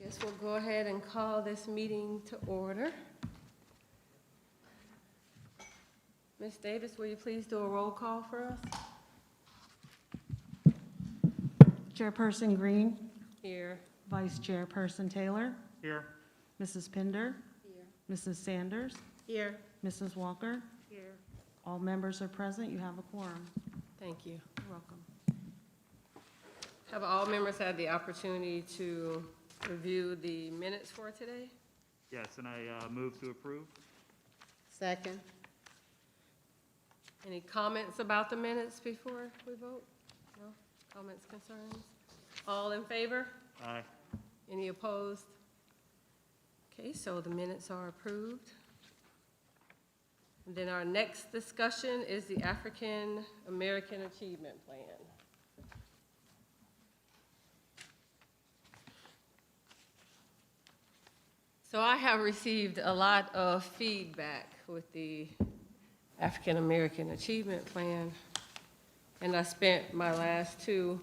Guess we'll go ahead and call this meeting to order. Ms. Davis, will you please do a roll call for us? Chairperson Green, Here. Vice Chairperson Taylor, Here. Mrs. Pender, Here. Mrs. Sanders, Here. Mrs. Walker. Here. All members are present. You have a quorum. Thank you. You're welcome. Have all members had the opportunity to review the minutes for today? Yes, and I move to approve. Second. Any comments about the minutes before we vote? No? Comments, concerns? All in favor? Aye. Any opposed? Okay, so the minutes are approved. And then our next discussion is the African American Achievement Plan. So I have received a lot of feedback with the African American Achievement Plan, and I spent my last 2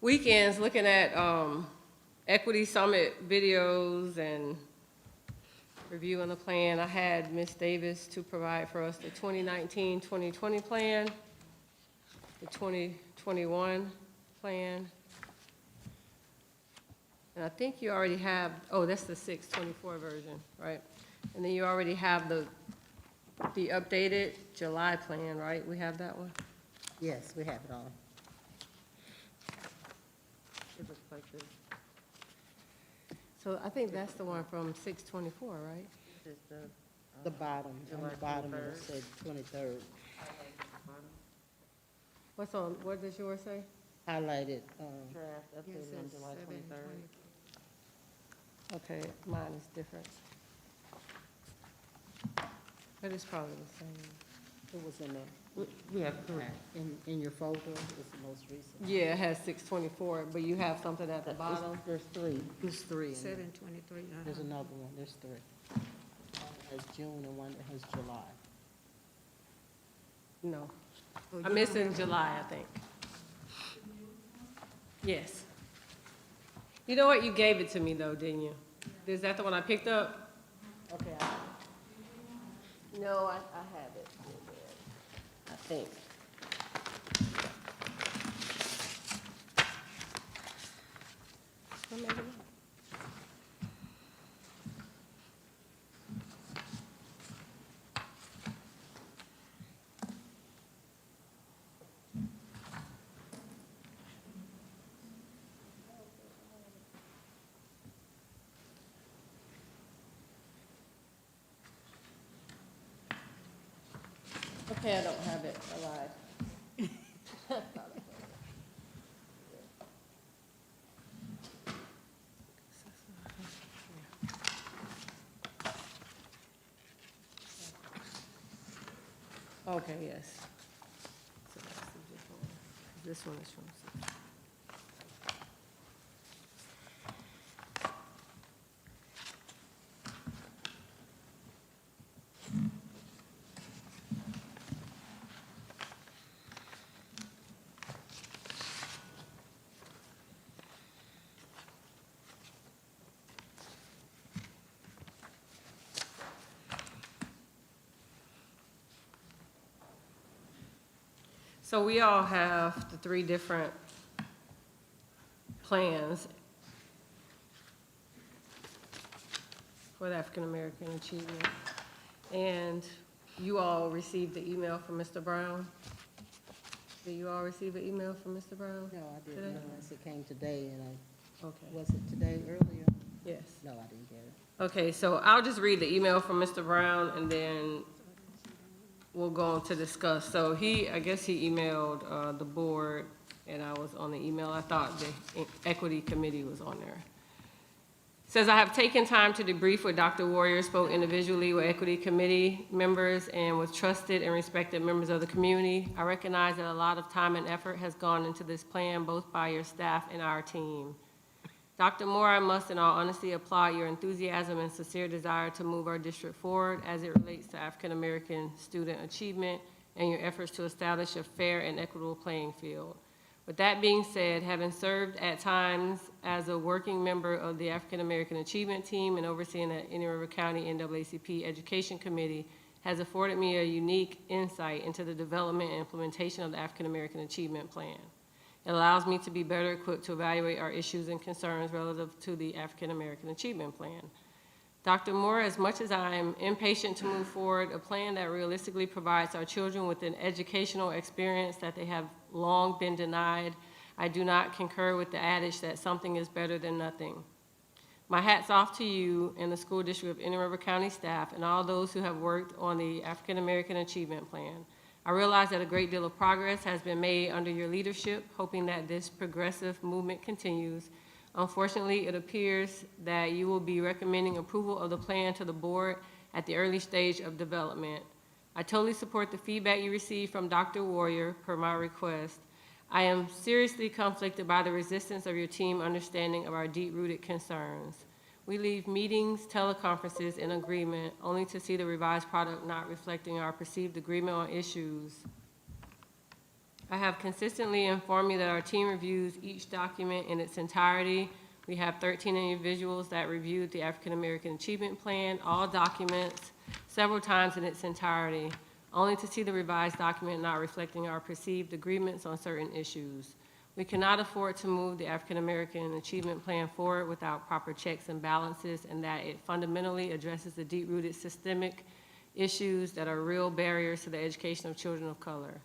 weekends looking at Equity Summit videos and reviewing the plan. I had Ms. Davis to provide for us the 2019-2020 plan, the 2021 plan. And I think you already have, oh, that's the 6/24 version, right? And then you already have the updated July plan, right? We have that one? Yes, we have it all. It looks like this. So I think that's the one from 6/24, right? This is the bottom, on the bottom, it said 23rd. What does yours say? Highlighted, Draft updated on July 23rd. Okay, mine is different. But it's probably the same. It was in the, we have, in your folder, it's the most recent. Yeah, it has 6/24, but you have something at the bottom? There's 3. There's 3. 7/23. There's another one, there's 3. One that has June and one that has July. No. I'm missing July, I think. Yes. You know what? You gave it to me though, didn't you? Is that the one I picked up? Okay. No, I have it. I think. Or maybe not. Okay, I don't have it. I lied. Okay, yes. So that's the different one. This one is from 6. So we all have the 3 different plans for the African American Achievement. And you all received the email from Mr. Brown? Did you all receive an email from Mr. Brown? No, I Today? didn't, unless it came today, and Okay. was it today earlier? Yes. No, I didn't get it. Okay, so I'll just read the email from Mr. Brown and then we'll go on to discuss. So I guess he emailed the board and I was on the email. I thought the equity committee was on there. Says, I have taken time to debrief with Dr. Warrior, spoke individually with equity committee members and with trusted and respected members of the community. I recognize that a lot of time and effort has gone into this plan, both by your staff and our team. Dr. Moore, I must in all honesty applaud your enthusiasm and sincere desire to move our district forward as it relates to African American student achievement and your efforts to establish a fair and equitable playing field. With that being said, having served at times as a working member of the African American Achievement Team and overseeing the Indian River County NAACP Education Committee has afforded me a unique insight into the development and implementation of the African American Achievement Plan. It allows me to be better equipped to evaluate our issues and concerns relative to the African American Achievement Plan. Dr. Moore, as much as I am impatient to move forward, a plan that realistically provides our children with an educational experience that they have long been denied, I do not concur with the adage that something is better than nothing. My hat's off to you and the School District of Indian River County staff and all those who have worked on the African American Achievement Plan. I realize that a great deal of progress has been made under your leadership, hoping that this progressive movement continues. Unfortunately, it appears that you will be recommending approval of the plan to the board at the early stage of development. I totally support the feedback you received from Dr. Warrior per my request. I am seriously conflicted by the resistance of your team understanding of our deep-rooted concerns. We leave meetings, teleconferences in agreement, only to see the revised product not reflecting our perceived agreement on issues. I have consistently informed you that our team reviews each document in its entirety. We have 13 individuals that reviewed the African American Achievement Plan, all documents, several times in its entirety, only to see the revised document not reflecting our perceived agreements on certain issues. We cannot afford to move the African American Achievement Plan forward without proper checks and balances, and that it fundamentally addresses the deep-rooted systemic issues that are real barriers to the education of children of color.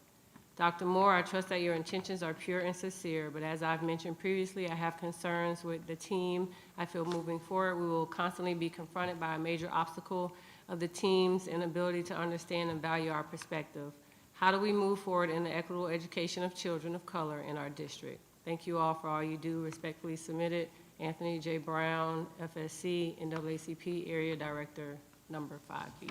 Dr. Moore, I trust that your intentions are pure and sincere, but as I've mentioned previously, I have concerns with the team. I feel moving forward, we will constantly be confronted by a major obstacle of the team's inability to understand and value our perspective. How do we move forward in the equitable education of children of color in our district? Thank you all for all you do. Respectfully submitted, Anthony J. Brown, FSC, NAACP Area Director, number 5B.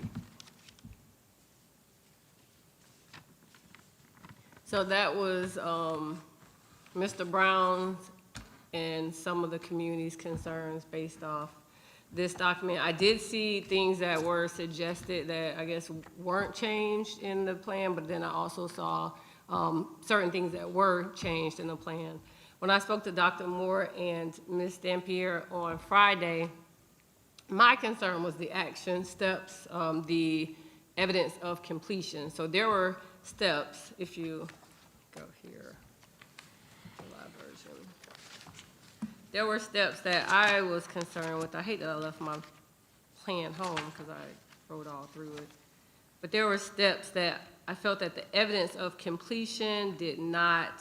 So that was Mr. Brown's and some of the community's concerns based off this document. I did see things that were suggested that I guess weren't changed in the plan, but then I also saw certain things that were changed in the plan. When I spoke to Dr. Moore and Ms. Dampier on Friday, my concern was the action steps, the evidence of completion. So there were steps, if you go here, July version. There were steps that I was concerned with. I hate that I left my plan home because I wrote all through it. But there were steps that I felt that the evidence of completion did not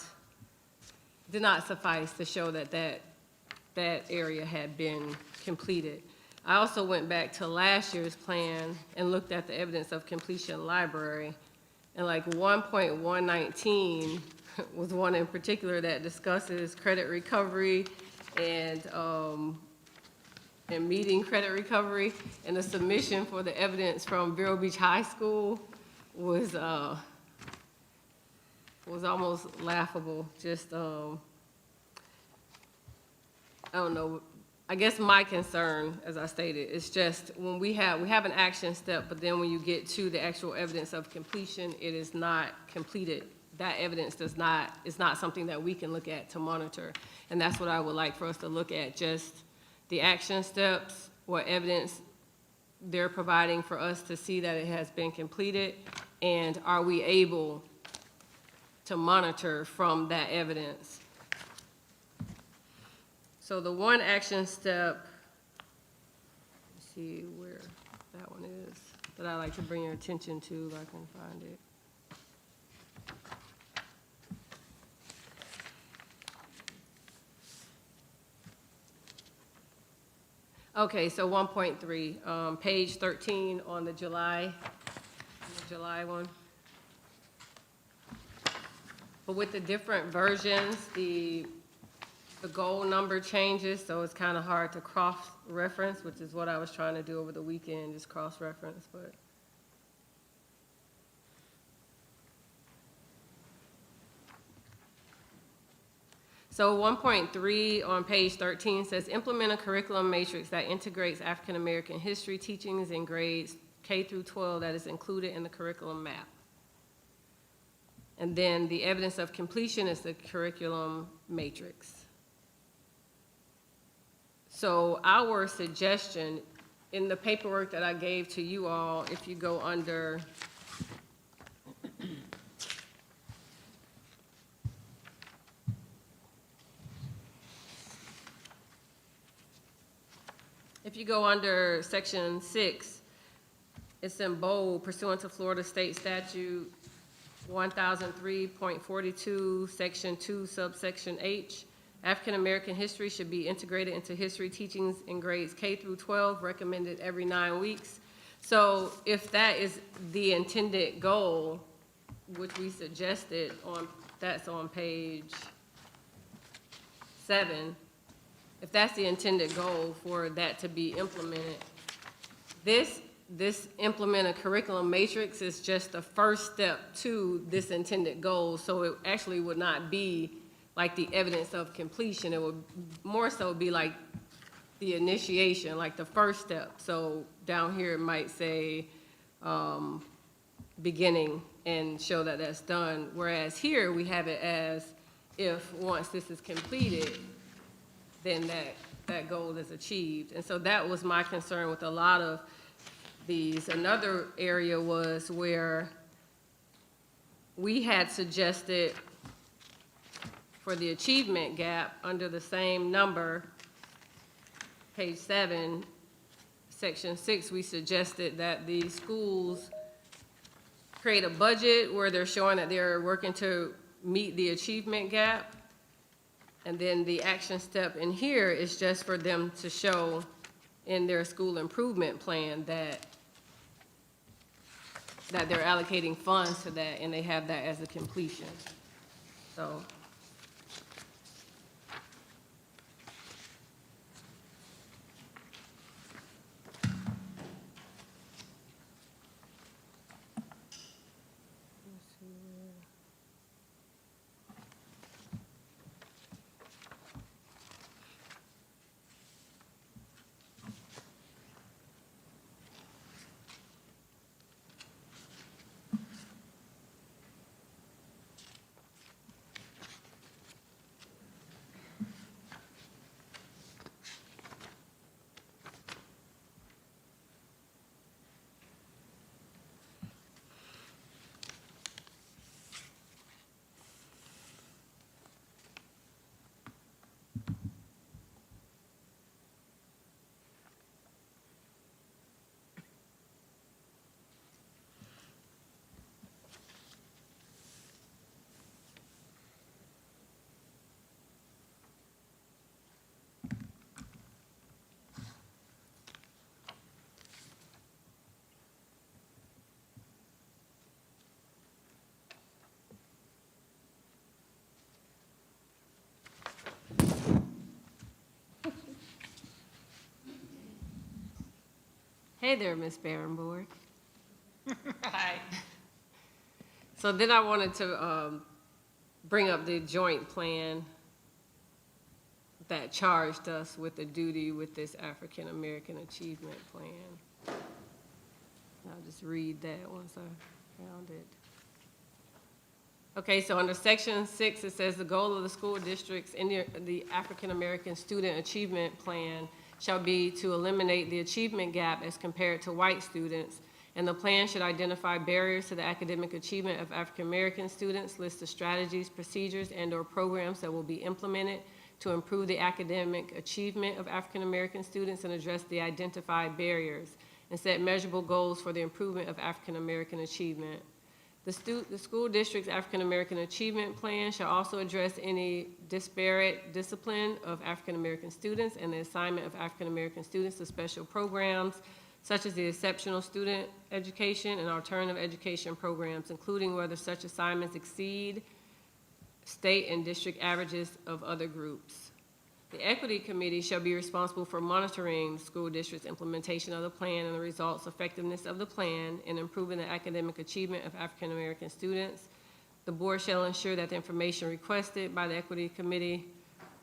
suffice to show that that area had been completed. I also went back to last year's plan and looked at the evidence of completion library. And like 1.119 was one in particular that discusses credit recovery and meeting credit recovery. And the submission for the evidence from Vero Beach High School was almost laughable. Just, I don't know. I guess my concern, as I stated, is just when we have an action step, but then when you get to the actual evidence of completion, it is not completed. That evidence is not something that we can look at to monitor. And that's what I would like for us to look at, just the action steps, what evidence they're providing for us to see that it has been completed, and are we able to monitor from that evidence. So the one action step, let's see where that one is, that I'd like to bring your attention to if I can find it. Okay, so 1.3, page 13 on the July one. But with the different versions, the goal number changes, so it's kind of hard to cross-reference, which is what I was trying to do over the weekend, just cross-reference, but. So 1.3 on page 13 says, implement a curriculum matrix that integrates African American history teachings in grades K through 12 that is included in the curriculum map. And then the evidence of completion is the curriculum matrix. So our suggestion in the paperwork that I gave to you all, if you go under section 6, it's in bold, pursuant to Florida State Statute 1003.42, section 2, subsection H. African American history should be integrated into history teachings in grades K through 12, recommended every 9 weeks. So if that is the intended goal, which we suggested that's on page 7, if that's the intended goal for that to be implemented, this implement a curriculum matrix is just the first step to this intended goal. So it actually would not be like the evidence of completion. It would more so be like the initiation, like the first step. So down here it might say beginning and show that that's done. Whereas here we have it as if once this is completed, then that goal is achieved. And so that was my concern with a lot of these. Another area was where we had suggested for the achievement gap under the same number, page 7, section 6, we suggested that the schools create a budget where they're showing that they're working to meet the achievement gap. And then the action step in here is just for them to show in their school improvement plan that they're allocating funds to that and they have that as a completion. So. Hey there, Miss Barrenborg. Hi. So then I wanted to bring up the joint plan that charged us with the duty with this African American Achievement Plan. I'll just read that once I found it. Okay, so under section 6, it says the goal of the school districts in the African American Student Achievement Plan shall be to eliminate the achievement gap as compared to white students, and the plan should identify barriers to the academic achievement of African American students, list the strategies, procedures, and/or programs that will be implemented to improve the academic achievement of African American students and address the identified barriers, and set measurable goals for the improvement of African American achievement. The school district's African American Achievement Plan shall also address any disparate discipline of African American students and the assignment of African American students to special programs, such as the exceptional student education and alternative education programs, including whether such assignments exceed state and district averages of other groups. The Equity Committee shall be responsible for monitoring the school district's implementation of the plan and the results, effectiveness of the plan, and improving the academic achievement of African American students. The board shall ensure that the information requested by the Equity Committee,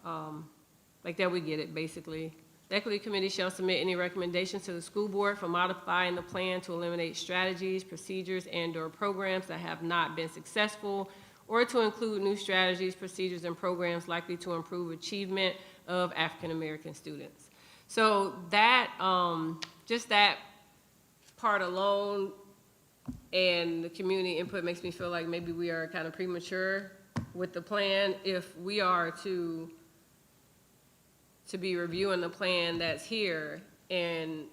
like that we get it basically. The Equity Committee shall submit any recommendations to the school board for modifying the plan to eliminate strategies, procedures, and/or programs that have not been successful or to include new strategies, procedures, and programs likely to improve achievement of African American students. So that, just that part alone and the community input makes me feel like maybe we are kind of premature with the plan. If we are to be reviewing the plan that's here and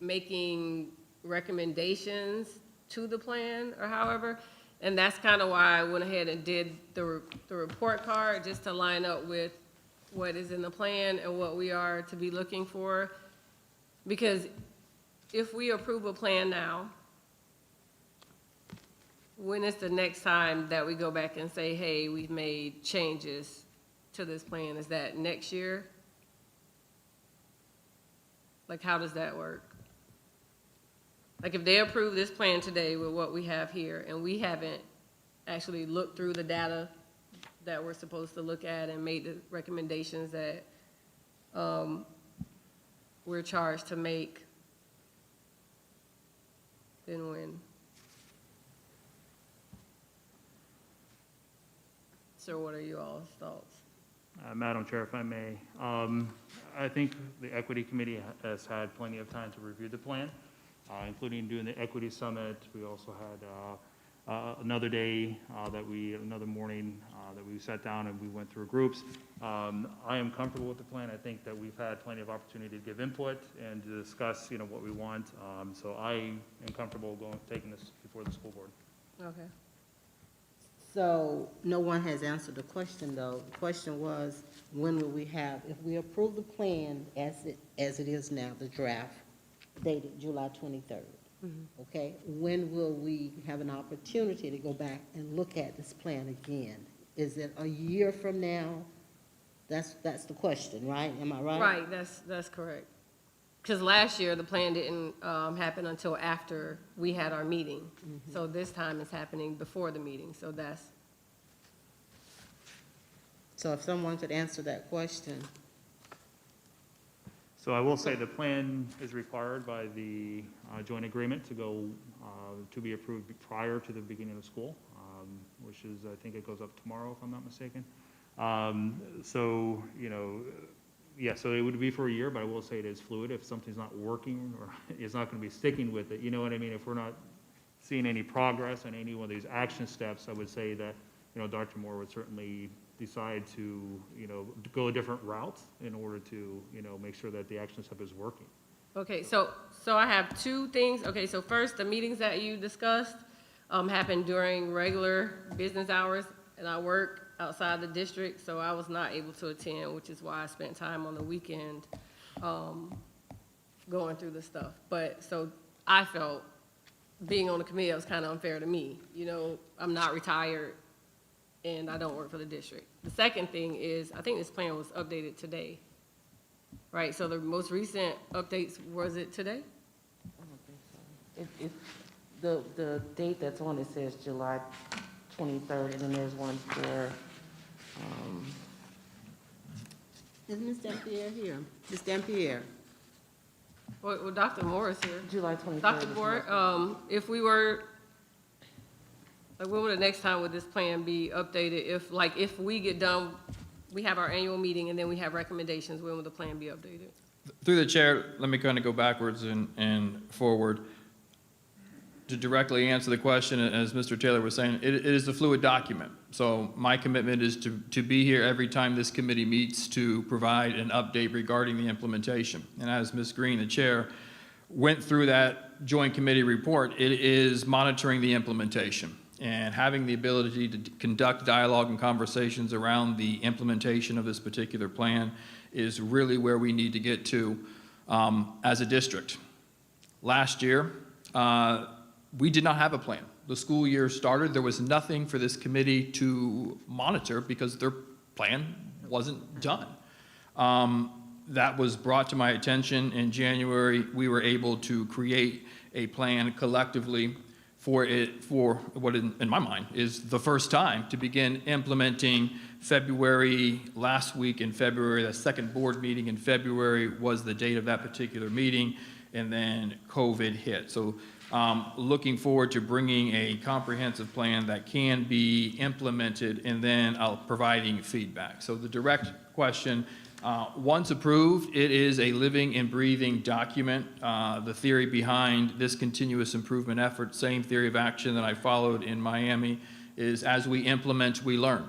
making recommendations to the plan or however, and that's kind of why I went ahead and did the report card, just to line up with what is in the plan and what we are to be looking for. Because if we approve a plan now, when is the next time that we go back and say, hey, we've made changes to this plan? Is that next year? Like, how does that work? Like, if they approve this plan today with what we have here, and we haven't actually looked through the data that we're supposed to look at and made the recommendations that we're charged to make, then when? So what are you all's thoughts? Madam Chair, if I may, I think the Equity Committee has had plenty of time to review the plan, including doing the Equity Summit. We also had another day another morning that we sat down and we went through groups. I am comfortable with the plan. I think that we've had plenty of opportunity to give input and to discuss, what we want. So I am comfortable taking this before the school board. Okay. So no one has answered the question, though. The question was, when will we have, if we approve the plan as it is now, the draft dated July 23rd, okay? When will we have an opportunity to go back and look at this plan again? Is it a year from now? That's the question, right? Am I right? Right, that's correct. Because last year, the plan didn't happen until after we had our meeting. So this time it's happening before the meeting, so that's. So if someone could answer that question. So I will say the plan is required by the joint agreement to go, to be approved prior to the beginning of school, which is, I think it goes up tomorrow, if I'm not mistaken. So, yeah, so it would be for a year, but I will say it is fluid. If something's not working or it's not going to be sticking with it, you know what I mean? If we're not seeing any progress on any one of these action steps, I would say that, Dr. Moore would certainly decide to, go a different route in order to, make sure that the action step is working. Okay, so I have two things. Okay, so first, the meetings that you discussed happened during regular business hours, and I work outside the district, so I was not able to attend, which is why I spent time on the weekend going through the stuff. But so I felt being on the committee was kind of unfair to me. I'm not retired and I don't work for the district. The second thing is, I think this plan was updated today, right? So the most recent updates, was it today? I don't think so. The date that's on it says July 23rd, and then there's one for, is Ms. Dampier here? Ms. Dampier? Well, Dr. Moore is here. July 23rd. Dr. Moore, if we were, like, when would the next time would this plan be updated? If we get done, we have our annual meeting and then we have recommendations, when would the plan be updated? Through the chair, let me kind of go backwards and forward. To directly answer the question, as Mr. Taylor was saying, it is a fluid document. So my commitment is to be here every time this committee meets to provide an update regarding the implementation. And as Ms. Green, the chair, went through that joint committee report, it is monitoring the implementation and having the ability to conduct dialogue and conversations around the implementation of this particular plan is really where we need to get to as a district. Last year, we did not have a plan. The school year started, there was nothing for this committee to monitor because their plan wasn't done. That was brought to my attention in January. We were able to create a plan collectively for what in my mind is the first time to begin implementing. February, last week in February, the second board meeting in February was the date of that particular meeting, and then COVID hit. So looking forward to bringing a comprehensive plan that can be implemented and then providing feedback. So the direct question, once approved, it is a living and breathing document. The theory behind this continuous improvement effort, same theory of action that I followed in Miami, is as we implement, we learn,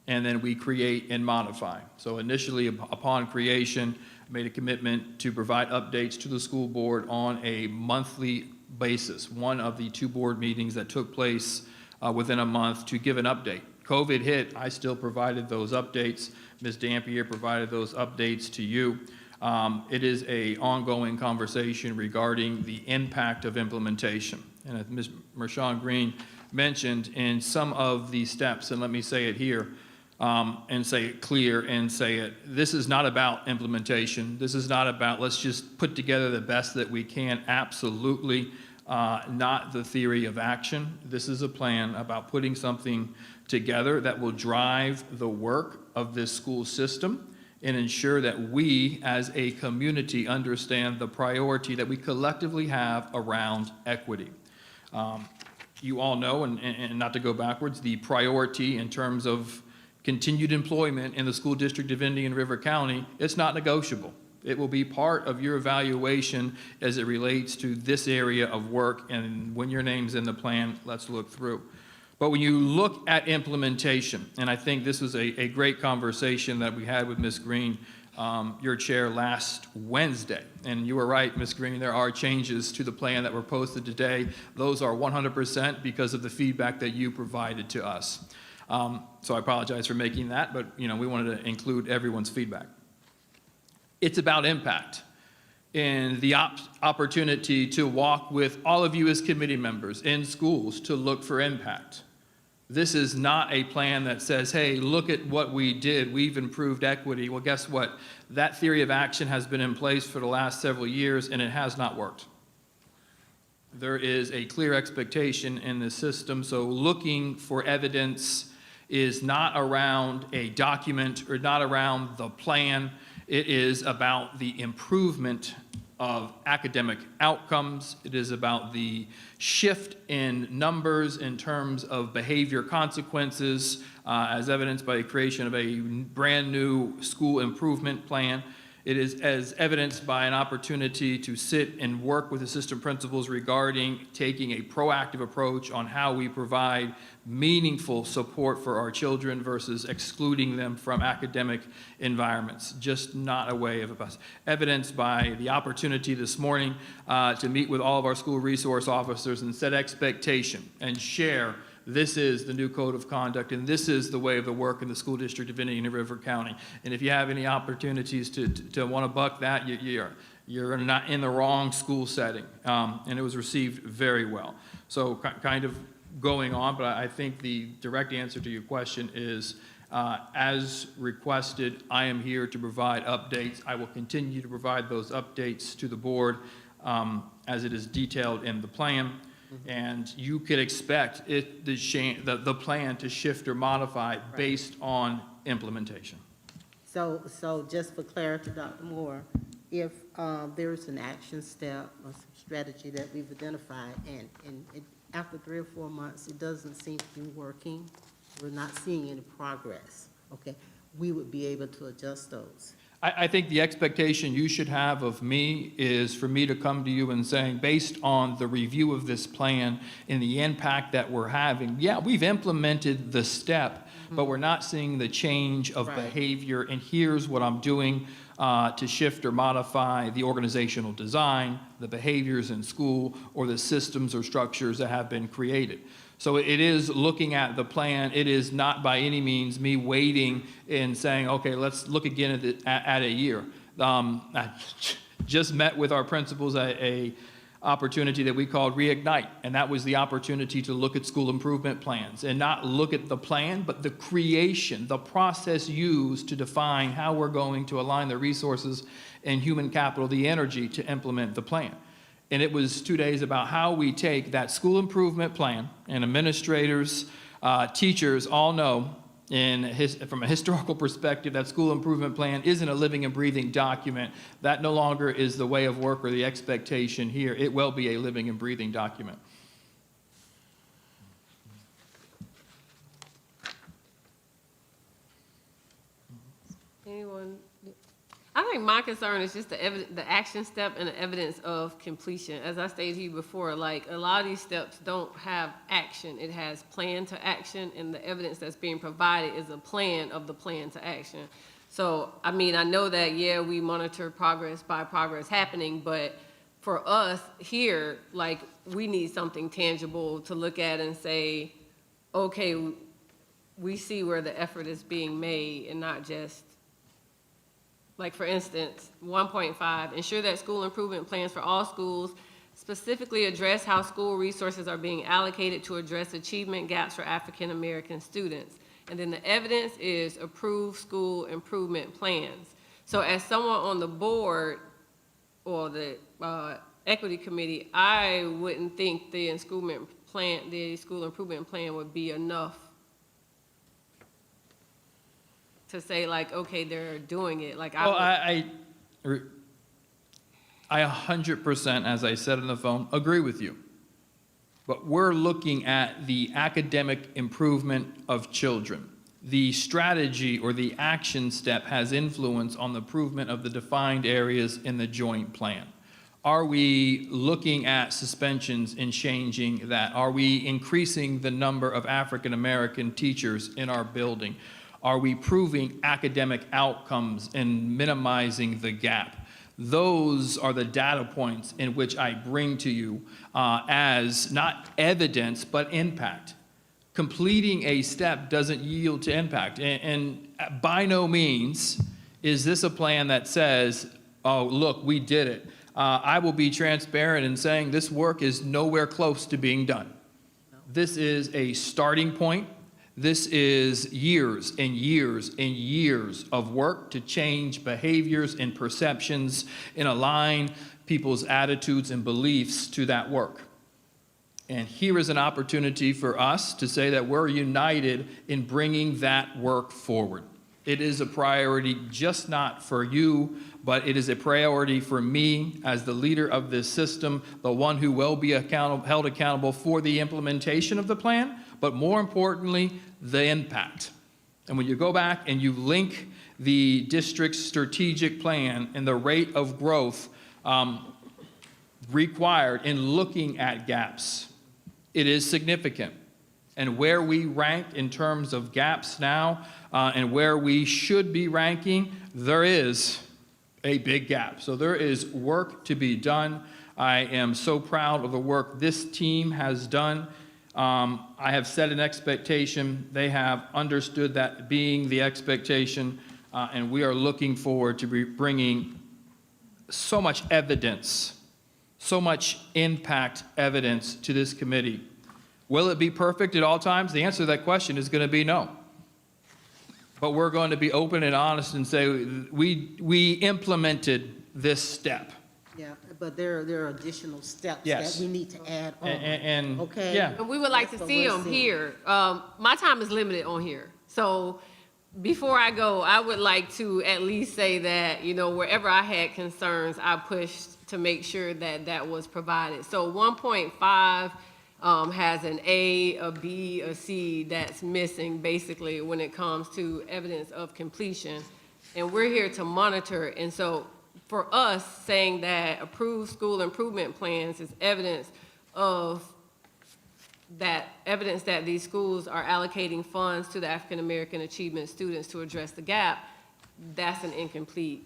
and then we create and modify. So initially, upon creation, I made a commitment to provide updates to the school board on a monthly basis, one of the 2 board meetings that took place within a month to give an update. COVID hit, I still provided those updates. Ms. Dampier provided those updates to you. It is an ongoing conversation regarding the impact of implementation. And as Ms. Mershon Green mentioned in some of the steps, and let me say it here, and say it clear and say it, this is not about implementation. This is not about let's just put together the best that we can. Absolutely not the theory of action. This is a plan about putting something together that will drive the work of this school system and ensure that we as a community understand the priority that we collectively have around equity. You all know, and not to go backwards, the priority in terms of continued employment in the school district of Indian River County, it's not negotiable. It will be part of your evaluation as it relates to this area of work, and when your name's in the plan, let's look through. But when you look at implementation, and I think this was a great conversation that we had with Ms. Green, your chair, last Wednesday. And you were right, Ms. Green, there are changes to the plan that were posted today. Those are 100% because of the feedback that you provided to us. So I apologize for making that, but we wanted to include everyone's feedback. It's about impact and the opportunity to walk with all of you as committee members in schools to look for impact. This is not a plan that says, hey, look at what we did, we've improved equity. Well, guess what? That theory of action has been in place for the last several years and it has not worked. There is a clear expectation in the system, so looking for evidence is not around a document or not around the plan. It is about the improvement of academic outcomes. It is about the shift in numbers in terms of behavior consequences, as evidenced by the creation of a brand new school improvement plan. It is as evidenced by an opportunity to sit and work with assistant principals regarding taking a proactive approach on how we provide meaningful support for our children versus excluding them from academic environments. Just not a way of us. Evidenced by the opportunity this morning to meet with all of our school resource officers and set expectation and share this is the new code of conduct, and this is the way of the work in the school district of Indian River County. And if you have any opportunities to want to buck that, you're not in the wrong school setting. And it was received very well. So kind of going on, but I think the direct answer to your question is, as requested, I am here to provide updates. I will continue to provide those updates to the board as it is detailed in the plan. And you could expect the plan to shift or modify based on implementation. So just for clarity, Dr. Moore, if there's an action step or some strategy that we've identified and after 3 or 4 months, it doesn't seem to be working, we're not seeing any progress, okay, we would be able to adjust those. I think the expectation you should have of me is for me to come to you and saying, based on the review of this plan and the impact that we're having, yeah, we've implemented the step, but we're not seeing the change of behavior, and here's what I'm doing to shift or modify the organizational design, the behaviors in school, or the systems or structures that have been created. So it is looking at the plan. It is not by any means me waiting and saying, okay, let's look again at a year. I just met with our principals at a opportunity that we called Reignite, and that was the opportunity to look at school improvement plans and not look at the plan, but the creation, the process used to define how we're going to align the resources and human capital, the energy to implement the plan. And it was 2 days about how we take that school improvement plan, and administrators, teachers all know from a historical perspective, that school improvement plan isn't a living and breathing document. That no longer is the way of work or the expectation here. It will be a living and breathing document. Anyone? I think my concern is just the action step and the evidence of completion. As I stated to you before, like, a lot of these steps don't have action. It has plan to action, and the evidence that's being provided is a plan of the plan to action. So, I mean, I know that, yeah, we monitor progress by progress happening, but for us here, like, we need something tangible to look at and say, okay, we see where the effort is being made, and not just, like, for instance, 1.5, ensure that school improvement plans for all schools specifically address how school resources are being allocated to address achievement gaps for African American students. And then the evidence is approve school improvement plans. So as someone on the board or the equity committee, I wouldn't think the school improvement plan would be enough to say, like, okay, they're doing it. Like, Well, I 100%, as I said on the phone, agree with you. But we're looking at the academic improvement of children. The strategy or the action step has influence on the improvement of the defined areas in the joint plan. Are we looking at suspensions and changing that? Are we increasing the number of African American teachers in our building? Are we proving academic outcomes and minimizing the gap? Those are the data points in which I bring to you as not evidence, but impact. Completing a step doesn't yield to impact. And by no means is this a plan that says, oh, look, we did it. I will be transparent in saying this work is nowhere close to being done. This is a starting point. This is years and years and years of work to change behaviors and perceptions and align people's attitudes and beliefs to that work. And here is an opportunity for us to say that we're united in bringing that work forward. It is a priority just not for you, but it is a priority for me as the leader of this system, the one who will be held accountable for the implementation of the plan, but more importantly, the impact. And when you go back and you link the district's strategic plan and the rate of growth required in looking at gaps, it is significant. And where we rank in terms of gaps now and where we should be ranking, there is a big gap. So there is work to be done. I am so proud of the work this team has done. I have set an expectation. They have understood that being the expectation, and we are looking forward to bringing so much evidence, so much impact evidence to this committee. Will it be perfect at all times? The answer to that question is going to be no. But we're going to be open and honest and say we implemented this step. Yeah, but there are additional steps Yes. that we need to add on. And Okay. yeah. And we would like That's to what see we're them seeing. here. My time is limited on here. So before I go, I would like to at least say that, you know, wherever I had concerns, I pushed to make sure that that was provided. So 1.5 has an A, a B, a C that's missing basically when it comes to evidence of completion. And we're here to monitor. And so for us, saying that approved school improvement plans is evidence that these schools are allocating funds to the African American achievement students to address the gap, that's an incomplete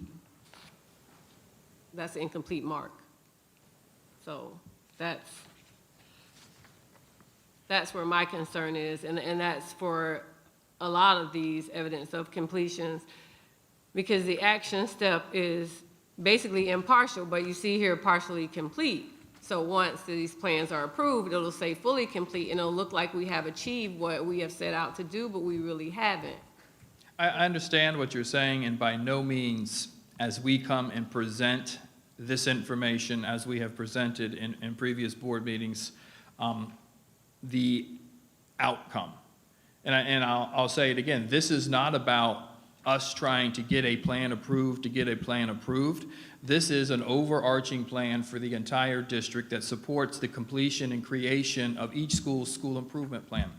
mark. So that's where my concern is, and that's for a lot of these evidence of completions, because the action step is basically impartial, but you see here partially complete. So once these plans are approved, it'll say fully complete, and it'll look like we have achieved what we have set out to do, but we really haven't. I understand what you're saying, and by no means, as we come and present this information, as we have presented in previous board meetings, the outcome And I'll say it again, this is not about us trying to get a plan approved to get a plan approved. This is an overarching plan for the entire district that supports the completion and creation of each school's school improvement plan,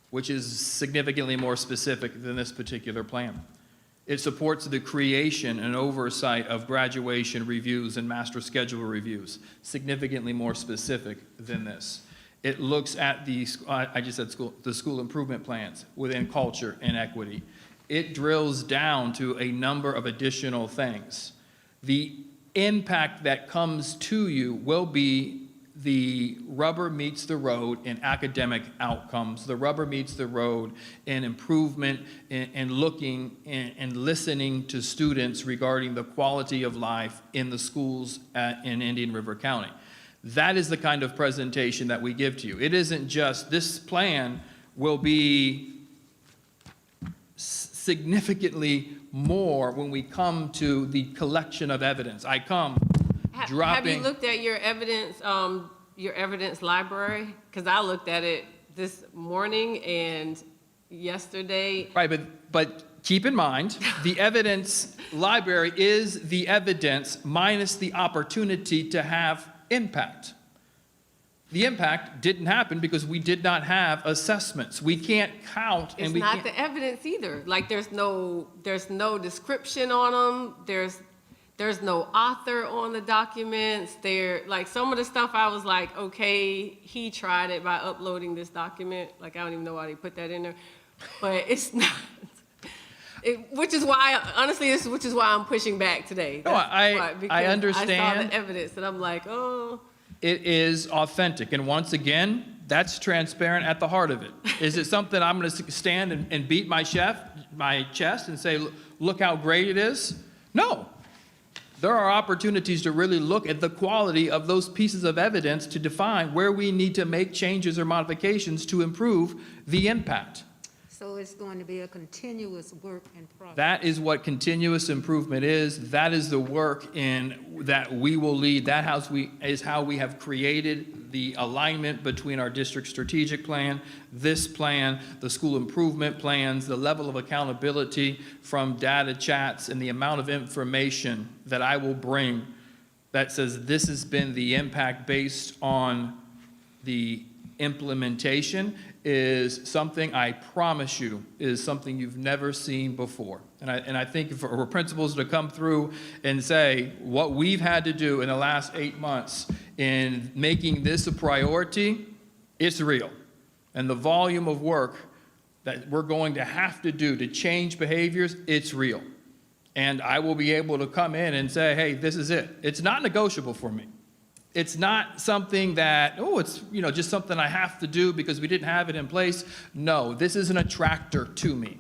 which is significantly more specific than this particular plan. It supports the creation and oversight of graduation reviews and master schedule reviews, significantly more specific than this. It looks at the school improvement plans within culture and equity. It drills down to a number of additional things. The impact that comes to you will be the rubber meets the road in academic outcomes. The rubber meets the road in improvement and looking and listening to students regarding the quality of life in the schools in Indian River County. That is the kind of presentation that we give to you. It isn't just, this plan will be significantly more when we come to the collection of evidence. I come dropping. Have you looked at your evidence library? Because I looked at it this morning and yesterday. Right, but keep in mind, the evidence library is the evidence minus the opportunity to have impact. The impact didn't happen because we did not have assessments. We can't count and we can't. It's not the evidence either. Like there's no description on them. There's no author on the documents. Like some of the stuff I was like, okay, he tried it by uploading this document. Like I don't even know why they put that in there, but it's not. Which is why, honestly, which is why I'm pushing back today. No, I understand. I saw the evidence and I'm like, oh. It is authentic. And once again, that's transparent at the heart of it. Is it something I'm going to stand and beat my chest and say, look how great it is? No. There are opportunities to really look at the quality of those pieces of evidence to define where we need to make changes or modifications to improve the impact. So it's going to be a continuous work in progress. That is what continuous improvement is. That is the work that we will lead. That is how we have created the alignment between our district strategic plan, this plan, the school improvement plans, the level of accountability from data chats, and the amount of information that I will bring that says this has been the impact based on the implementation is something, I promise you, is something you've never seen before. And I think for principals to come through and say what we've had to do in the last 8 months in making this a priority, it's real. And the volume of work that we're going to have to do to change behaviors, it's real. And I will be able to come in and say, hey, this is it. It's not negotiable for me. It's not something that, it's just something I have to do because we didn't have it in place. No, this is an attractor to me.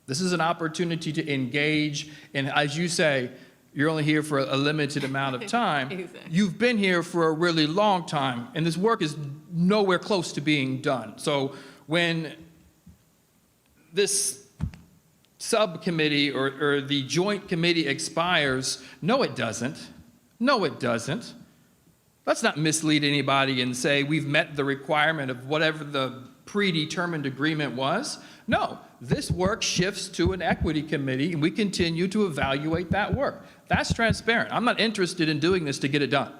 This is an opportunity to engage. And as you say, you're only here for a limited amount of time. Exactly. You've been here for a really long time, and this work is nowhere close to being done. So when this subcommittee or the joint committee expires, no, it doesn't. No, it doesn't. Let's not mislead anybody and say we've met the requirement of whatever the predetermined agreement was. No, this work shifts to an equity committee and we continue to evaluate that work. That's transparent. I'm not interested in doing this to get it done.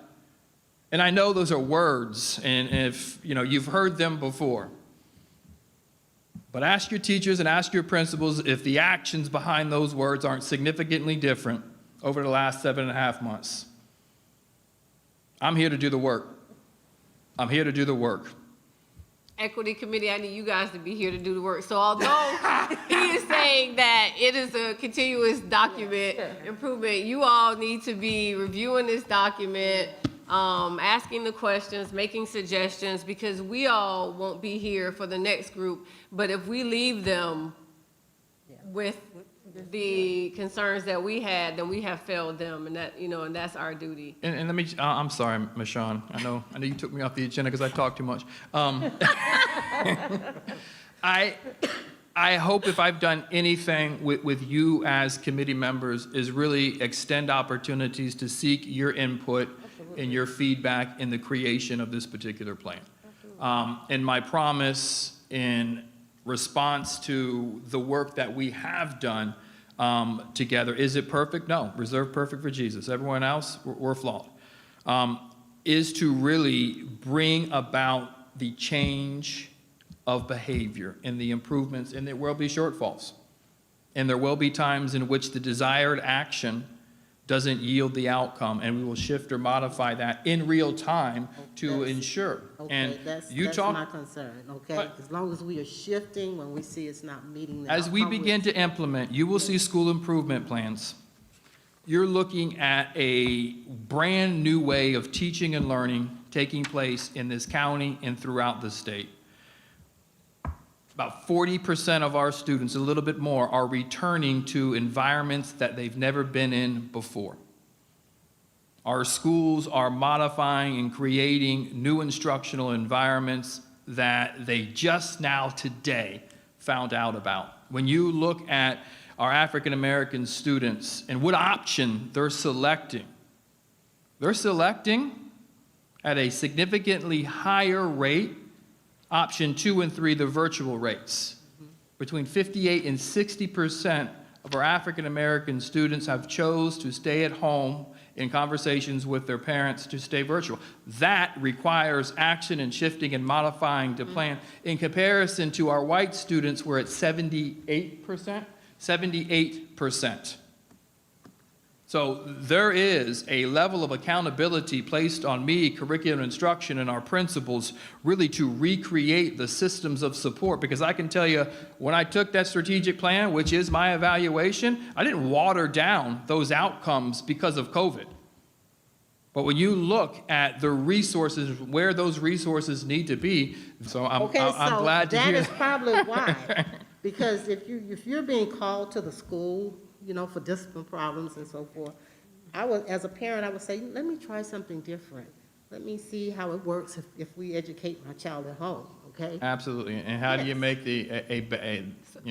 And I know those are words, and if you've heard them before. But ask your teachers and ask your principals if the actions behind those words aren't significantly different over the last 7.5 months. I'm here to do the work. I'm here to do the work. Equity Committee, I need you guys to be here to do the work. So although he is saying that it is a continuous document improvement, you all need to be reviewing this document, asking the questions, making suggestions, because we all won't be here for the next group. But if we leave them with the concerns that we had, then we have failed them, and that and that's our duty. And let me, I'm sorry, Michonne. I know you took me off the agenda because I talk too much. I hope if I've done anything with you as committee members is really extend opportunities to seek your input and your feedback in the creation of this particular plan. And my promise in response to the work that we have done together. Is it perfect? No. Reserve perfect for Jesus. Everyone else, we're flawed. Is to really bring about the change of behavior and the improvements, and there will be shortfalls. And there will be times in which the desired action doesn't yield the outcome, and we will shift or modify that in real time to ensure. And Okay, that's you my talk, concern, okay? But- As long as we are shifting when we see it's not meeting the as we outcome begin to implement, you will see school improvement plans. You're looking at a brand-new way of teaching and learning taking place in this county and throughout the state. About 40% of our students, a little bit more, are returning to environments that they've never been in before. Our schools are modifying and creating new instructional environments that they just now today found out about. When you look at our African-American students and what option they're selecting at a significantly higher rate, option 2 and 3, the virtual rates. Between 58 and 60% of our African-American students have chose to stay at home in conversations with their parents to stay virtual. That requires action and shifting and modifying the plan. In comparison to our white students, we're at 78%. 78%. So there is a level of accountability placed on me, curriculum instruction, and our principals really to recreate the systems of support. Because I can tell you, when I took that strategic plan, which is my evaluation, I didn't water down those outcomes because of COVID. But when you look at the resources, where those resources need to be, so I'm glad to hear. That is probably why. Because if you're being called to the school, for discipline problems and so forth, as a parent, I would say, let me try something different. Let me see how it works if we educate my child at home, okay? Absolutely. And how do you Yes. make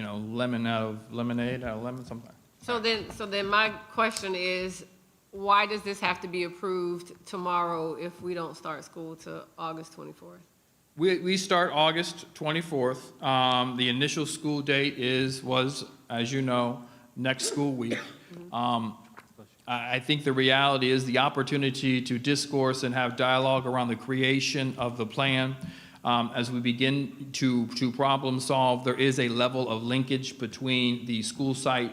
lemon out of lemonade, out of lemon sometimes? So then my question is, why does this have to be approved tomorrow if we don't start school till August 24th? We start August 24th. The initial school date was, as you know, next school week. I think the reality is the opportunity to discourse and have dialogue around the creation of the plan. As we begin to problem solve, there is a level of linkage between the school site,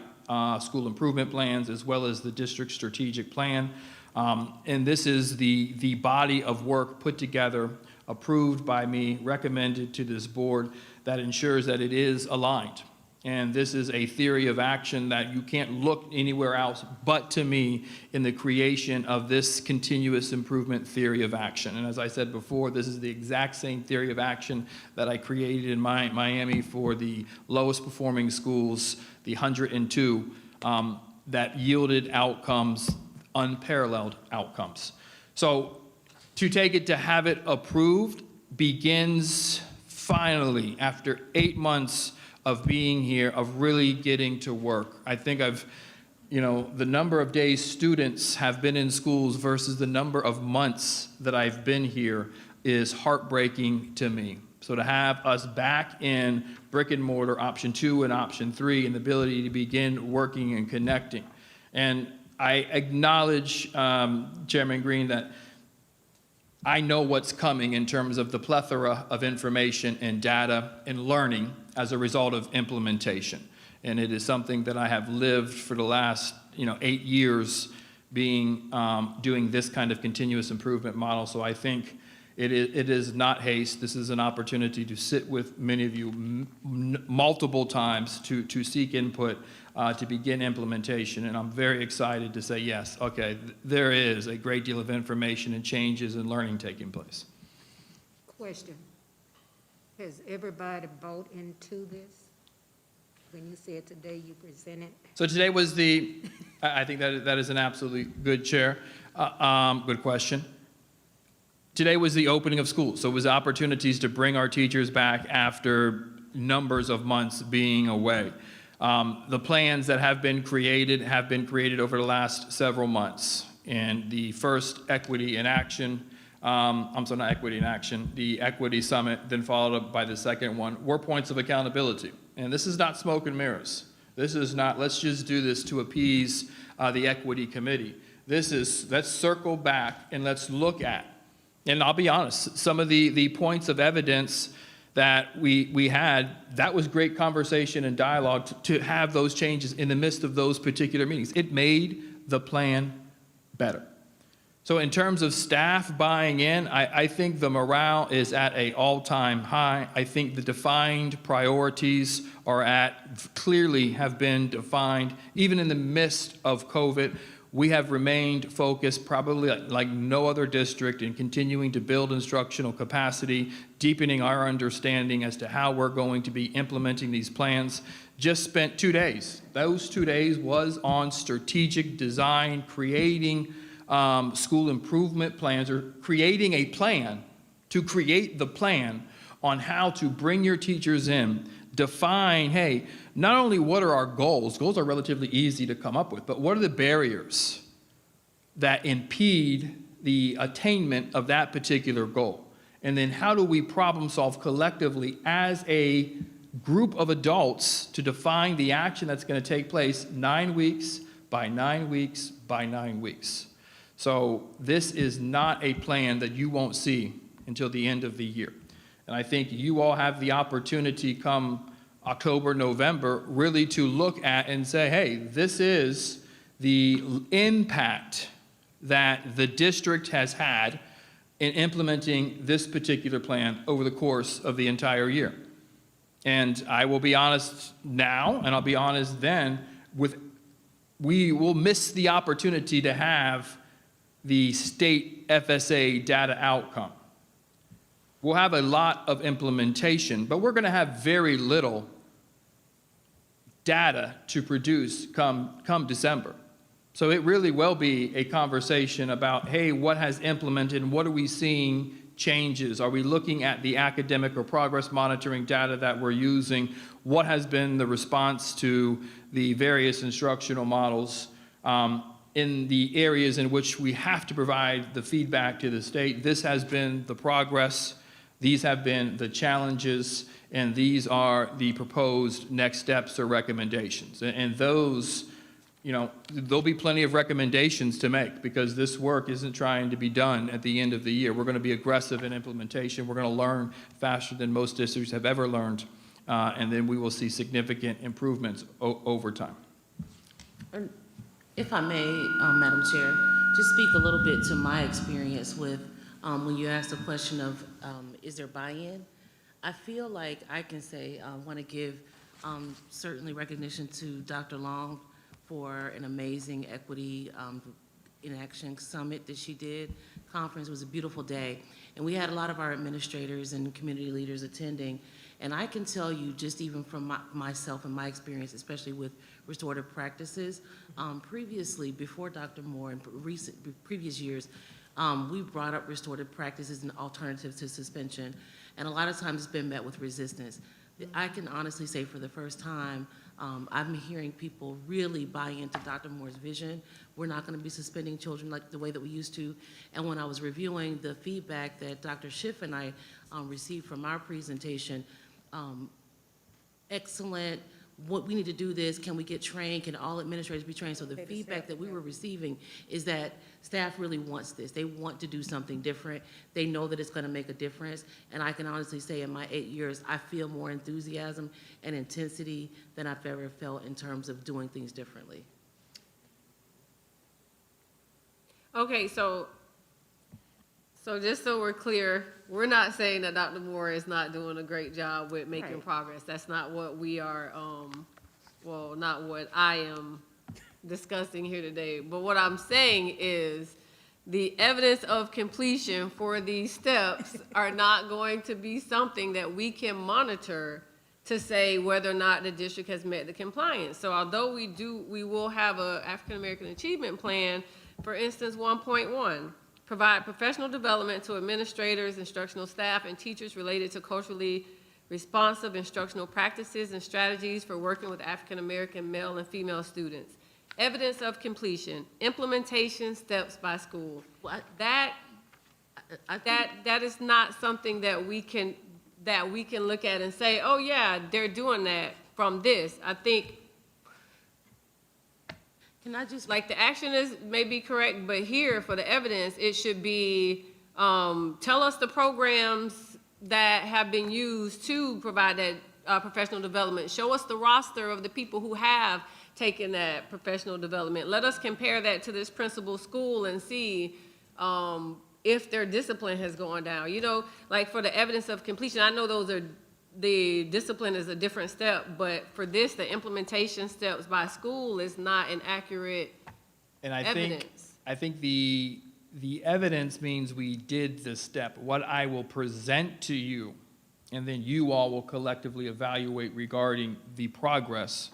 school improvement plans, as well as the district strategic plan. And this is the body of work put together, approved by me, recommended to this board, that ensures that it is aligned. And this is a theory of action that you can't look anywhere else but to me in the creation of this continuous improvement theory of action. And as I said before, this is the exact same theory of action that I created in Miami for the lowest performing schools, the 102, that yielded outcomes, unparalleled outcomes. So to take it to have it approved begins finally after 8 months of being here, of really getting to work. I think the number of days students have been in schools versus the number of months that I've been here is heartbreaking to me. So to have us back in brick and mortar, option 2 and option 3, and the ability to begin working and connecting. And I acknowledge, Chairman Green, that I know what's coming in terms of the plethora of information and data and learning as a result of implementation. And it is something that I have lived for the last 8 years doing this kind of continuous improvement model. So I think it is not haste. This is an opportunity to sit with many of you multiple times to seek input, to begin implementation. And I'm very excited to say, yes, okay, there is a great deal of information and changes and learning taking place. Question. Has everybody bought into this? When you said today you presented, So today was I think that is an absolutely good good question. Today was the opening of schools, so it was opportunities to bring our teachers back after numbers of months being away. The plans that have been created over the last several months. And the first Equity in Action I'm sorry, not Equity in Action, the Equity Summit, then followed up by the second one, were points of accountability. And this is not smoke and mirrors. This is not, let's just do this to appease the Equity Committee. This is, let's circle back and let's look at, and I'll be honest, some of the points of evidence that we had, that was great conversation and dialogue to have those changes in the midst of those particular meetings. It made the plan better. So in terms of staff buying in, I think the morale is at an all-time high. I think the defined priorities clearly have been defined. Even in the midst of COVID, we have remained focused, probably like no other district, in continuing to build instructional capacity, deepening our understanding as to how we're going to be implementing these plans. Just spent 2 days. Those 2 days was on strategic design, creating school improvement plans, or creating a plan to create the plan on how to bring your teachers in, define, hey, not only what are our goals are relatively easy to come up with, but what are the barriers that impede the attainment of that particular goal? And then how do we problem solve collectively as a group of adults to define the action that's going to take place 9 weeks by 9 weeks by 9 weeks? So this is not a plan that you won't see until the end of the year. And I think you all have the opportunity come October, November, really to look at and say, hey, this is the impact that the district has had in implementing this particular plan over the course of the entire year. And I will be honest now, and I'll be honest then, we will miss the opportunity to have the state FSA data outcome. We'll have a lot of implementation, but we're going to have very little data to produce come December. So it really will be a conversation about, hey, what has implemented and what are we seeing changes? Are we looking at the academic or progress monitoring data that we're using? What has been the response to the various instructional models in the areas in which we have to provide the feedback to the state? This has been the progress. These have been the challenges, and these are the proposed next steps or recommendations. And those, you know, there'll be plenty of recommendations to make because this work isn't trying to be done at the end of the year. We're going to be aggressive in implementation. We're going to learn faster than most districts have ever learned, and then we will see significant improvements over time. If I may, Madam Chair, just speak a little bit to my experience with when you asked the question of is there buy-in? I feel like I can say I want to give certainly recognition to Dr. Long for an amazing Equity in Action Summit that she did. Conference was a beautiful day, and we had a lot of our administrators and community leaders attending. And I can tell you, just even from myself and my experience, especially with restorative practices, previously, before Dr. Moore, in previous years, we brought up restorative practices and alternatives to suspension, and a lot of times it's been met with resistance. I can honestly say for the first time, I'm hearing people really buy into Dr. Moore's vision. We're not going to be suspending children like the way that we used to. And when I was reviewing the feedback that Dr. Schiff and I received from our presentation, excellent, what we need to do this, can we get trained, can all administrators be trained? So the feedback that we were receiving is that staff really wants this. They want to do something different. They know that it's going to make a difference. And I can honestly say in my 8 years, I feel more enthusiasm and intensity than I've ever felt in terms of doing things differently. Okay, so just so we're clear, we're not saying that Dr. Moore is not doing a great job with making Right. progress. That's not what we are, well, not what I am discussing here today. But what I'm saying is the evidence of completion for these steps are not going to be something that we can monitor to say whether or not the district has met the compliance. So although we will have a African American Achievement Plan, for instance, 1.1, provide professional development to administrators, instructional staff, and teachers related to culturally responsive instructional practices and strategies for working with African American male and female students. Evidence of completion, implementation steps by school. Well, That I think, that is not something that we can look at and say, oh yeah, they're doing that from this. I think, can I just, like, the action is maybe correct, but here for the evidence, it should be, tell us the programs that have been used to provide that professional development. Show us the roster of the people who have taken that professional development. Let us compare that to this principal school and see if their discipline has gone down. You know, like for the evidence of completion, I know the discipline is a different step, but for this, the implementation steps by school is not an accurate And evidence. I think the evidence means we did the step. What I will present to you, and then you all will collectively evaluate regarding the progress,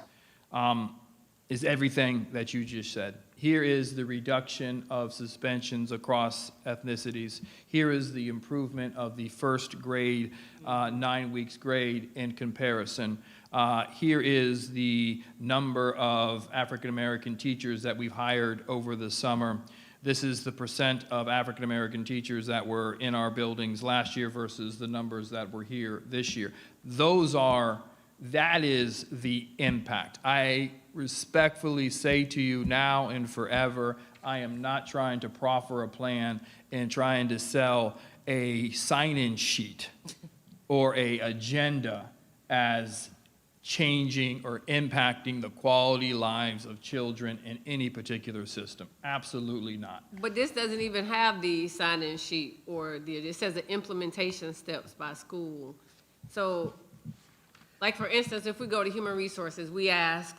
is everything that you just said. Here is the reduction of suspensions across ethnicities. Here is the improvement of the first grade, 9 weeks grade in comparison. Here is the number of African-American teachers that we've hired over the summer. This is the percent of African-American teachers that were in our buildings last year versus the numbers that were here this year. That is the impact. I respectfully say to you now and forever, I am not trying to proffer a plan and trying to sell a sign-in sheet or an agenda as changing or impacting the quality lives of children in any particular system. Absolutely not. But this doesn't even have the sign-in sheet it says the implementation steps by school. So, like for instance, if we go to human resources, we ask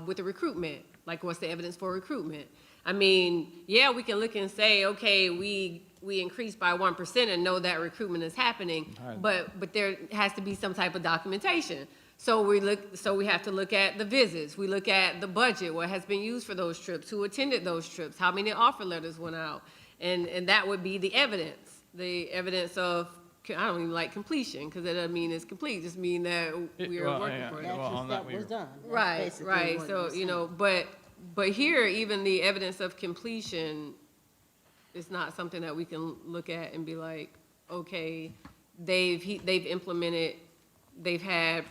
with the recruitment, like what's the evidence for recruitment? I mean, yeah, we can look and say, okay, we increased by 1% and know that recruitment is happening, but there has to be some type of documentation. So we have to look at the visits. We look at the budget, what has been used for those trips, who attended those trips, how many offer letters went out, and that would be the evidence of. I don't even like completion, because it doesn't mean it's complete, it just mean that we are working for it. The action step was done. That's Right, basically right, what so, you're you know, but here, even the evidence of completion is not something that we can look at and be like, okay, they've implemented, they've had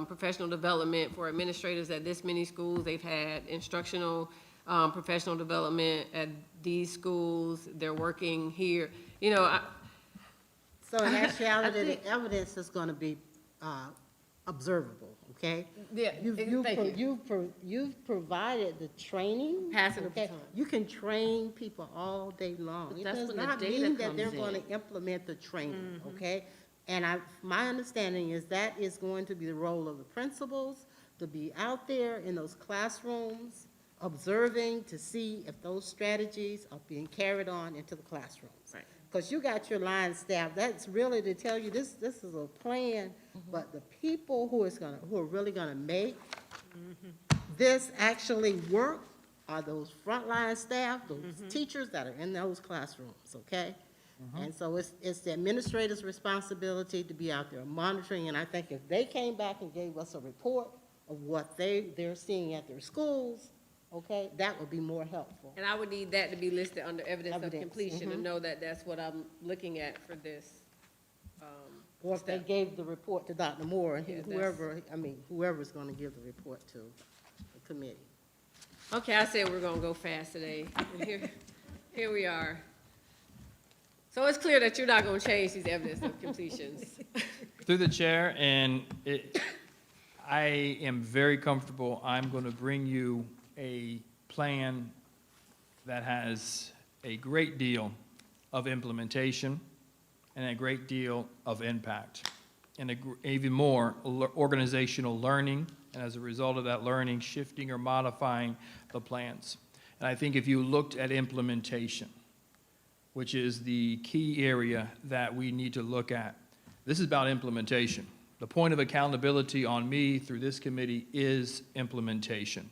professional development for administrators at this many schools, they've had instructional professional development at these schools, they're working here, you know, So in actuality, the evidence is going to be observable, okay? Yeah, thank you. You've provided the training. Pass it over okay? time. You can train people all day long. But It that's does when the not data mean that comes they're in. going to implement the training, okay? And my understanding is that is going to be the role of the principals, to be out there in those classrooms, observing to see if those strategies are being carried on into the classrooms. Right. Because you got your line staff, that's really to tell you, this is a plan, but the people who are really gonna make this actually work are those frontline staff, those teachers that are in those classrooms, okay? And so it's the administrator's responsibility to be out there monitoring, and I think if they came back and gave us a report of what they're seeing at their schools, okay, that would be more helpful. And I would need that to be listed under evidence of Evidence, completion, to know that that's what I'm looking at for this. Or if they step. gave the report to Dr. Moore, and Yeah, whoever's gonna give the report to the committee. Okay, I said we're gonna go fast today, and here we are. So it's clear that you're not gonna change these evidence of completions. Through the chair, and I am very comfortable, I'm going to bring you a plan that has a great deal of implementation and a great deal of impact, and even more organizational learning, and as a result of that learning, shifting or modifying the plans. And I think if you looked at implementation, which is the key area that we need to look at, this is about implementation. The point of accountability on me through this committee is implementation.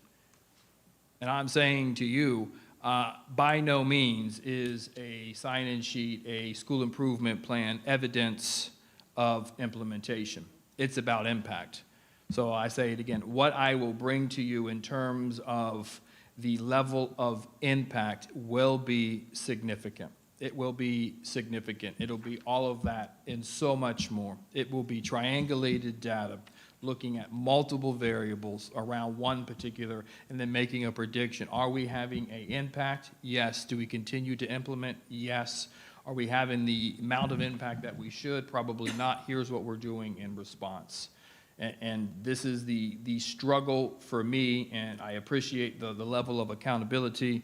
And I'm saying to you, by no means is a sign-in sheet, a school improvement plan, evidence of implementation. It's about impact. So I say it again, what I will bring to you in terms of the level of impact will be significant. It will be significant. It'll be all of that and so much more. It will be triangulated data, looking at multiple variables around one particular, and then making a prediction. Are we having an impact? Yes. Do we continue to implement? Yes. Are we having the amount of impact that we should? Probably not. Here's what we're doing in response. And this is the struggle for me, and I appreciate the level of accountability,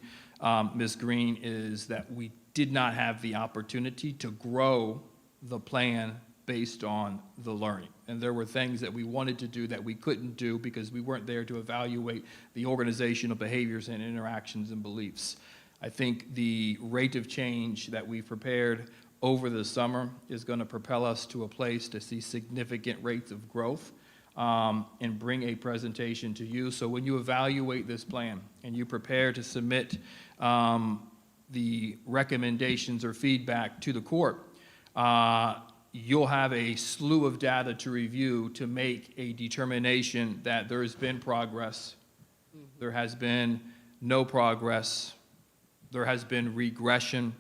Ms. Green, is that we did not have the opportunity to grow the plan based on the learning. And there were things that we wanted to do that we couldn't do because we weren't there to evaluate the organizational behaviors and interactions and beliefs. I think the rate of change that we've prepared over the summer is going to propel us to a place to see significant rates of growth and bring a presentation to you. So when you evaluate this plan and you prepare to submit the recommendations or feedback to the court, you'll have a slew of data to review to make a determination that there has been progress, there has been no progress, there has been regression,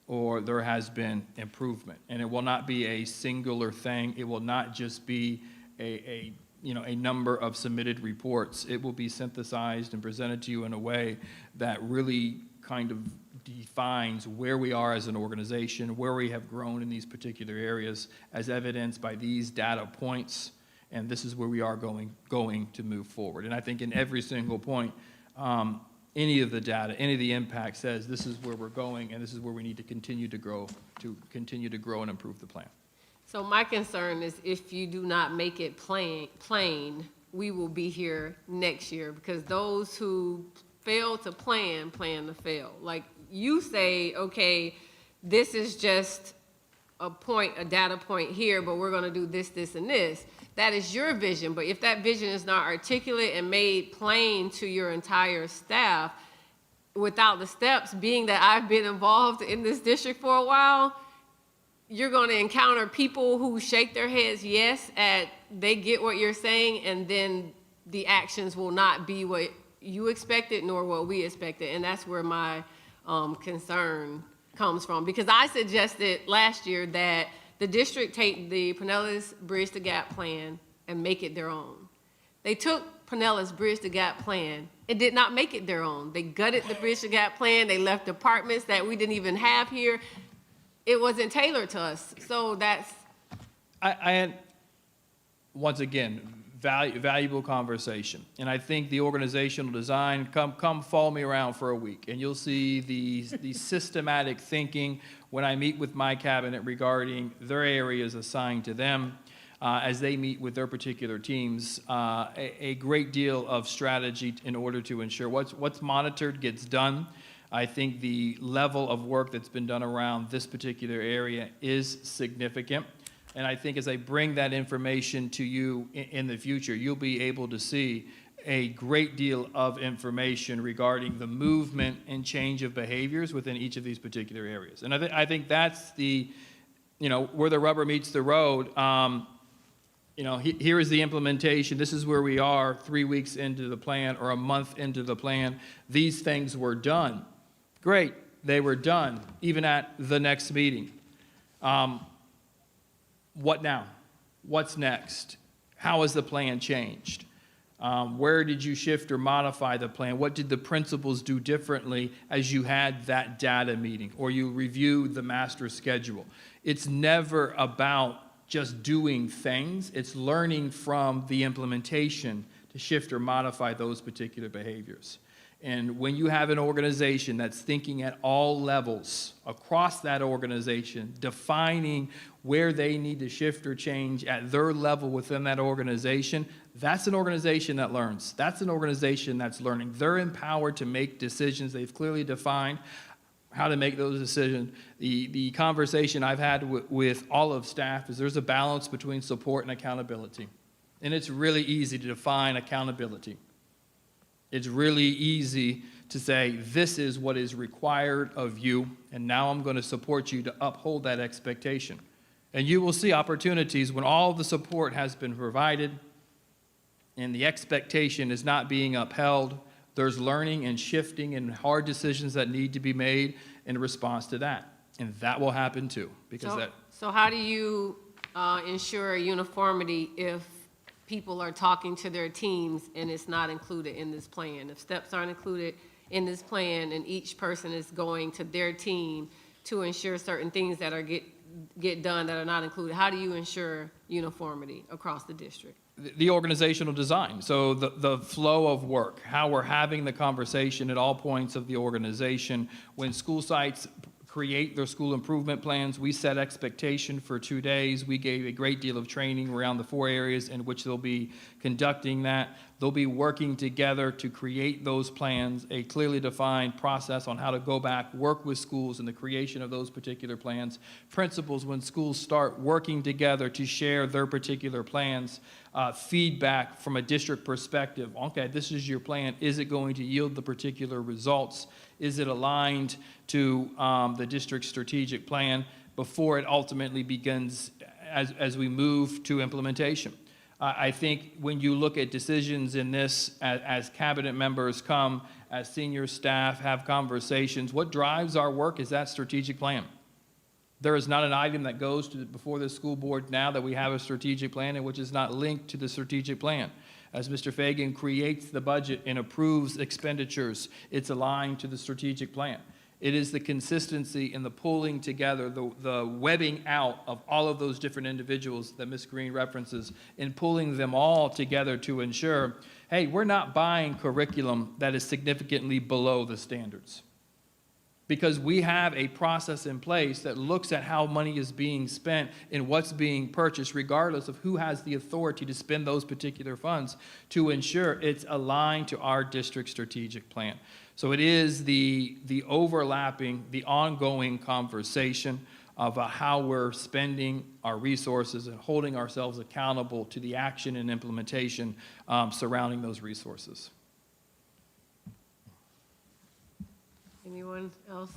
or there has been improvement. And it will not be a singular thing. It will not just be a number of submitted reports. It will be synthesized and presented to you in a way that really kind of defines where we are as an organization, where we have grown in these particular areas, as evidenced by these data points, and this is where we are going to move forward. And I think in every single point, any of the data, any of the impact says this is where we're going, and this is where we need to continue to grow and improve the plan. So my concern is if you do not make it plain, we will be here next year, because those who fail to plan to fail. Like you say, okay, this is just a data point here, but we're gonna do this, this, and this. That is your vision, but if that vision is not articulate and made plain to your entire staff, without the steps, being that I've been involved in this district for a while, you're gonna encounter people who shake their heads yes at they get what you're saying, and then the actions will not be what you expected nor what we expected, and that's where my concern comes from. Because I suggested last year that the district take the Pinellas Bridge to Gap plan and make it their own. They took Pinellas Bridge to Gap plan and did not make it their own. They gutted the Bridge to Gap plan. They left departments that we didn't even have here. It wasn't tailored to us. So that's... I once again, valuable conversation. And I think the organizational design, come follow me around for a week, and you'll see the systematic thinking when I meet with my cabinet regarding their areas assigned to them as they meet with their particular teams, a great deal of strategy in order to ensure what's monitored gets done. I think the level of work that's been done around this particular area is significant. And I think as I bring that information to you in the future, you'll be able to see a great deal of information regarding the movement and change of behaviors within each of these particular areas. And I think that's where the rubber meets the road. Here is the implementation. This is where we are 3 weeks into the plan or a month into the plan. These things were done. Great, they were done, even at the next meeting. What now? What's next? How has the plan changed? Where did you shift or modify the plan? What did the principals do differently as you had that data meeting or you reviewed the master schedule? It's never about just doing things. It's learning from the implementation to shift or modify those particular behaviors. And when you have an organization that's thinking at all levels across that organization, defining where they need to shift or change at their level within that organization, that's an organization that learns. That's an organization that's learning. They're empowered to make decisions. They've clearly defined how to make those decisions. The conversation I've had with all of staff is there's a balance between support and accountability. And it's really easy to define accountability. It's really easy to say, this is what is required of you, and now I'm going to support you to uphold that expectation. And you will see opportunities when all the support has been provided and the expectation is not being upheld. There's learning and shifting and hard decisions that need to be made in response to that. And that will happen too, because So, that, so how do you ensure uniformity if people are talking to their teams and it's not included in this plan? If steps aren't included in this plan and each person is going to their team to ensure certain things that are get done that are not included, how do you ensure uniformity across the district? the organizational design, so the flow of work, how we're having the conversation at all points of the organization. When school sites create their school improvement plans, we set expectation for 2 days. We gave a great deal of training around the 4 areas in which they'll be conducting that. They'll be working together to create those plans, a clearly defined process on how to go back, work with schools in the creation of those particular plans. Principals, when schools start working together to share their particular plans, feedback from a district perspective. Okay, this is your plan. Is it going to yield the particular results? Is it aligned to the district's strategic plan before it ultimately begins as we move to implementation? I think when you look at decisions in this, as cabinet members come, as senior staff have conversations, what drives our work is that strategic plan. There is not an item that goes before the school board now that we have a strategic plan and which is not linked to the strategic plan. As Mr. Fagan creates the budget and approves expenditures, it's aligned to the strategic plan. It is the consistency in the pulling together, the webbing out of all of those different individuals that Ms. Green references, and pulling them all together to ensure, hey, we're not buying curriculum that is significantly below the standards. Because we have a process in place that looks at how money is being spent and what's being purchased, regardless of who has the authority to spend those particular funds, to ensure it's aligned to our district strategic plan. So it is the overlapping, the ongoing conversation of how we're spending our resources and holding ourselves accountable to the action and implementation surrounding those resources. Anyone else?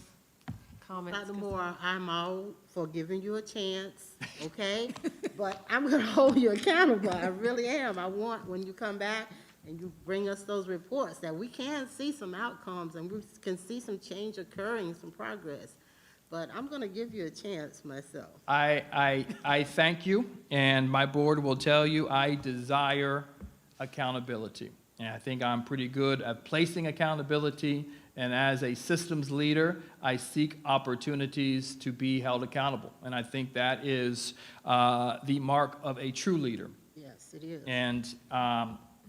Comments? Dr. Moore, I'm all for giving you a chance, okay? But I'm gonna hold you accountable, I really am. I want, when you come back and you bring us those reports, that we can see some outcomes and we can see some change occurring, some progress. But I'm gonna give you a chance myself. I thank you, and my board will tell you I desire accountability. And I think I'm pretty good at placing accountability, and as a systems leader, I seek opportunities to be held accountable. And I think that is the mark of a true leader. Yes, it is. And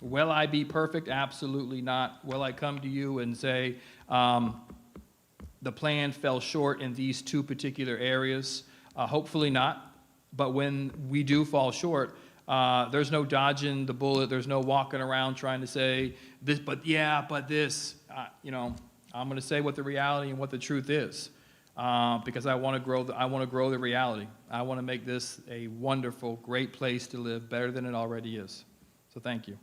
will I be perfect? Absolutely not. Will I come to you and say, the plan fell short in these 2 particular areas? Hopefully not. But when we do fall short, there's no dodging the bullet. There's no walking around trying to say this, but yeah, but this. I'm going to say what the reality and what the truth is, because I want to grow. I want to grow the reality. I want to make this a wonderful, great place to live, better than it already is. So thank you.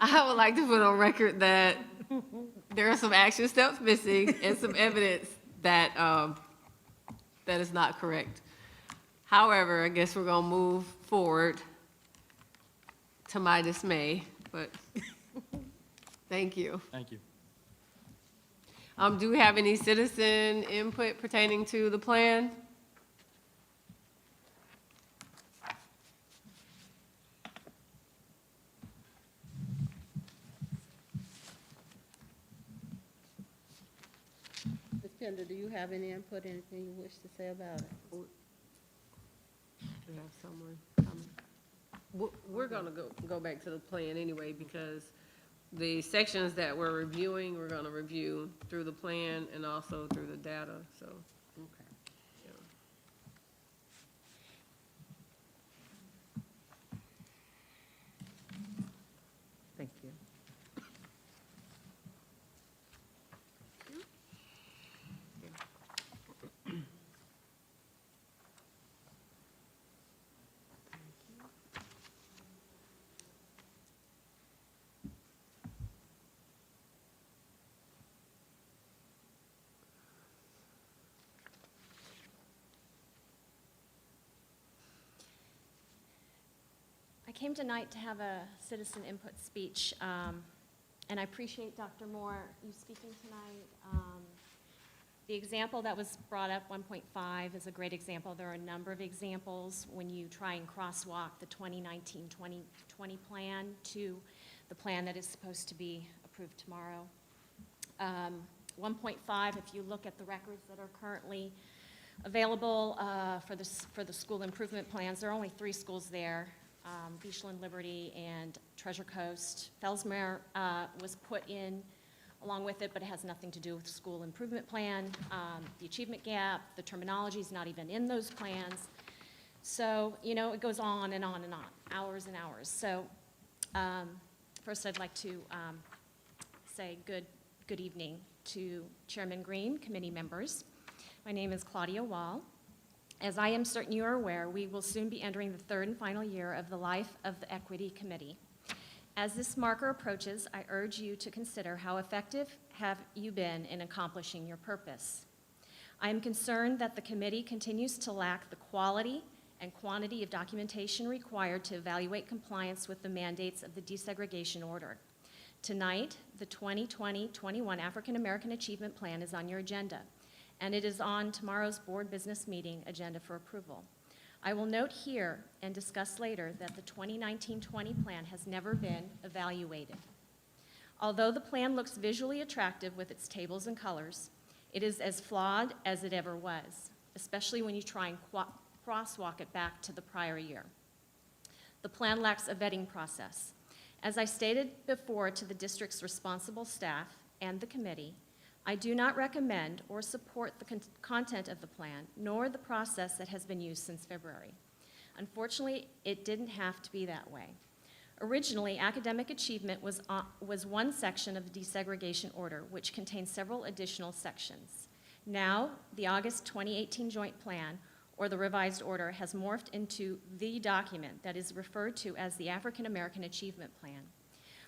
I would like to put on record that there are some action steps missing and some evidence that that is not correct. However, I guess we're gonna move forward to my dismay, but thank you. Thank you. Do we have any citizen input pertaining to the plan? Ms. Pender, do you have any input, anything you wish to say about it? We have someone coming. We're gonna go back to the plan anyway, because the sections that we're reviewing, we're gonna review through the plan and also through the data, so. Okay. Yeah. Thank you. I came tonight to have a citizen input speech And I appreciate Dr. Moore, you speaking tonight. The example that was brought up, 1.5, is a great example. There are a number of examples when you try and crosswalk the 2019-2020 plan to the plan that is supposed to be approved tomorrow. 1.5, if you look at the records that are currently available for the school improvement plans, there are only 3 schools there, Beachland, Liberty, and Treasure Coast. Fellsmere was put in along with it, but it has nothing to do with the school improvement plan. The achievement gap, the terminology is not even in those plans. So, you know, it goes on and on and on, hours and hours. So first I'd like to say good evening to Chairman Green, committee members. My name is Claudia Wall. As I am certain you are aware, we will soon be entering the 3rd and final year of the life of the Equity Committee. As this marker approaches, I urge you to consider how effective have you been in accomplishing your purpose. I am concerned that the committee continues to lack the quality and quantity of documentation required to evaluate compliance with the mandates of the desegregation order. Tonight, the 2020-21 African American Achievement Plan is on your agenda, and it is on tomorrow's board business meeting agenda for approval. I will note here and discuss later that the 2019-20 plan has never been evaluated. Although the plan looks visually attractive with its tables and colors, it is as flawed as it ever was, especially when you try and crosswalk it back to the prior year. The plan lacks a vetting process. As I stated before to the district's responsible staff and the committee, I do not recommend or support the content of the plan, nor the process that has been used since February. Unfortunately, it didn't have to be that way. Originally, academic achievement was one section of the desegregation order, which contained several additional sections. Now, the August 2018 joint plan, or the revised order, has morphed into the document that is referred to as the African American Achievement Plan.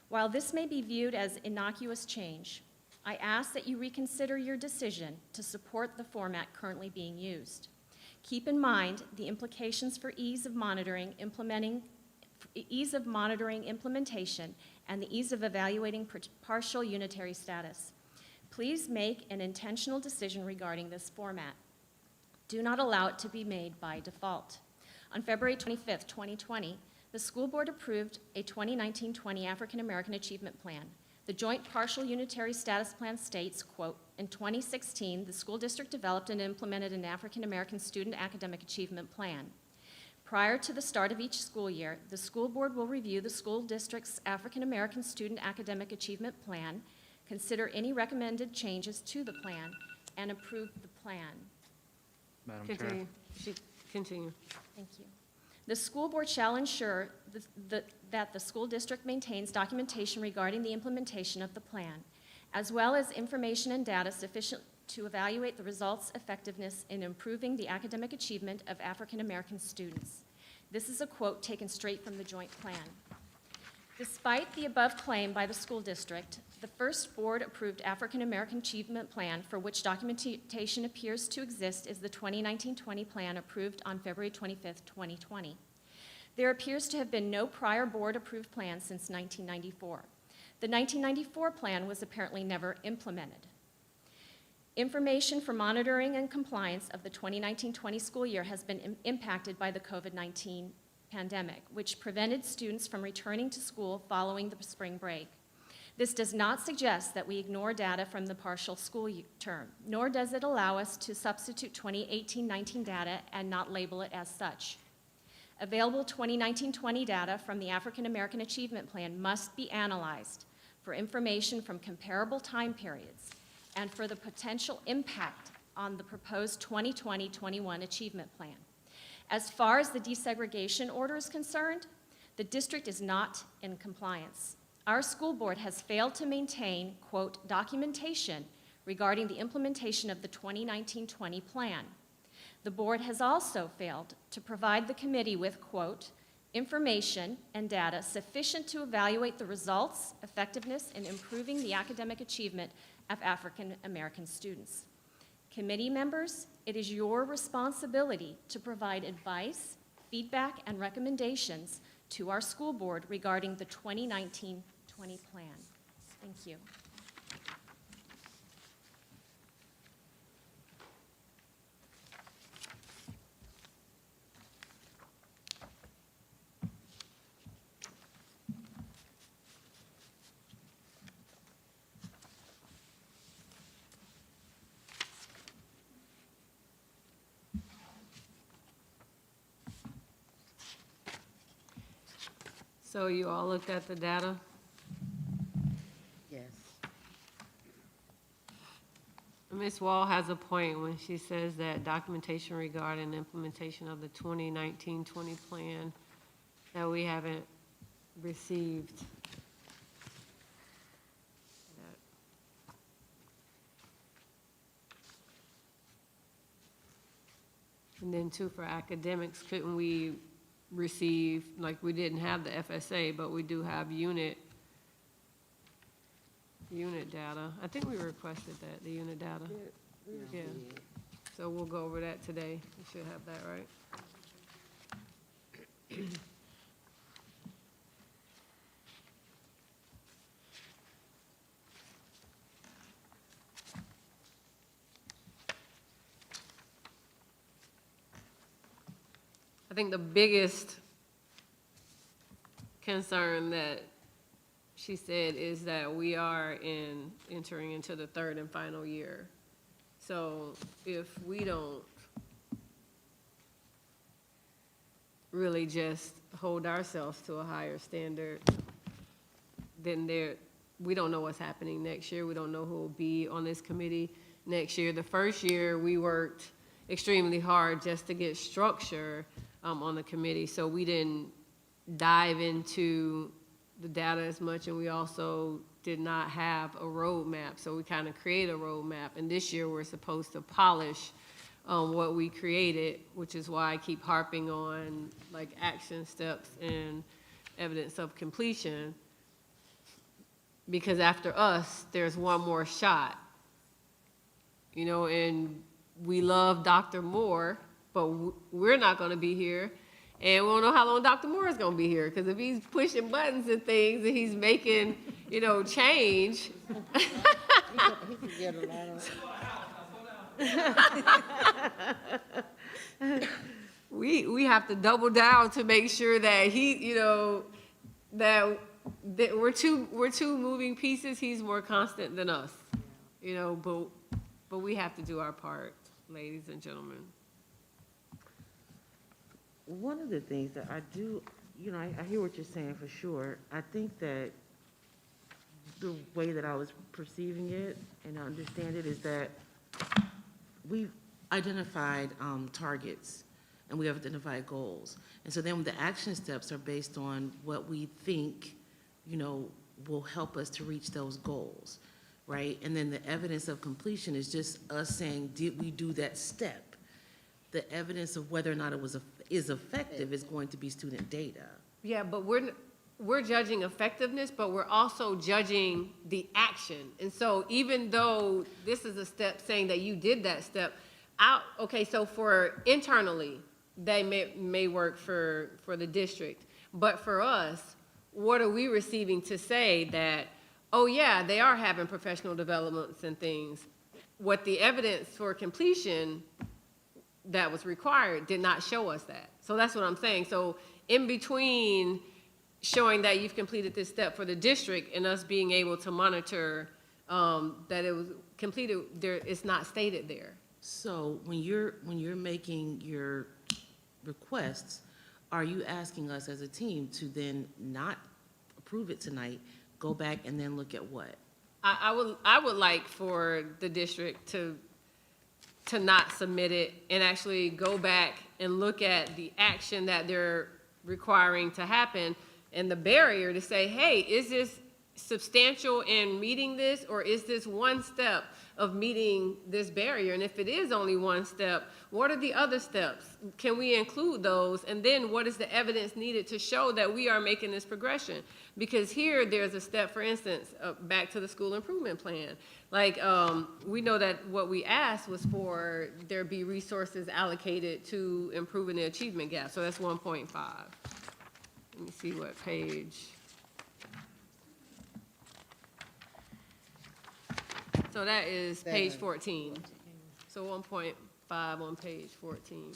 While this may be viewed as innocuous change, I ask that you reconsider your decision to support the format currently being used. Keep in mind the implications for ease of monitoring implementation, and the ease of evaluating partial unitary status. Please make an intentional decision regarding this format. Do not allow it to be made by default. On February 25th, 2020, the school board approved a 2019-20 African American Achievement Plan. The Joint Partial Unitary Status Plan states, quote, in 2016, the school district developed and implemented an African American Student Academic Achievement Plan. Prior to the start of each school year, the school board will review the school district's African American Student Academic Achievement Plan, consider any recommended changes to the plan, and approve the plan. Madam Chair. Continue. Continue. Thank you. The school board shall ensure that the school district maintains documentation regarding the implementation of the plan, as well as information and data sufficient to evaluate the results' effectiveness in improving the academic achievement of African American students. This is a quote taken straight from the joint plan. Despite the above claim by the school district, the first board-approved African American Achievement Plan for which documentation appears to exist is the 2019-20 plan approved on February 25th, 2020. There appears to have been no prior board-approved plan since 1994. The 1994 plan was apparently never implemented. Information for monitoring and compliance of the 2019-20 school year has been impacted by the COVID-19 pandemic, which prevented students from returning to school following the spring break. This does not suggest that we ignore data from the partial school term, nor does it allow us to substitute 2018-19 data and not label it as such. Available 2019-20 data from the African American Achievement Plan must be analyzed for information from comparable time periods and for the potential impact on the proposed 2020-21 Achievement Plan. As far as the desegregation order is concerned, the district is not in compliance. Our school board has failed to maintain, quote, documentation regarding the implementation of the 2019-20 plan. The board has also failed to provide the committee with, quote, information and data sufficient to evaluate the results, effectiveness, in improving the academic achievement of African American students. Committee members, it is your responsibility to provide advice, feedback, and recommendations to our school board regarding the 2019-20 plan. Thank you. So you all looked at the data? Yes. Ms. Wall has a point when she says that documentation regarding implementation of the 2019-20 plan that we haven't received. And then too, for academics, couldn't we receive, like, we didn't have the FSA, but we do have unit data. I think we requested that, the unit data. Yeah. So we'll go over that today. We should have that, right? I think the biggest concern that she said is that we are entering into the third and final year. So if we don't really just hold ourselves to a higher standard, then we don't know what's happening next year. We don't know who will be on this committee next year. The first year, we worked extremely hard just to get structure on the committee, so we didn't dive into the data as much, and we also did not have a roadmap, so we kind of created a roadmap, and this year we're supposed to polish what we created, which is why I keep harping on like action steps and evidence of completion, because after us, there's one more shot, you know, and we love Dr. Moore, but we're not going to be here, and we don't know how long Dr. Moore is going to be here, because if he's pushing buttons and things and he's making, you know, change. He could get a lot of. We have to double down to make sure that he, you know, that we're two moving pieces. He's more constant than us, you know, but we have to do our part, ladies and gentlemen. One of the things that I do, you know, I hear what you're saying for sure. I think that the way that I was perceiving it and I understand it is that We've identified targets and we have identified goals. And so then the action steps are based on what we think, you know, will help us to reach those goals, right? And then the evidence of completion is just us saying, did we do that step? The evidence of whether or not it is effective is going to be student data. Yeah, but we're judging effectiveness, but we're also judging the action. And so even though this is a step saying that you did that step, okay, so for internally, they may work for the district. But for us, what are we receiving to say that, oh yeah, they are having professional developments and things? What the evidence for completion that was required did not show us that. So that's what I'm saying. So in between showing that you've completed this step for the district and us being able to monitor that it was completed, it's not stated there. So when you're making your requests, are you asking us as a team to then not approve it tonight, go back and then look at what? I would like for the district to not submit it and actually go back and look at the action that they're requiring to happen and the barrier to say, hey, is this substantial in meeting this, or is this one step of meeting this barrier? And if it is only one step, what are the other steps? Can we include those? And then what is the evidence needed to show that we are making this progression? Because here there's a step, for instance, back to the school improvement plan. Like, we know that what we asked was for there be resources allocated to improving the achievement gap. So that's 1.5. Let me see what page. So that is page 7. 14. So 1.5 on page 14.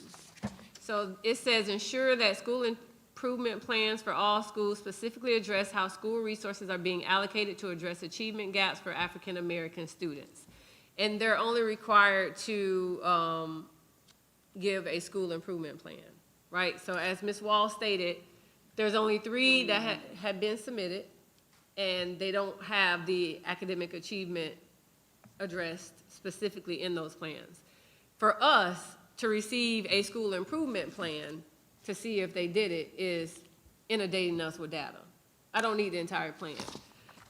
So it says, ensure that school improvement plans for all schools specifically address how school resources are being allocated to address achievement gaps for African American students. And they're only required to give a school improvement plan, right? So as Ms. Wall stated, there's only 3 that had been submitted, and they don't have the academic achievement addressed specifically in those plans. For us to receive a school improvement plan to see if they did it is inundating us with data. I don't need the entire plan.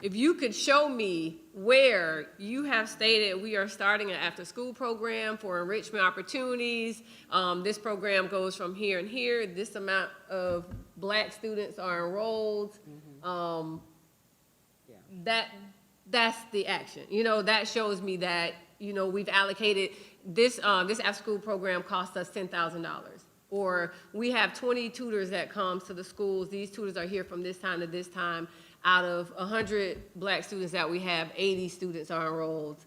If you could show me where you have stated we are starting an after-school program for enrichment opportunities, this program goes from here and here, this amount of Black students are enrolled, that's the action. You know, that shows me that, you know, we've allocated this after-school program cost us $10,000. Or we have 20 tutors that comes to the schools. These tutors are here from this time to this time. Out of 100 Black students that we have, 80 students are enrolled.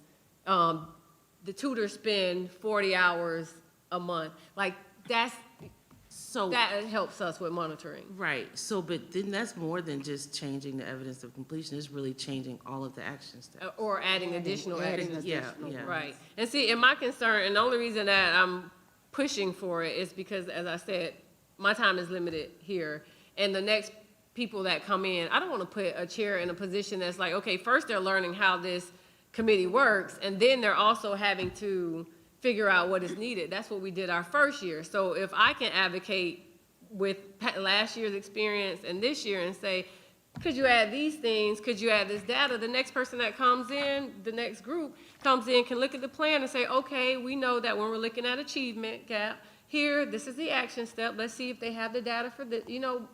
The tutors spend 40 hours a month. Like, that helps us with monitoring. Right, so, but then that's more than just changing the evidence of completion, it's really changing all of the action steps. Or adding additional actions. Yeah. Right. And see, and my concern, and the only reason that I'm pushing for it is because, as I said, my time is limited here. And the next people that come in, I don't want to put a chair in a position that's like, okay, first they're learning how this committee works, and then they're also having to figure out what is needed. That's what we did our first year. So if I can advocate with last year's experience and this year and say, could you add these things? Could you add this data? The next person that comes in, the next group comes in, can look at the plan and say, okay, we know that when we're looking at achievement gap, here, this is the action step. Let's see if they have the data for this, you know,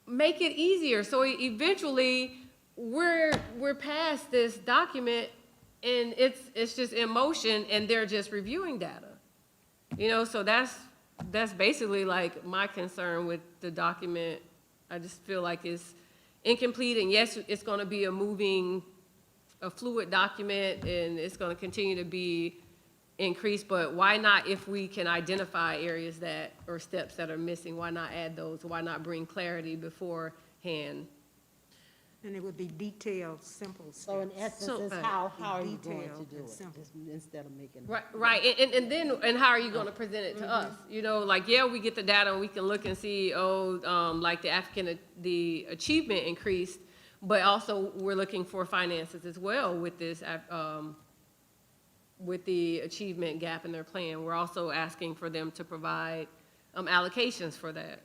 make it easier. So eventually we're past this document and it's just in motion and they're just reviewing data. You know, so that's basically like my concern with the document. I just feel like it's incomplete, and yes, it's going to be a fluid document, and it's going to continue to be increased, but why not, if we can identify areas that, or steps that are missing, why not add those? Why not bring clarity beforehand? And it would be detailed, simple steps. So in essence, it's how are you going to Detailed do and it, simple. just instead of making. Right, and how are you going to present it to us? You know, like, yeah, we get the data and we can look and see, like the achievement increased, but also we're looking for finances as well with this, with the achievement gap in their plan. We're also asking for them to provide allocations for that.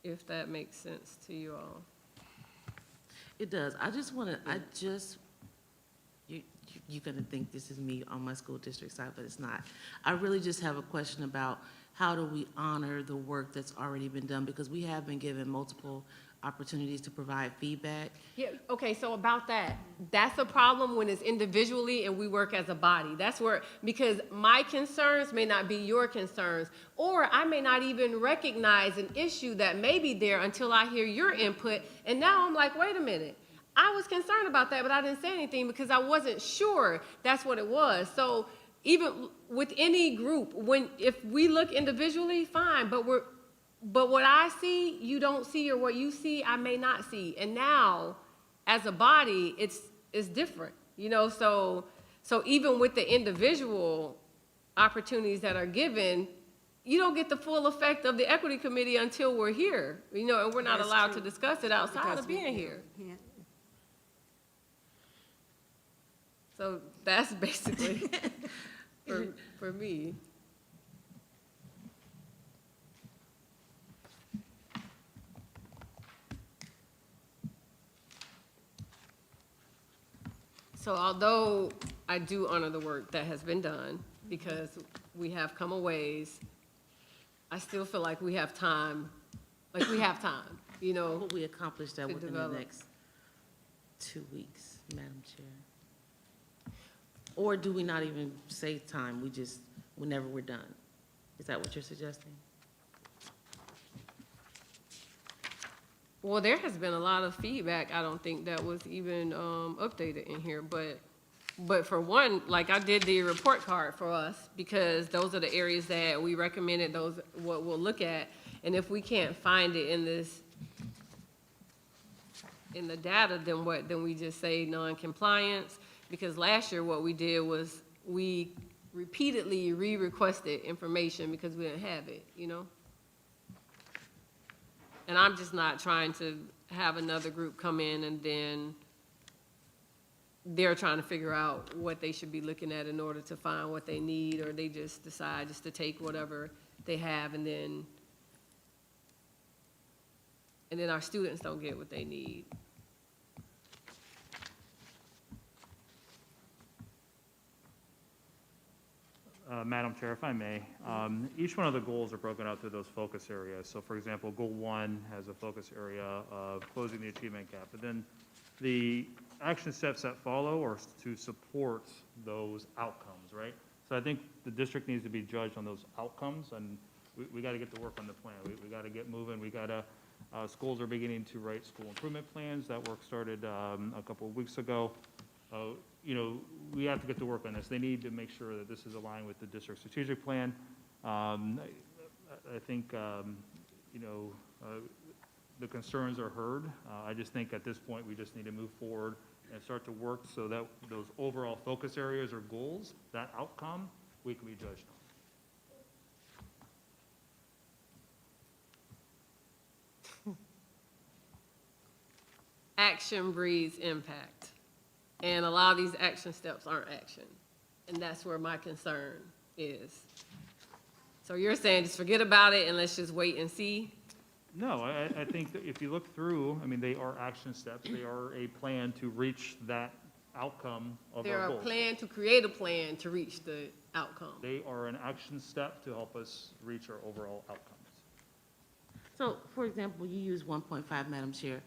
If that makes sense to you all. It does, you're gonna think this is me on my school district side, but it's not. I really just have a question about how do we honor the work that's already been done? Because we have been given multiple opportunities to provide feedback. Yeah, okay, so about that, that's a problem when it's individually and we work as a body. That's where, because my concerns may not be your concerns, or I may not even recognize an issue that may be there until I hear your input, and now I'm like, wait a minute, I was concerned about that, but I didn't say anything because I wasn't sure that's what it was. So even with any group, if we look individually, fine, but what I see, you don't see, or what you see, I may not see. And now, as a body, it's different, you know? So even with the individual opportunities that are given, you don't get the full effect of the equity committee until we're here, you know, and we're not That's allowed true. to discuss it outside Because of being here. Yeah. So that's basically for me. So although I do honor the work that has been done, because we have come a ways, I still feel like we have time, you know. Will we accomplish that To within the develop. next 2 weeks, Madam Chair? Or do we not even say time, we just, whenever we're done? Is that what you're suggesting? Well, there has been a lot of feedback, I don't think that was even, updated in here, but for one, like I did the report card for us, because those are the areas that we recommended, those, what we'll look at. And if we can't find it in this, in the data, then what, then we just say non-compliance? Because last year what we did was we repeatedly re-requested information because we didn't have it, you know? And I'm just not trying to have another group come in and then they're trying to figure out what they should be looking at in order to find what they need, or they just decide just to take whatever they have and then our students don't get what they need. Madam Chair, if I may, each one of the goals are broken out through those focus areas. So for example, Goal 1 has a focus area of closing the achievement gap. But then the action steps that follow are to support those outcomes, right? So I think the district needs to be judged on those outcomes, and we got to get to work on the plan. We got to get moving. We got to, schools are beginning to write school improvement plans. That work started a couple of weeks ago. You know, we have to get to work on this. They need to make sure that this is aligned with the district strategic plan. I think, you know, the concerns are heard. I just think at this point, we just need to move forward and start to work so that those overall focus areas or goals, that outcome, we can be judged on. Action breeds impact. And a lot of these action steps aren't action. And that's where my concern is. So you're saying just forget about it and let's just wait and see? No, I think that if you look through, I mean, they are action steps. They are a plan to reach that outcome of There our are a goals. plan to create a plan to reach the outcome. They are an action step to help us reach our overall outcomes. So, for example, you use 1.5, Madam Chair.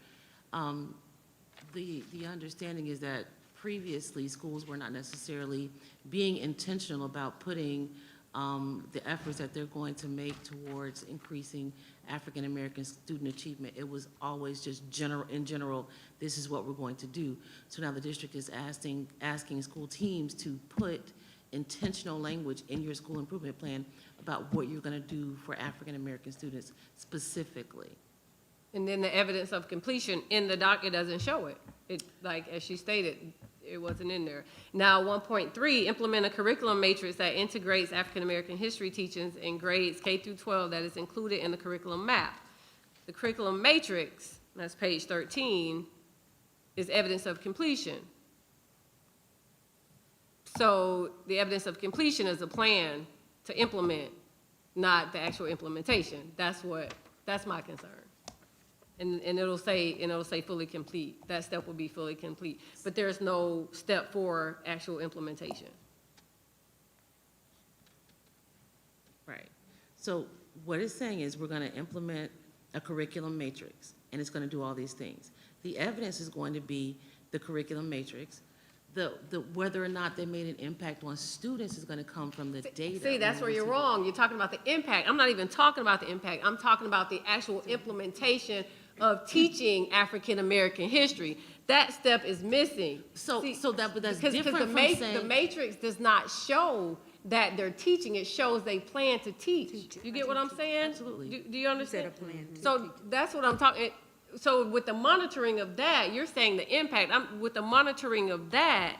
The understanding is that previously, schools were not necessarily being intentional about putting the efforts that they're going to make towards increasing African-American student achievement. It was always just in general, this is what we're going to do. So now the district is asking school teams to put intentional language in your school improvement plan about what you're going to do for African-American students specifically. And then the evidence of completion in the docket doesn't show it. It, like, as she stated, it wasn't in there. Now, 1.3, implement a curriculum matrix that integrates African-American history teachings in grades K through 12 that is included in the curriculum map. The curriculum matrix, that's page 13, is evidence of completion. So the evidence of completion is a plan to implement, not the actual implementation. That's my concern. And it'll say fully complete. That step will be fully complete. But there's no step for actual implementation. Right. So what it's saying is we're going to implement a curriculum matrix, and it's going to do all these things. The evidence is going to be the curriculum matrix. Whether or not they made an impact on students is going to come from the data. See, that's where you're wrong. You're talking about the impact. I'm not even talking about the impact. I'm talking about the actual implementation of teaching African-American history. That step is missing. So that's Because different from saying. the matrix does not show that they're teaching. It shows they plan to teach. You get what I'm saying? Absolutely. Do you understand? Set a plan to So that's what I'm talking. So with the monitoring of that, you're saying the impact. With the monitoring of that,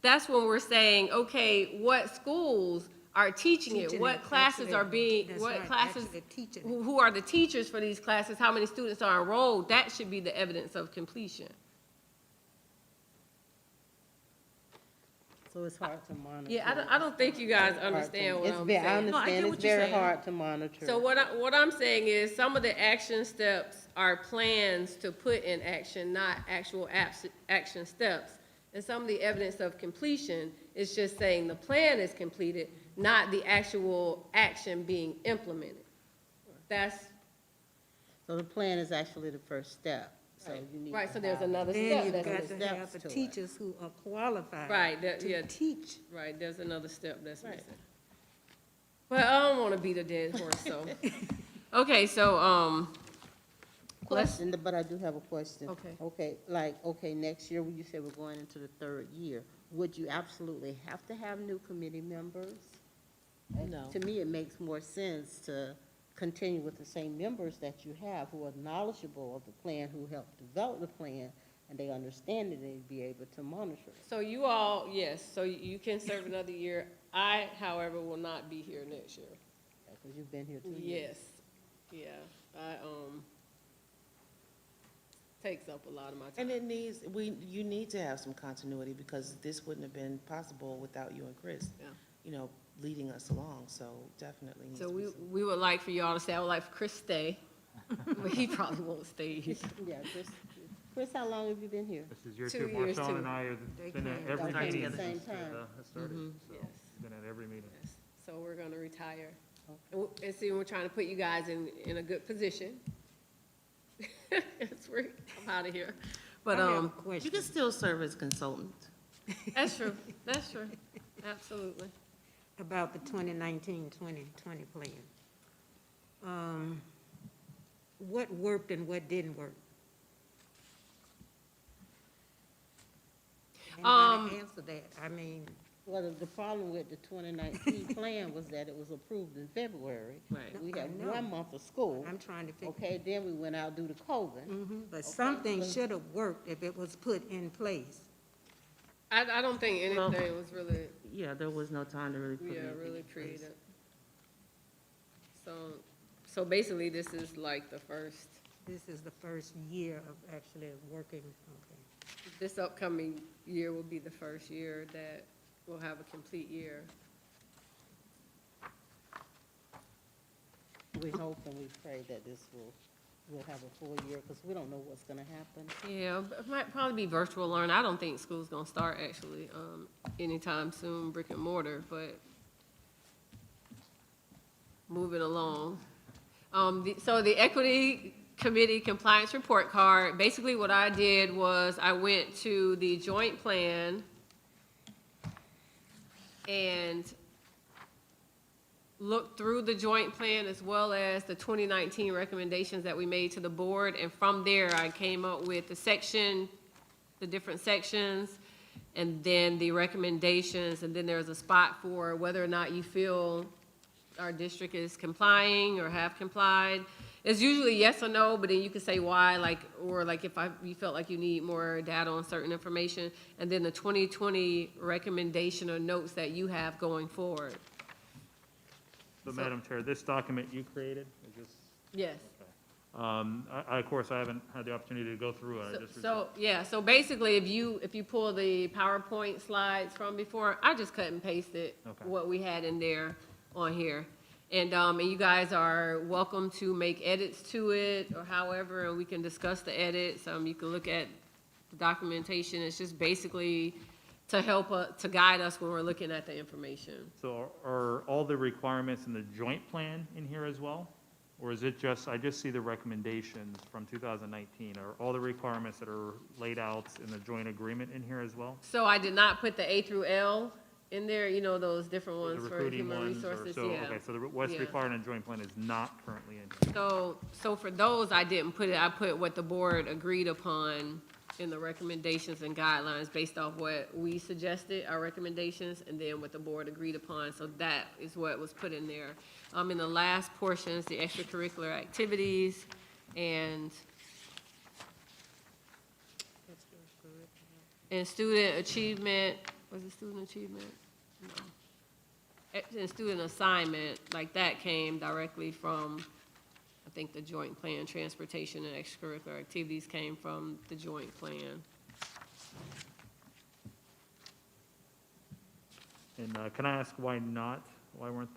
that's when we're saying, okay, what schools are teaching it? What classes are being, what classes, who are the teachers for these classes? How many students are enrolled? That should be the evidence of completion. So it's hard to monitor. Yeah, I don't think you guys understand what I'm I saying. No, I understand, get it's what you're very saying. hard to monitor. So what I'm saying is some of the action steps are plans to put in action, not actual action steps. And some of the evidence of completion is just saying the plan is completed, not the actual action being implemented. So the plan is actually the first step, so you need. Right, to so there's have- another Then step you've that's got missing. to have steps the to it. teachers who are qualified Right, to teach. Right, there's another step that's missing. But I don't want to beat a dead horse, so. Okay, so, Question, but I do have a question. Okay. Okay, next year, you said we're going into the third year. Would you absolutely have to have new committee members? No. To me, it makes more sense to continue with the same members that you have who are knowledgeable of the plan, who helped develop the plan, and they understand it, they'd be able to monitor it. So you all, yes, so you can serve another year. I, however, will not be here next year. Because you've been here 2 years. Yes, yeah, takes up a lot of my time. And it needs, you need to have some continuity because this wouldn't have been possible without you and Chris, Yeah. you know, leading us along, so definitely needs So to be some. we would like for y'all to stay. I would like for Chris to stay, but he probably won't stay either. Yeah, Chris, how long have you been here? This is year 2 two. years, Marshawn too. and I have They been at came every at meeting the same since time. it started, so, Yes. been at every meeting. Yes. So we're gonna retire. And see, we're trying to put you guys in a good position. It's we're, I'm out of here. But, I have a You question. can still serve as consultant. that's true, that's true, absolutely. About the 2019-2020 plan. What worked and what didn't work? Anybody answer that? I mean, Well, the problem with the 2019 plan was that it was approved in February. Right. We I had know. 1 month of school. I'm trying to figure. Okay, then we went out due to COVID. But something should have worked if it was put in place. I don't think Well- anything was really, Yeah, there was no time to really put yeah, anything really in place. creative. So basically, this is like the first, This is the first year of actually working, okay. this upcoming year will be the first year that we'll have a complete year. We hope and we pray that we'll have a full year, because we don't know what's gonna happen. Yeah, but it might probably be virtual learn. I don't think school's gonna start actually, anytime soon, brick and mortar, but moving along. So the Equity Committee Compliance Report Card, basically what I did was I went to the joint plan and looked through the joint plan as well as the 2019 recommendations that we made to the board. And from there, I came up with the different sections, and then the recommendations, and then there's a spot for whether or not you feel our district is complying or have complied. It's usually yes or no, but then you can say why, or if you felt like you need more data on certain information, and then the 2020 recommendation or notes that you have going forward. So, Madam Chair, this document you created, is this? Yes. Of course, I haven't had the opportunity to go through it. I just So basically, if you pull the PowerPoint slides from before, I just cut and pasted Okay. what we had in there on here. And you guys are welcome to make edits to it or however, and we can discuss the edits. You can look at the documentation. It's just basically to help, to guide us when we're looking at the information. So are all the requirements in the joint plan in here as well? Or is it just, I just see the recommendations from 2019. Are all the requirements that are laid out in the joint agreement in here as well? So I did not put the A through L in there, those different The ones for recruiting human ones, or resources, so, yeah. okay, so what's Yeah. required in the joint plan is not currently in here. So for those, I didn't put it, I put what the board agreed upon in the recommendations and guidelines based off what we suggested, our recommendations, and then what the board agreed upon. So that is what was put in there. In the last portions, the extracurricular activities and student achievement, was it student achievement? No. And student assignment, like that came directly from, I think, the joint plan. Transportation and extracurricular activities came from the joint plan. And can I ask why not? Why weren't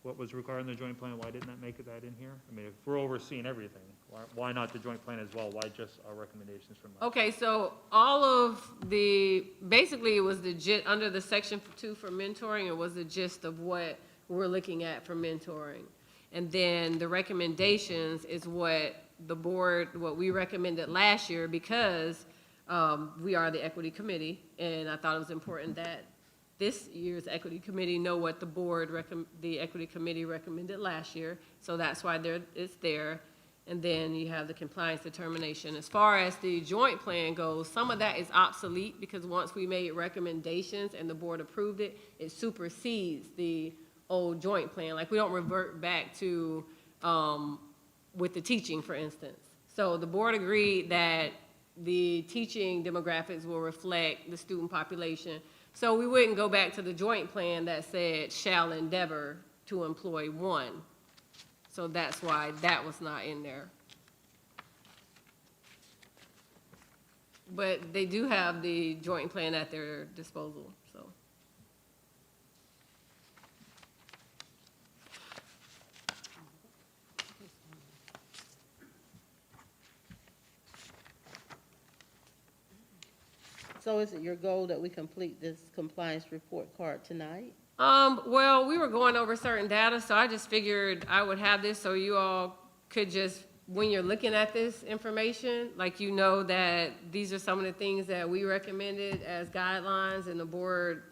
what was required in the joint plan, why didn't that make that in here? I mean, if we're overseeing everything, why not the joint plan as well? Why just our recommendations from? Okay, so all of basically it was under the section 2 for mentoring, it was the gist of what we're looking at for mentoring. And then the recommendations is what we recommended last year because we are the equity committee, and I thought it was important that this year's equity committee know what the equity committee recommended last year. So that's why it's there. And then you have the compliance determination. As far as the joint plan goes, some of that is obsolete because once we made recommendations and the board approved it, it supersedes the old joint plan. Like, we don't revert back to, with the teaching, for instance. So the board agreed that the teaching demographics will reflect the student population. So we wouldn't go back to the joint plan that said shall endeavor to employ one. So that's why that was not in there. But they do have the joint plan at their disposal, so. So is it your goal that we complete this compliance report card tonight? Well, we were going over certain data, so I just figured I would have this so you all could just, when you're looking at this information, like, you know that these are some of the things that we recommended as guidelines and the board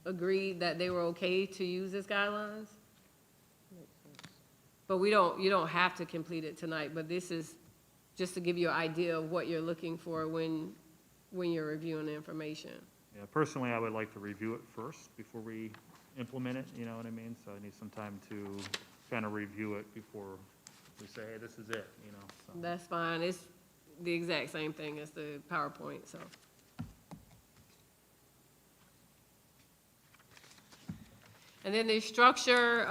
agreed that they were okay to use as guidelines. But you don't have to complete it tonight, but this is just to give you an idea of what you're looking for when you're reviewing the information. Yeah, personally, I would like to review it first before we implement it, you know what I mean? So I need some time to kind of review it before we say, hey, this is it, you know, so. That's fine. It's the exact same thing as the PowerPoint, so. And then the structure,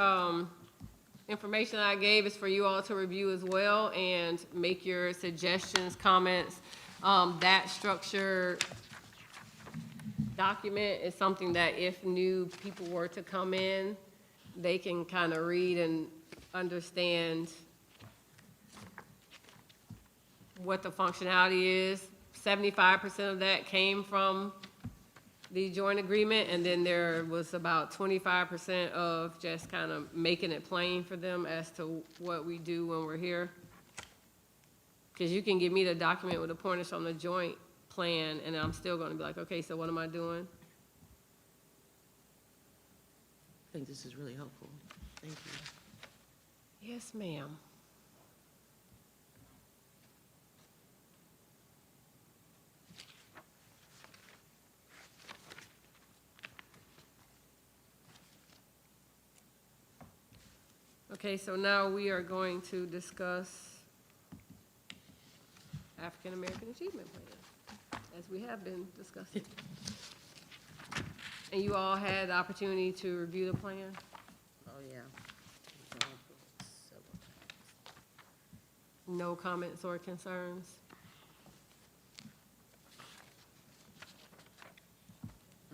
information I gave is for you all to review as well and make your suggestions, comments. That structure document is something that if new people were to come in, they can kind of read and understand what the functionality is. 75% of that came from the joint agreement, and then there was about 25% of just kind of making it plain for them as to what we do when we're here. Because you can give me the document with the pointers from the joint plan, and I'm still gonna be like, okay, so what am I doing? I think this is really helpful. Thank you. Yes, ma'am. Okay, so now we are going to discuss African American Achievement Plan, as we have been discussing. And you all had the opportunity to review the plan? Oh, yeah. No comments or concerns?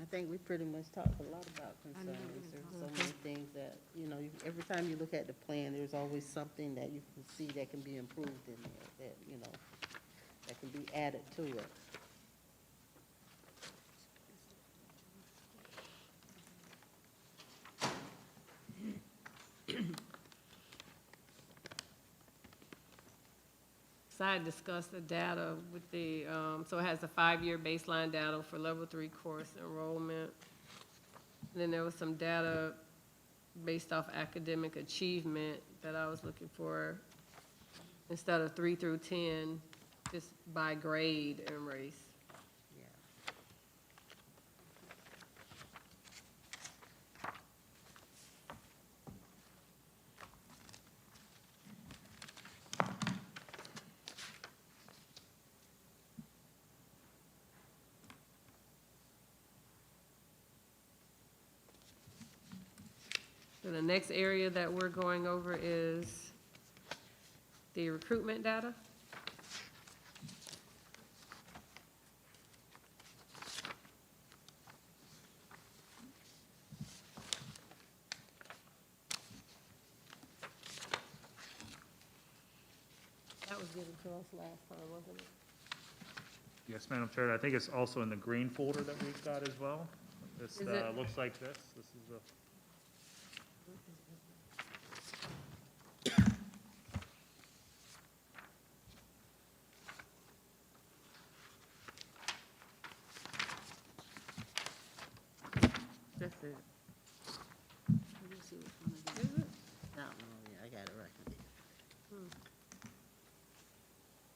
I think we pretty much talked a lot about concerns. There's so many things that, you know, every time you look at the plan, there's always something that you can see that can be improved in there, that, you know, that can be added to it. So I discussed the data with the, so it has the 5-year baseline data for level 3 course enrollment. And then there was some data based off academic achievement that I was looking for, instead of 3 through 10, just by grade and race. Yeah. So the next area that we're going over is the recruitment data. That was given to us last time, wasn't it? Yes, Madam Chair, I think it's also in the green folder that we've got as well. This Is it? looks like this. This is a. That's it. Let me see which one it is. Is it? No, yeah, I got it right here.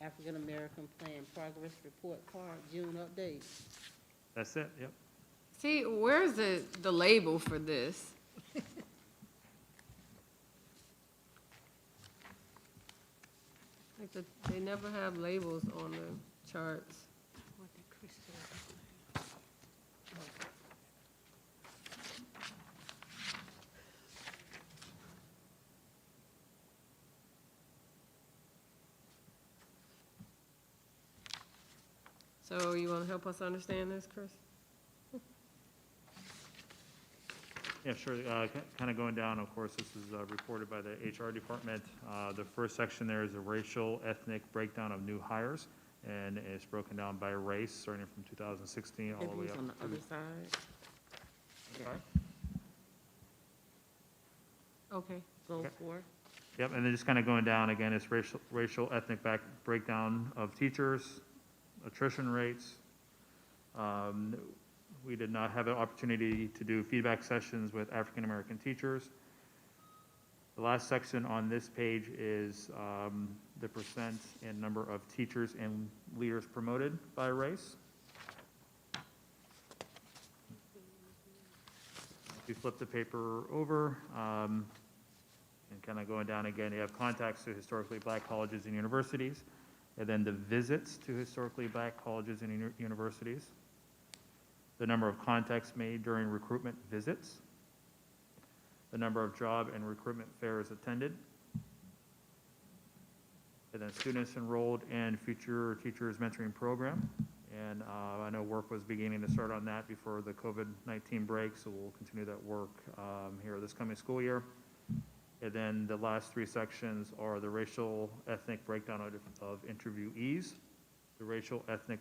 African American Plan Progress Report Card, June update. That's it, yep. See, where's the label for this? Like, they never have labels on the charts. What did Chris say? So you want to help us understand this, Chris? Yeah, sure. Kind of going down, of course, this is reported by the HR department. The first section there is a racial, ethnic breakdown of new hires, and it's broken down by race, starting from 2016 all the way Maybe up it's on the to. other side. Sorry? Okay. Goal Okay. 4. Yep, and then just kind of going down again, it's racial, ethnic breakdown of teachers, attrition rates. We did not have an opportunity to do feedback sessions with African American teachers. The last section on this page is the percent and number of teachers and leaders promoted by race. If you flip the paper over, and kind of going down again, you have contacts to historically black colleges and universities, and then the visits to historically black colleges and universities, the number of contacts made during recruitment visits, the number of job and recruitment fairs attended, and then students enrolled in future teachers mentoring program. And I know work was beginning to start on that before the COVID-19 break, so we'll continue that work here this coming school year. And then the last three sections are the racial ethnic breakdown of interviewees, the racial ethnic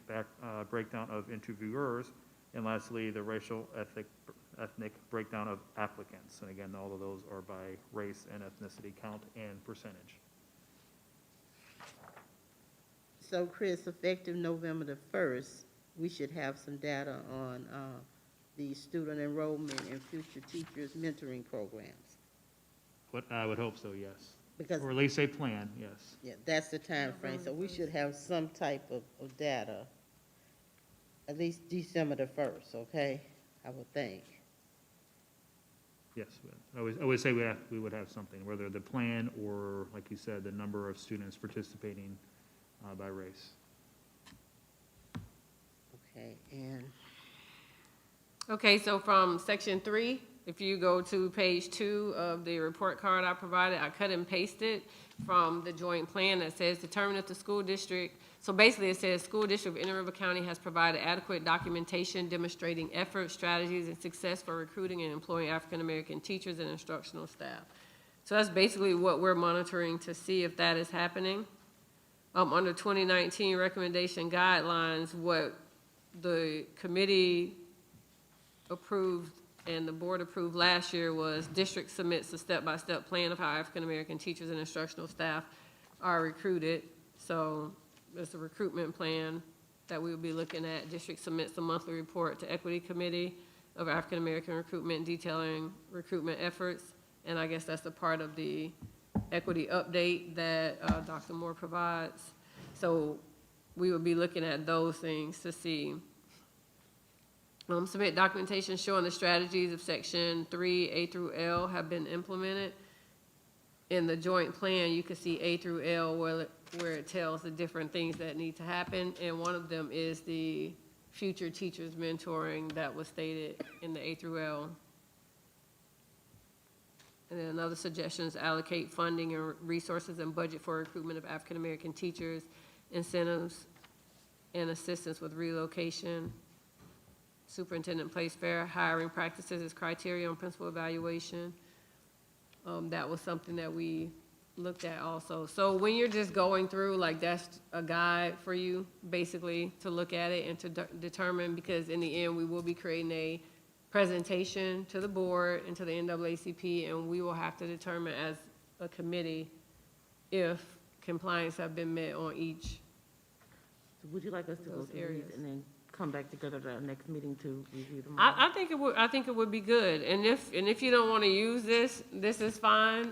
breakdown of interviewers, and lastly, the racial ethnic breakdown of applicants. And again, all of those are by race and ethnicity count and percentage. So Chris, effective November the 1st, we should have some data on the student enrollment and future teachers mentoring programs. But I would hope so, yes. Because, Or at least a plan, yes. yeah, that's the time frame. So we should have some type of data, at least December the 1st, okay? I would think. Yes, I would say we would have something, whether the plan or, like you said, the number of students participating by race. Okay, and Okay, so from section 3, if you go to page 2 of the report card I provided, I cut and pasted from the joint plan that says determine if the school district, so basically it says school district of Inner River County has provided adequate documentation demonstrating efforts, strategies, and success for recruiting and employing African American teachers and instructional staff. So that's basically what we're monitoring to see if that is happening. Under 2019 recommendation guidelines, what the committee approved and the board approved last year was district submits a step-by-step plan of how African-American teachers and instructional staff are recruited. So there's a recruitment plan that we will be looking at. District submits a monthly report to Equity Committee of African-American recruitment detailing recruitment efforts. And I guess that's a part of the equity update that Dr. Moore provides. So we will be looking at those things to see. Submit documentation showing the strategies of section 3, A through L have been implemented. In the joint plan, you can see A through L where it tells the different things that need to happen. And one of them is the future teachers mentoring that was stated in the A through L. And then another suggestion is allocate funding and resources and budget for recruitment of African-American teachers, incentives, and assistance with relocation. Superintendent place fair hiring practices as criteria on principal evaluation. That was something that we looked at also. So when you're just going through, like, that's a guide for you, basically, to look at it and to determine, because in the end, we will be creating a presentation to the board and to the NAACP, and we will have to determine as a committee if compliance have been met on each. So would you like us to go Those through areas. these and then come back together at our next meeting to review them all? I think it would be good, and if you don't want to use this is fine.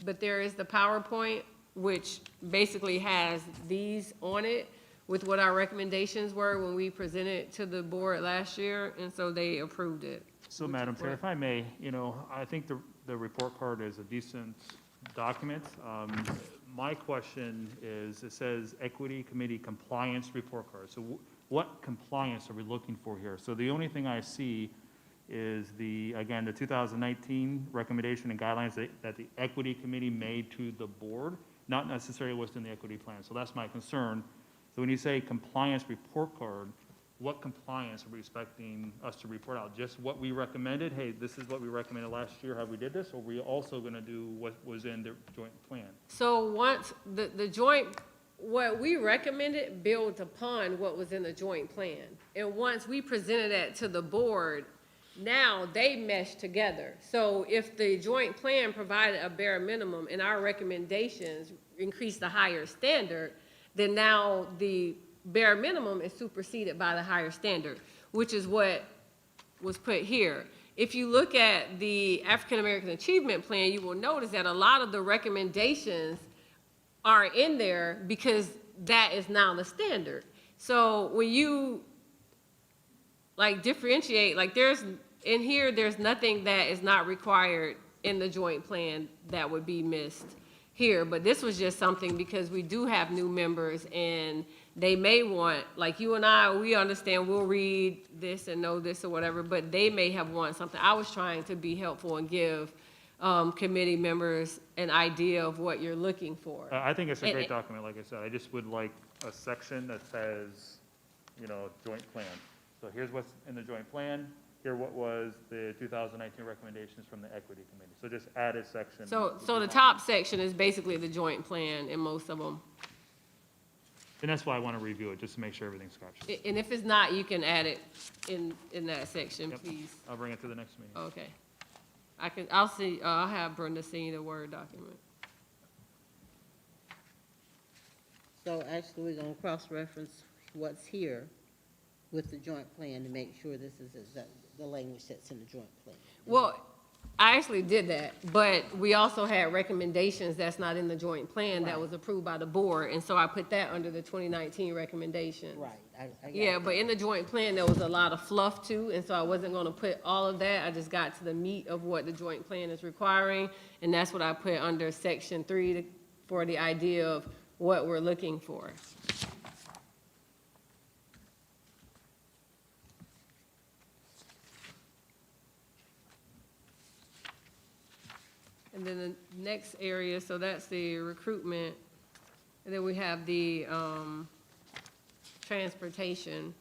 But there is the PowerPoint which basically has these on it with what our recommendations were when we presented to the board last year, and so they approved it. So, Madam Chair, if I may, I think the report card is a decent document. My question is, it says Equity Committee Compliance Report Card. So what compliance are we looking for here? So the only thing I see is again, the 2019 recommendation and guidelines that the Equity Committee made to the board, not necessarily what's in the equity plan. So that's my concern. So when you say compliance report card, what compliance are we expecting us to report out? Just what we recommended? Hey, this is what we recommended last year, how we did this? Or are we also going to do what was in the joint plan? So once the joint, what we recommended built upon what was in the joint plan. And once we presented that to the board, now they mesh together. So if the joint plan provided a bare minimum and our recommendations increased the higher standard, then now the bare minimum is superseded by the higher standard, which is what was put here. If you look at the African American Achievement Plan, you will notice that a lot of the recommendations are in there because that is now the standard. So when you differentiate, there's nothing that is not required in the joint plan that would be missed here. But this was just something because we do have new members and they may want, like you and I, we understand, we'll read this and know this or whatever, but they may have wanted something. I was trying to be helpful and give committee members an idea of what you're looking for. I think it's a great document, like I said. I just would like a section that says, joint plan. So here's what's in the joint plan. Here what was the 2019 recommendations from the Equity Committee. So just add a section. So the top section is basically the joint plan in most of them. And that's why I want to review it, just to make sure everything's captured. And if it's not, you can add it in that section, Yep. please. I'll bring it to the next meeting. Okay. I'll have Brenda send you the Word document. So actually, we're gonna cross-reference what's here with the joint plan to make sure this is the language that's in the joint plan. Well, I actually did that, but we also had recommendations that's not in the joint plan that Right. was approved by the board, and so I put that under the 2019 recommendation. Right, I got Yeah, that. but in the joint plan, there was a lot of fluff too, and so I wasn't gonna put all of that. I just got to the meat of what the joint plan is requiring, and that's what I put under section 3 for the idea of what we're looking for. And then the next area, so that's the recruitment, and then we have the transportation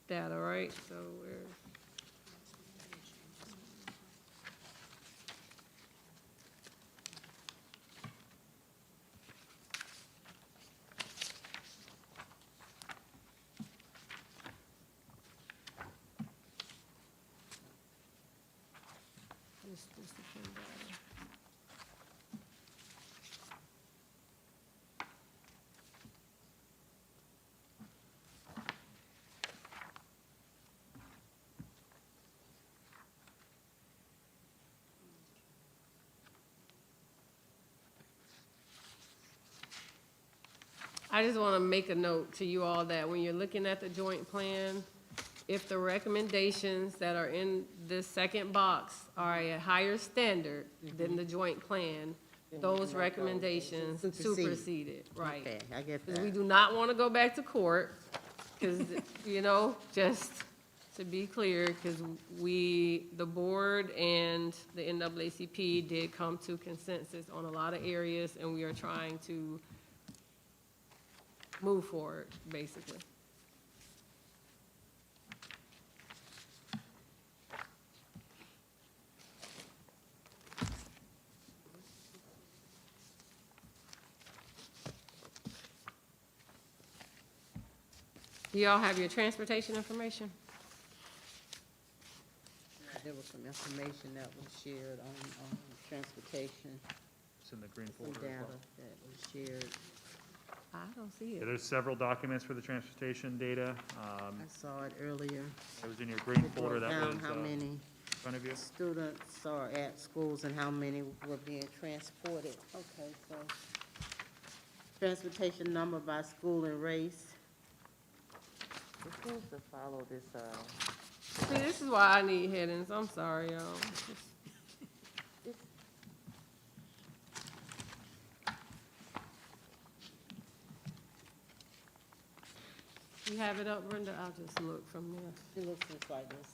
data, right? So where's? This discipline data. I just want to make a note to you all that when you're looking at the joint plan, if the recommendations that are in this second box are a higher standard than the joint plan, those recommendations supersede it, right? Okay, I get Because we that. do not want to go back to court, because, just to be clear, because the board and the NAACP did come to consensus on a lot of areas, and we are trying to move forward, basically. Do y'all have your transportation information? There was some information that was shared on transportation, It's in the green some folder as data well. that was shared. I don't see Yeah, it. there's several documents for the transportation data. I saw it earlier. It was in your green It folder broke that down was how many in front of you. students are at schools and how many were being transported. Okay, so transportation number by school and race. It seems to follow this, See, this is why I need headings, I'm sorry, y'all. You have it up, Brenda? I'll just look from there. It looks just like this.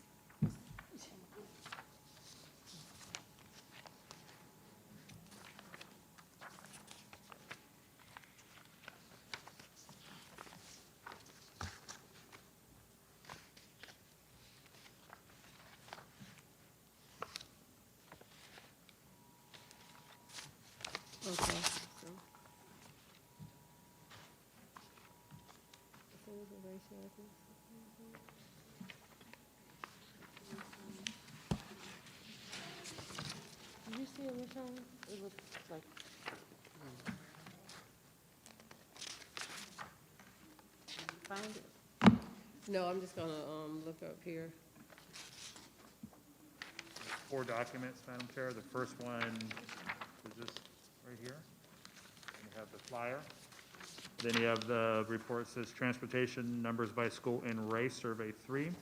Okay, so. did you see it, Michelle? It looks like, Find it. No, I'm just gonna, look up here. 4 documents, Madam Chair. The first one is this right here. And you have the flyer. Then you have the report that says transportation numbers by school and race, survey 3. And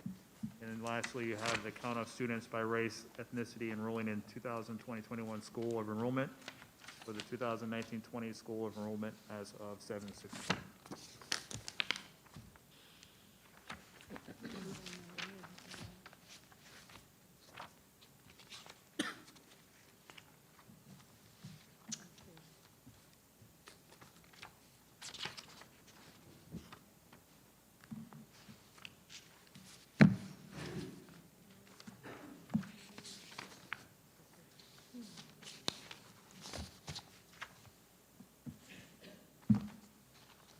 then lastly, you have the count of students by race, ethnicity enrolling in 2020-21 school of enrollment for the 2019-20 school of enrollment as of 7/16.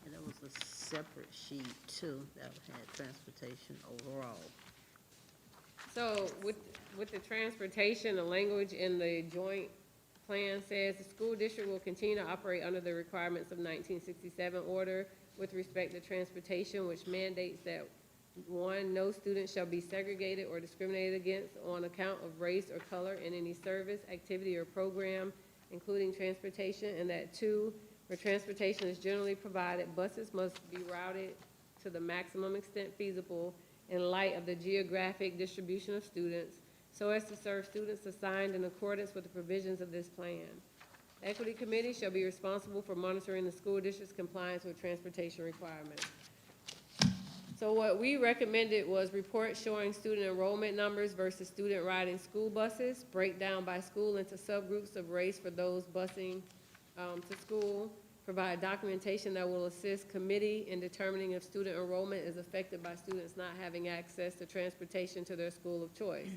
And there was a separate sheet too that had transportation overall. So with the transportation, the language in the joint plan says the school district will continue to operate under the requirements of 1967 order with respect to transportation, which mandates that, 1, no student shall be segregated or discriminated against on account of race or color in any service, activity, or program, including transportation, and that 2, where transportation is generally provided, buses must be routed to the maximum extent feasible in light of the geographic distribution of students, so as to serve students assigned in accordance with the provisions of this plan. The Equity Committee shall be responsible for monitoring the school district's compliance with transportation requirements. So what we recommended was reports showing student enrollment numbers versus student riding school buses, breakdown by school into subgroups of race for those busing to school, provide documentation that will assist committee in determining if student enrollment is affected by students not having access to transportation to their school of choice.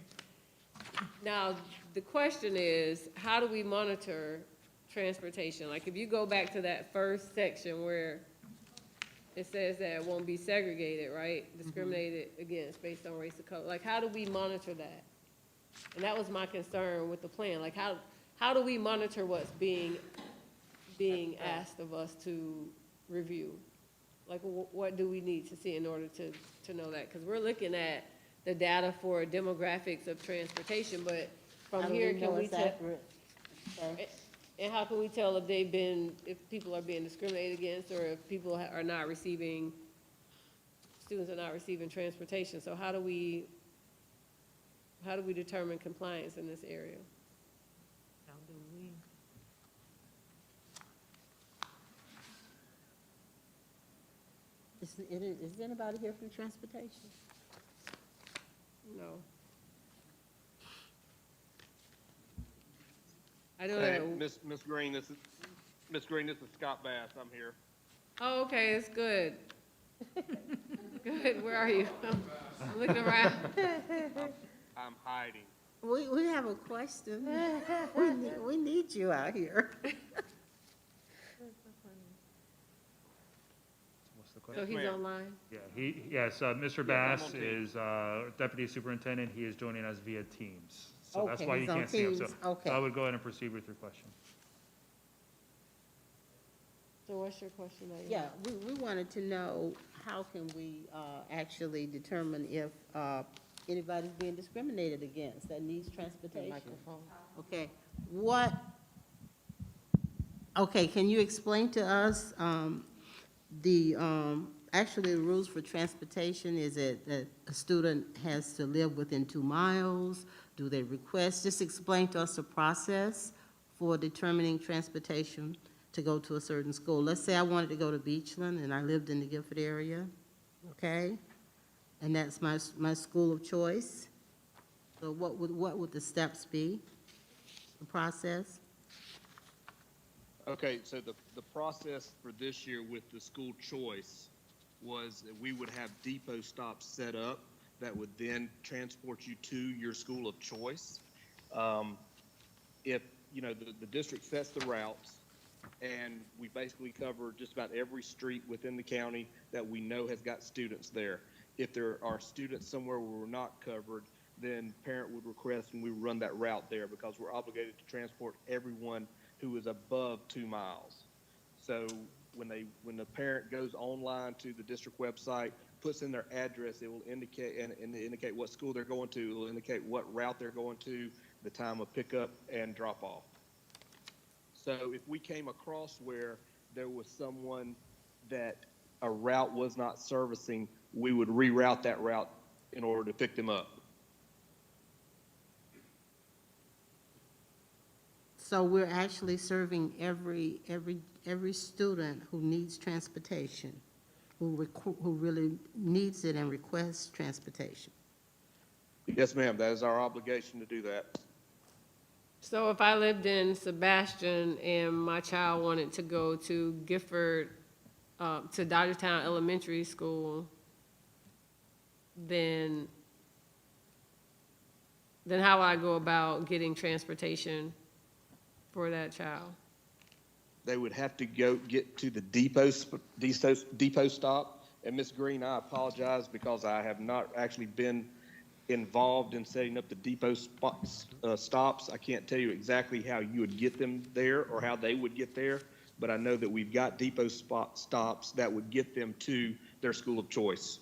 Now, the question is, how do we monitor transportation? Like, if you go back to that first section where it says that it won't be segregated, right? Discriminated against based on race or color. Like, how do we monitor that? And that was my concern with the plan. Like, how do we monitor what's being asked of us to review? Like, what do we need to see in order to know that? Because we're looking at the data for demographics of transportation, but How from do here, know can we it's tell? accurate? Okay. And how can we tell if if people are being discriminated against, or if people are not receiving, students are not receiving transportation? So how do we determine compliance in this area? how do we? Is anybody here from transportation? No. I know Hey, that. Miss Green, this is Scott Bass. I'm here. Oh, okay, it's good. Good, where are you? I'm looking around. I'm hiding. We have a question. We need you out here. What's the So question? he's ma'am. online? Yeah, Mr. Yes, I'm Bass on Teams. is Deputy Superintendent. He is joining us via Teams. So that's Okay, why you he's on can't see him. So Teams. Okay. I would go ahead and proceed with your question. So what's your question? that you Yeah, have? we wanted to know, how can we actually determine if anybody's being discriminated against that needs transportation? Microphone. Okay, what Okay, can you explain to us, actually the rules for transportation? Is it that a student has to live within 2 miles? Do they request? Just explain to us the process for determining transportation to go to a certain school. Let's say I wanted to go to Beachland and I lived in the Gifford area, okay? And that's my school of choice. So what would the steps be, the process? Okay, so the process for this year with the school choice was that we would have depot stops set up that would then transport you to your school of choice. If, the district sets the routes, and we basically cover just about every street within the county that we know has got students there. If there are students somewhere where we're not covered, then parent would request and we would run that route there because we're obligated to transport everyone who is above 2 miles. So when the parent goes online to the district website, puts in their address, it will indicate and indicate what school they're going to. It will indicate what route they're going to, the time of pickup and drop off. So if we came across where there was someone that a route was not servicing, we would reroute that route in order to pick them up. So we're actually serving every student who needs transportation, who really needs it and requests transportation. Yes, ma'am, that is our obligation to do that. So if I lived in Sebastian and my child wanted to go to Gifford, to Dodgertown Elementary School, then how would I go about getting transportation for that child? They would have to go get to the depot stop. And Ms. Green, I apologize because I have not actually been involved in setting up the depot stops. I can't tell you exactly how you would get them there or how they would get there, but I know that we've got depot stops that would get them to their school of choice.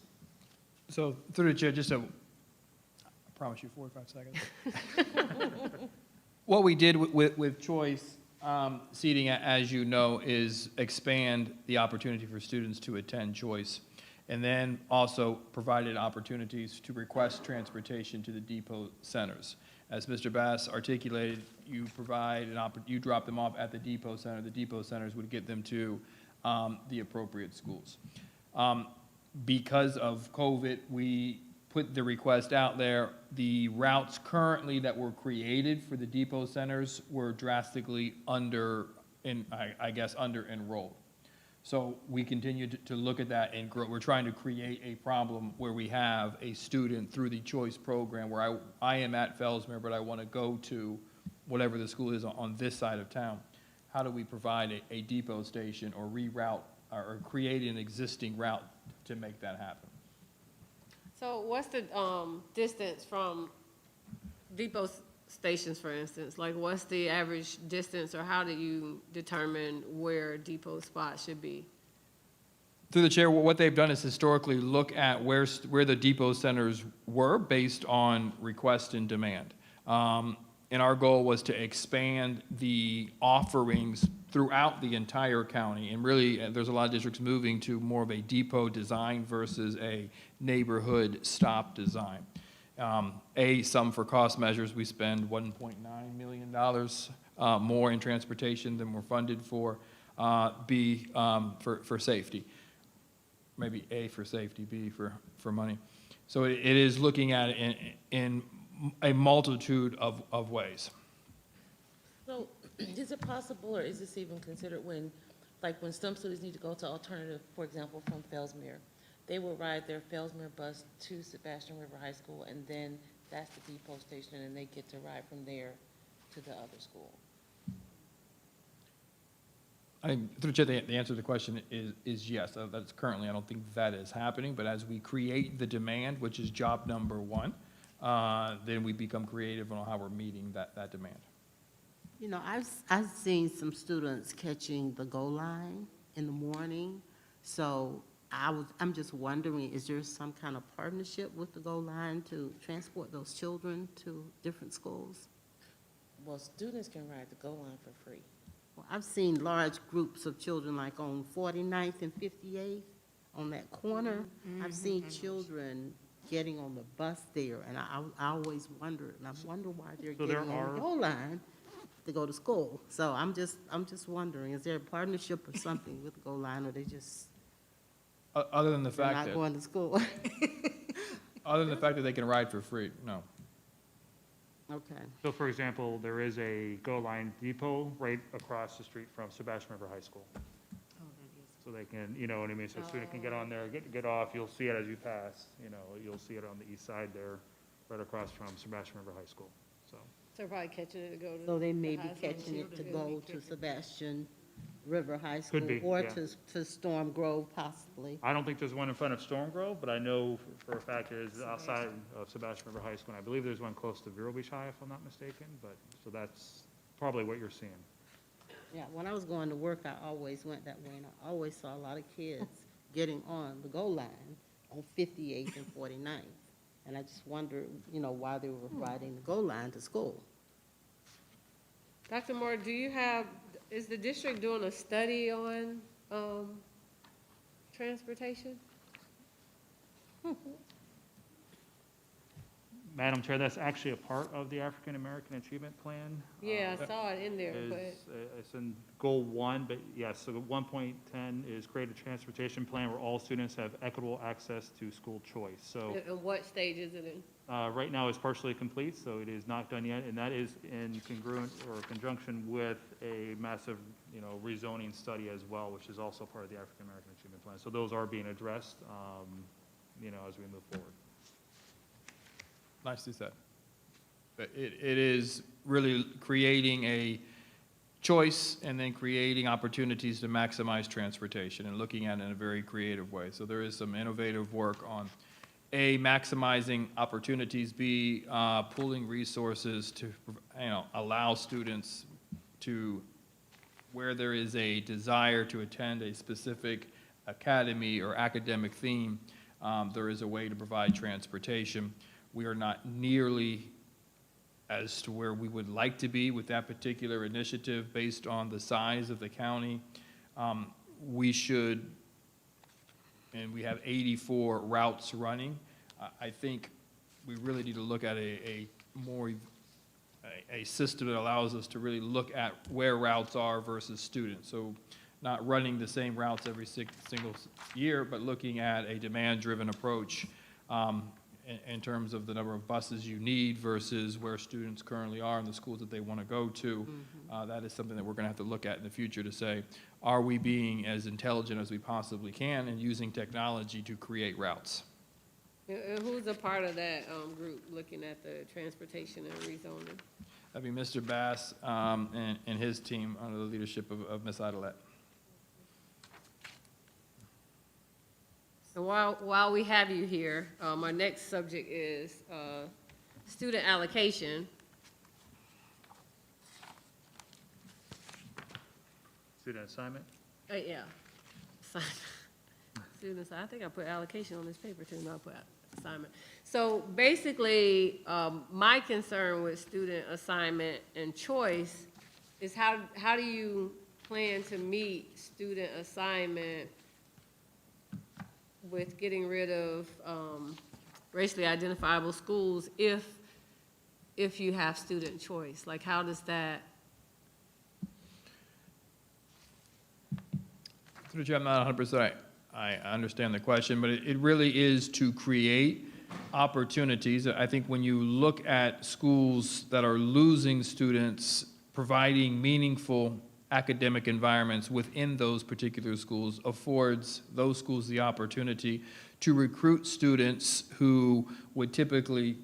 So through the chair, I promise you 45 seconds. What we did with choice seating, as you know, is expand the opportunity for students to attend choice, and then also provided opportunities to request transportation to the depot centers. As Mr. Bass articulated, you provide you drop them off at the depot center. The depot centers would get them to the appropriate schools. Because of COVID, we put the request out there. The routes currently that were created for the depot centers were drastically under enrolled. So we continue to look at that and grow. We're trying to create a problem where we have a student through the choice program where I am at Fellsmere, but I want to go to whatever the school is on this side of town. How do we provide a depot station or reroute or create an existing route to make that happen? So what's the distance from depot stations, for instance? Like, what's the average distance, or how do you determine where depot spots should be? Through the chair, what they've done is historically look at where the depot centers were based on request and demand. And our goal was to expand the offerings throughout the entire county. And really, there's a lot of districts moving to more of a depot design versus a neighborhood stop design. Some for cost measures, we spend $1.9 million more in transportation than we're funded for. B, for safety. Maybe A for safety, B for money. So it is looking at it in a multitude of ways. So is it possible, or is this even considered when some students need to go to alternative, for example, from Fellsmere, they will ride their Fellsmere bus to Sebastian River High School, and then that's the depot station, and they get to ride from there to the other school? Through the chair, the answer to the question is yes. That's currently, I don't think that is happening, but as we create the demand, which is job number one, then we become creative on how we're meeting that demand. You know, I've seen some students catching the goal line in the morning, so I'm just wondering, is there some kind of partnership with the goal line to transport those children to different schools? Well, students can ride the GO line for free. I've seen large groups of children like on 49th and 58th, on that corner. I've seen children getting on the bus there, and I always wondered, and I wonder why they're So there getting on are- the goal line to go to school. So I'm just wondering, is there a partnership or something with the goal line, or they just, Other than the they're fact not that, going to school? other than the fact that they can ride for free, no. Okay. So for example, there is a Go Line depot right across the street from Sebastian River High School. So they can, you know what I mean, so a student can get on there, get off, you'll see it as you pass, you know, you'll see it on the east side there, right across from Sebastian River High School, so. So probably catching it to go to. So they may the be high school. catching it to go to Sebastian River High School? Could be, Or yeah. to Storm Grove possibly? I don't think there's one in front of Storm Grove, but I know for a fact there's outside of Sebastian River High School, and I believe there's one close to Vero Beach High, if I'm not mistaken, but, so that's probably what you're seeing. Yeah, when I was going to work, I always went that way, and I always saw a lot of kids getting on the goal line on 58th and 49th. And I just wondered, you know, why they were riding the goal line to school. Dr. Moore, is the district doing a study on, transportation? Madam Chair, that's actually a part of the African American Achievement Plan. Yeah, I saw it in there, but, It's in goal 1, but yes, so 1.10 is create a transportation plan where all students have equitable access to school choice. So and what stage is it in? right now it's partially complete, so it is not done yet, and that is in congruent or conjunction with a massive, you know, rezoning study as well, which is also part of the African American Achievement Plan. So those are being addressed, you know, as we move forward. Nicely said. But it is really creating a choice and then creating opportunities to maximize transportation and looking at it in a very creative way. So there is some innovative work on, A, maximizing opportunities, B, pooling resources to, you know, allow students to, where there is a desire to attend a specific academy or academic theme, there is a way to provide transportation. We are not nearly as to where we would like to be with that particular initiative based on the size of the county. We should, and we have 84 routes running. I think we really need to look at a system that allows us to really look at where routes are versus students. So not running the same routes every single year, but looking at a demand-driven approach in terms of the number of buses you need versus where students currently are in the schools that they want to go to. That is something that we're going to have to look at in the future to say, are we being as intelligent as we possibly can and using technology to create routes? And who's a part of that, group looking at the transportation and rezoning? That'd be Mr. Bass and his team under the leadership of Ms. Adelet. And while we have you here, our next subject is student allocation. Student assignment? Yeah. Students, I think I put allocation on this paper too, not put assignment. So basically, my concern with student assignment and choice is how do you plan to meet student assignment with getting rid of racially identifiable schools if you have student choice? Like, how does that? Through the chair, I'm not 100%. I understand the question, but it really is to create opportunities. I think when you look at schools that are losing students, providing meaningful academic environments within those particular schools affords those schools the opportunity to recruit students who would typically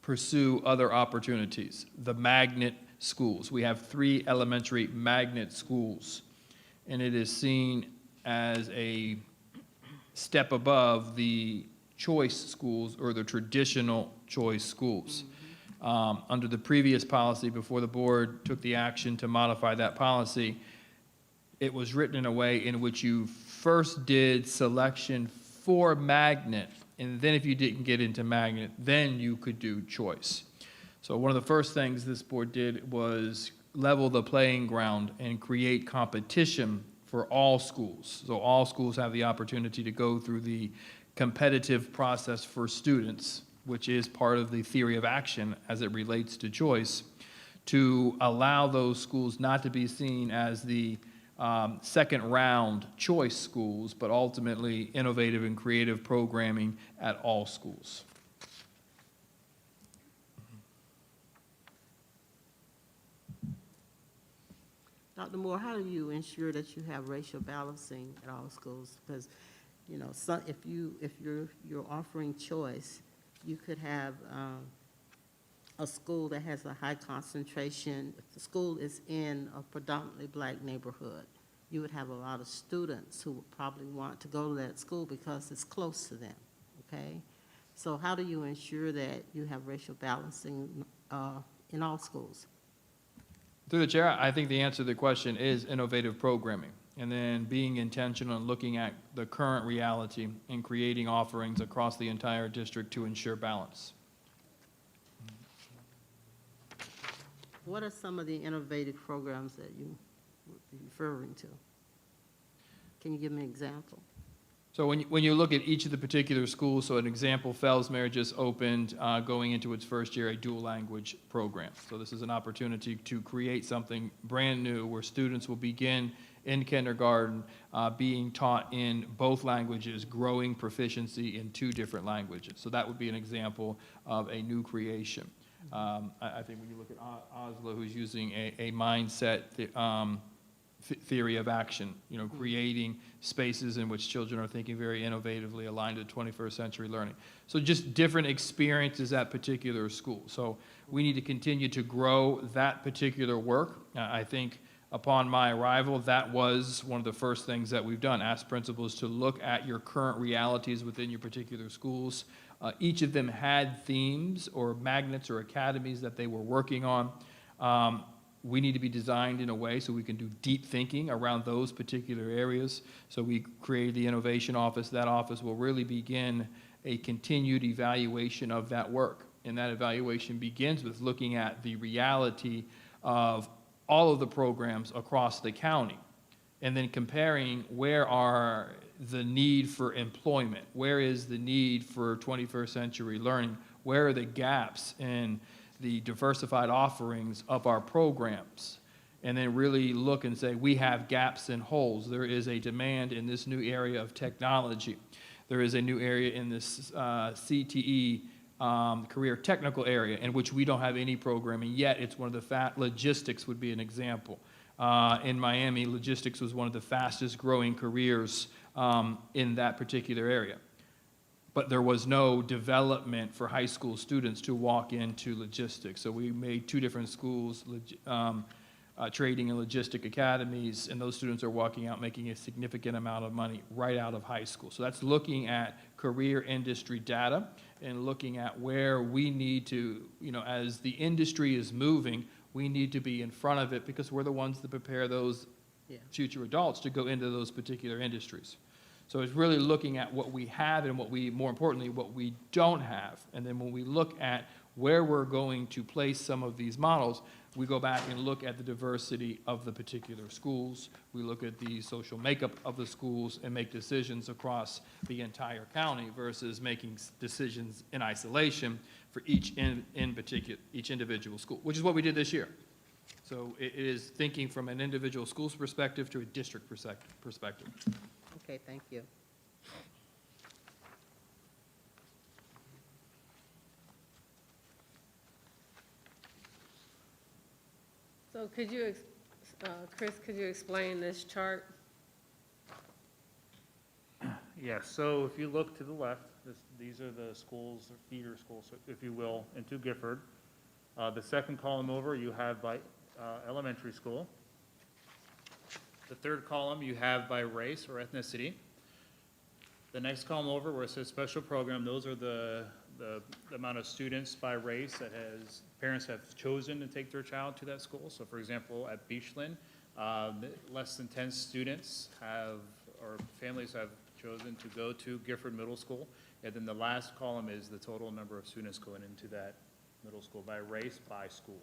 pursue other opportunities. The magnet schools. We have 3 elementary magnet schools, and it is seen as a step above the choice schools or the traditional choice schools. Under the previous policy, before the board took the action to modify that policy, it was written in a way in which you first did selection for magnet, and then if you didn't get into magnet, then you could do choice. So one of the first things this board did was level the playing ground and create competition for all schools. So all schools have the opportunity to go through the competitive process for students, which is part of the theory of action as it relates to choice, to allow those schools not to be seen as the second round choice schools, but ultimately innovative and creative programming at all schools. Dr. Moore, how do you ensure that you have racial balancing at all schools? Because, you know, if you're offering choice, you could have a school that has a high concentration. If the school is in a predominantly black neighborhood, you would have a lot of students who would probably want to go to that school because it's close to them, okay? So how do you ensure that you have racial balancing in all schools? Through the chair, I think the answer to the question is innovative programming, and then being intentional and looking at the current reality and creating offerings across the entire district to ensure balance. What are some of the innovative programs that you would be referring to? Can you give me an example? So when you look at each of the particular schools, so an example, Fellsmere just opened, going into its first year, a dual language program. So this is an opportunity to create something brand new where students will begin in kindergarten being taught in both languages, growing proficiency in 2 different languages. So that would be an example of a new creation. I think when you look at Oslo, who's using a mindset theory of action, you know, creating spaces in which children are thinking very innovatively aligned to 21st century learning. So just different experiences at particular schools. So we need to continue to grow that particular work. I think upon my arrival, that was one of the first things that we've done, ask principals to look at your current realities within your particular schools. Each of them had themes or magnets or academies that they were working on. We need to be designed in a way so we can do deep thinking around those particular areas. So we created the innovation office. That office will really begin a continued evaluation of that work. And that evaluation begins with looking at the reality of all of the programs across the county, and then comparing where are the need for employment, where is the need for 21st century learning, where are the gaps in the diversified offerings of our programs, and then really look and say, we have gaps and holes. There is a demand in this new area of technology. There is a new area in this CTE, career technical area, in which we don't have any programming yet. It's one of the logistics would be an example. In Miami, logistics was one of the fastest growing careers in that particular area. But there was no development for high school students to walk into logistics. So we made 2 different schools, trading and logistic academies, and those students are walking out making a significant amount of money right out of high school. So that's looking at career industry data and looking at where we need to, you know, as the industry is moving, we need to be in front of it because we're the ones that prepare those future adults to go into those particular industries. So it's really looking at what we have and what we, more importantly, what we don't have. And then when we look at where we're going to place some of these models, we go back and look at the diversity of the particular schools. We look at the social makeup of the schools and make decisions across the entire county versus making decisions in isolation for each individual school, which is what we did this year. So it is thinking from an individual school's perspective to a district perspective. Okay, thank you. So could you, Chris, could you explain this chart? Yes, so if you look to the left, these are the schools, or feeder schools, if you will, into Gifford. The second column over, you have by elementary school. The third column, you have by race or ethnicity. The next column over, where it says special program, those are the amount of students by race that parents have chosen to take their child to that school. So for example, at Beachland, less than 10 students or families have chosen to go to Gifford Middle School. And then the last column is the total number of students going into that middle school by race, by school.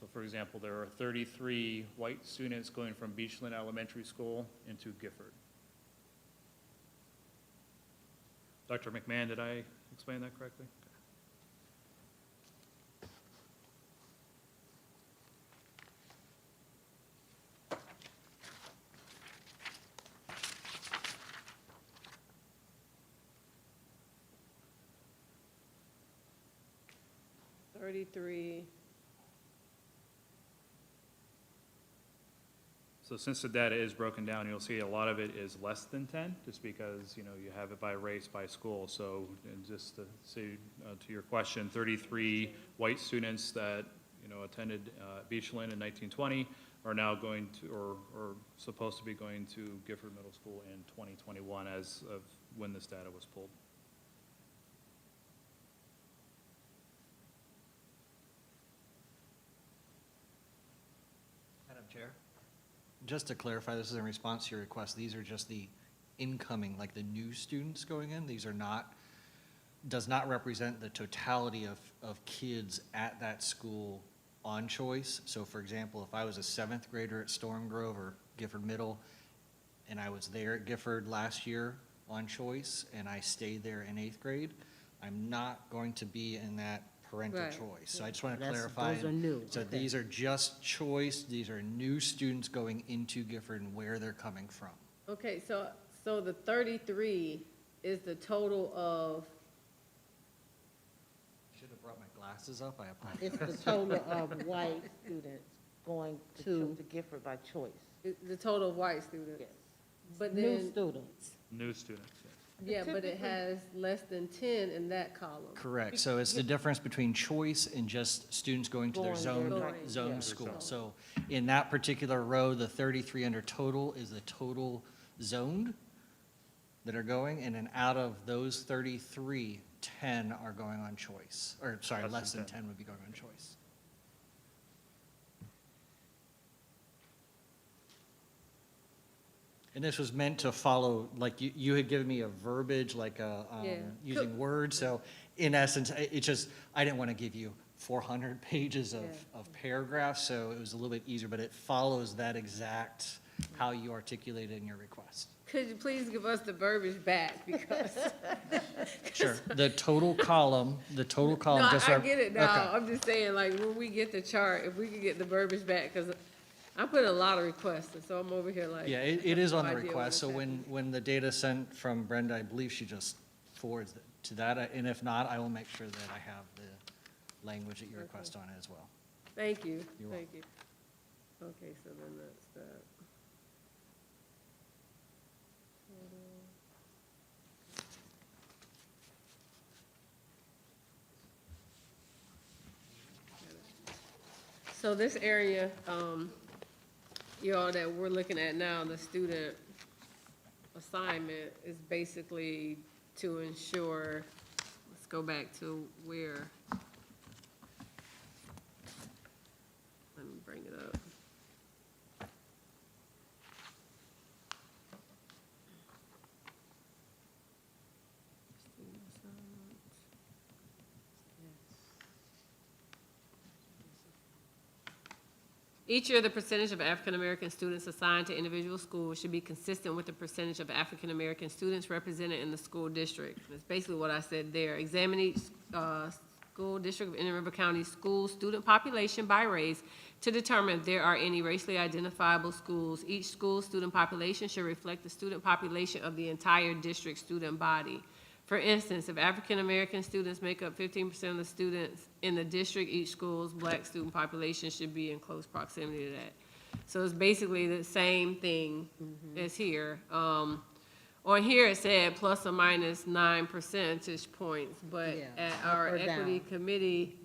So for example, there are 33 white students going from Beachland Elementary School into Gifford. Dr. McMahon, did I explain that correctly? Okay. 33. So since the data is broken down, you'll see a lot of it is less than 10, just because, you know, you have it by race, by school. So, and just to say, to your question, 33 white students that, you know, attended Beachland in 1920 are now going to, or supposed to be going to Gifford Middle School in 2021 as of when this data was pulled. Madam Chair? Just to clarify, this is in response to your request, these are just the incoming, like the new students going in? These are not, does not represent the totality of kids at that school on choice. So for example, if I was a 7th grader at Storm Grove or Gifford Middle, and I was there at Gifford last year on choice, and I stayed there in 8th grade, I'm not going to be in that parental Right. choice. So I just want to That's- clarify. those are new, So okay. these are just choice, these are new students going into Gifford and where they're coming from. Okay, so the 33 is the total of, Should have brought my glasses up, I apologize. It's the total of white students going to, To Gifford by choice. the total of white students. yes, But new then, students. New students, yes. yeah, but it has less than 10 in that column. Correct, so it's the difference between choice and just students going to their Going there, right, zone yeah. school. So in that particular row, the 33 under total is the total zoned that are going, and then out of those 33, 10 are going on choice, or sorry, less than 10 would be going on choice. And this was meant to follow, like you had given me a verbiage, like a, Yeah. using words, so in essence, it just, I didn't want to give you 400 pages Yeah. of paragraphs, so it was a little bit easier, but it follows that exact, how you articulated in your request. Could you please give us the verbiage back, because. Sure, the total column, No, just. I get it now, Okay. I'm just saying, like, when we get the chart, if we could get the verbiage back, because I put a lot of requests, and so I'm over here like. Yeah, it is on no the idea request, what's so when the data sent from Brenda, I believe she just forwards it to that, and if not, I will make sure that I have the language that you request on it as well. Thank you, You're thank you. Okay, so then that's that. So this area, you all, that we're looking at now, the student assignment is basically to ensure, let's go back to where. Let me bring it up. Student assignment. Each year, the percentage of African-American students assigned to individual schools should be consistent with the percentage of African-American students represented in the school district. That's basically what I said there. Examine each school district of Indian River County school student population by race to determine if there are any racially identifiable schools. Each school student population should reflect the student population of the entire district student body. For instance, if African-American students make up 15% of the students in the district, each school's black student population should be in close proximity to that. So it's basically the same thing as here. On here, it said plus or minus 9 percentage points, but Yeah, at up our or equity down. committee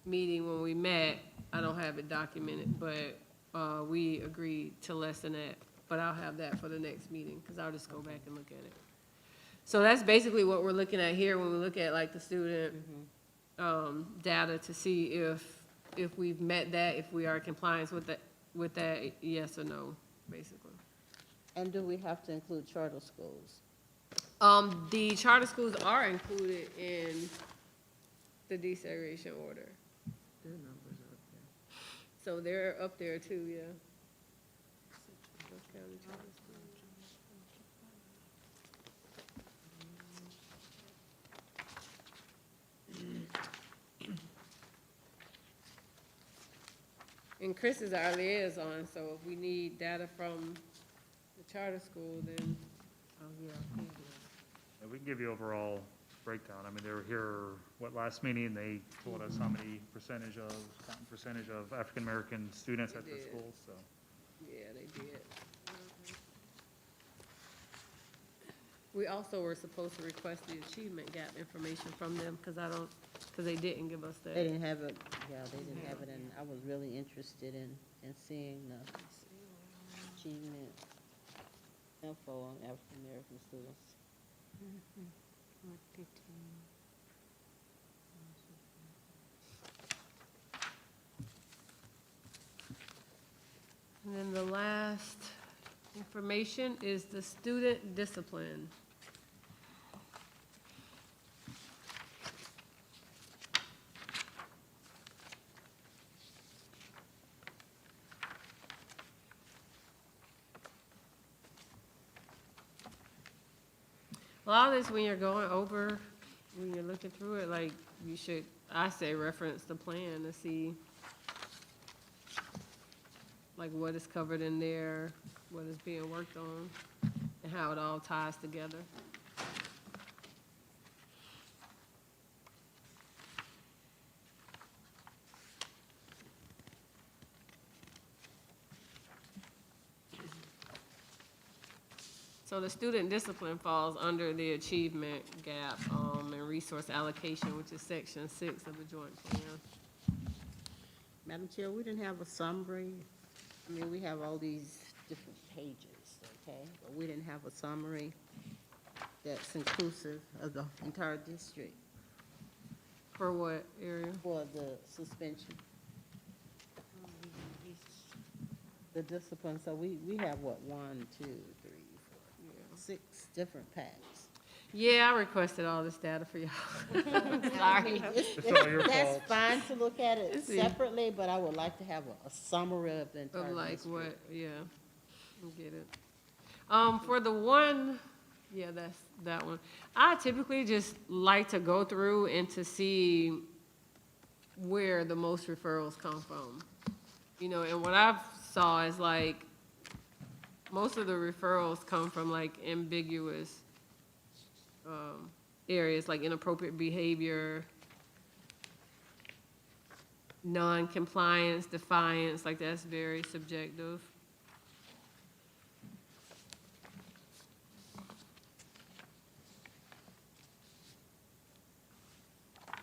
meeting when we met, I don't have it documented, but we agreed to lessen that. But I'll have that for the next meeting, because I'll just go back and look at it. So that's basically what we're looking at here when we look at like the student data to see if we've met that, if we are in compliance with that, yes or no, basically. And do we have to include charter schools? The charter schools are included in the desegregation order. Their numbers are up there. So they're up there too, yeah. North County Charter School. And Chris is our liaison, so if we need data from the charter school, then, Oh, yeah. And we can give you overall breakdown. I mean, they were here, last meeting, they told us how many percentage of African-American students at They the did. school, so. yeah, they did. We also were supposed to request the achievement gap information from them, because they didn't give us They that. didn't have it, yeah, they didn't have it, and I was really interested in seeing the achievement info on African-American students. 15. And then the last information is the student discipline. A lot of this, when you're going over, when you're looking through it, like, you should, I say, reference the plan to see, like, what is covered in there, what is being worked on, and how it all ties together. So the student discipline falls under the achievement gap, and resource allocation, which is section 6 of the joint plan. Madam Chair, we didn't have a summary. I mean, we have all these different pages, okay? But we didn't have a summary that's inclusive of the entire district For what area? for the suspension. The discipline, so we have what, 1, 2, 3, 4, 6 different packs. Yeah, I requested all this data for y'all. Sorry. It's all your That's fault. fine to look at it It's- separately, but I would like to have a summary of the entire Of like district. what, yeah, I get it. For the one, yeah, that's that one. I typically just like to go through and to see where the most referrals come from. You know, and what I've saw is like, most of the referrals come from like ambiguous, areas, like inappropriate behavior, non-compliance, defiance, like that's very subjective.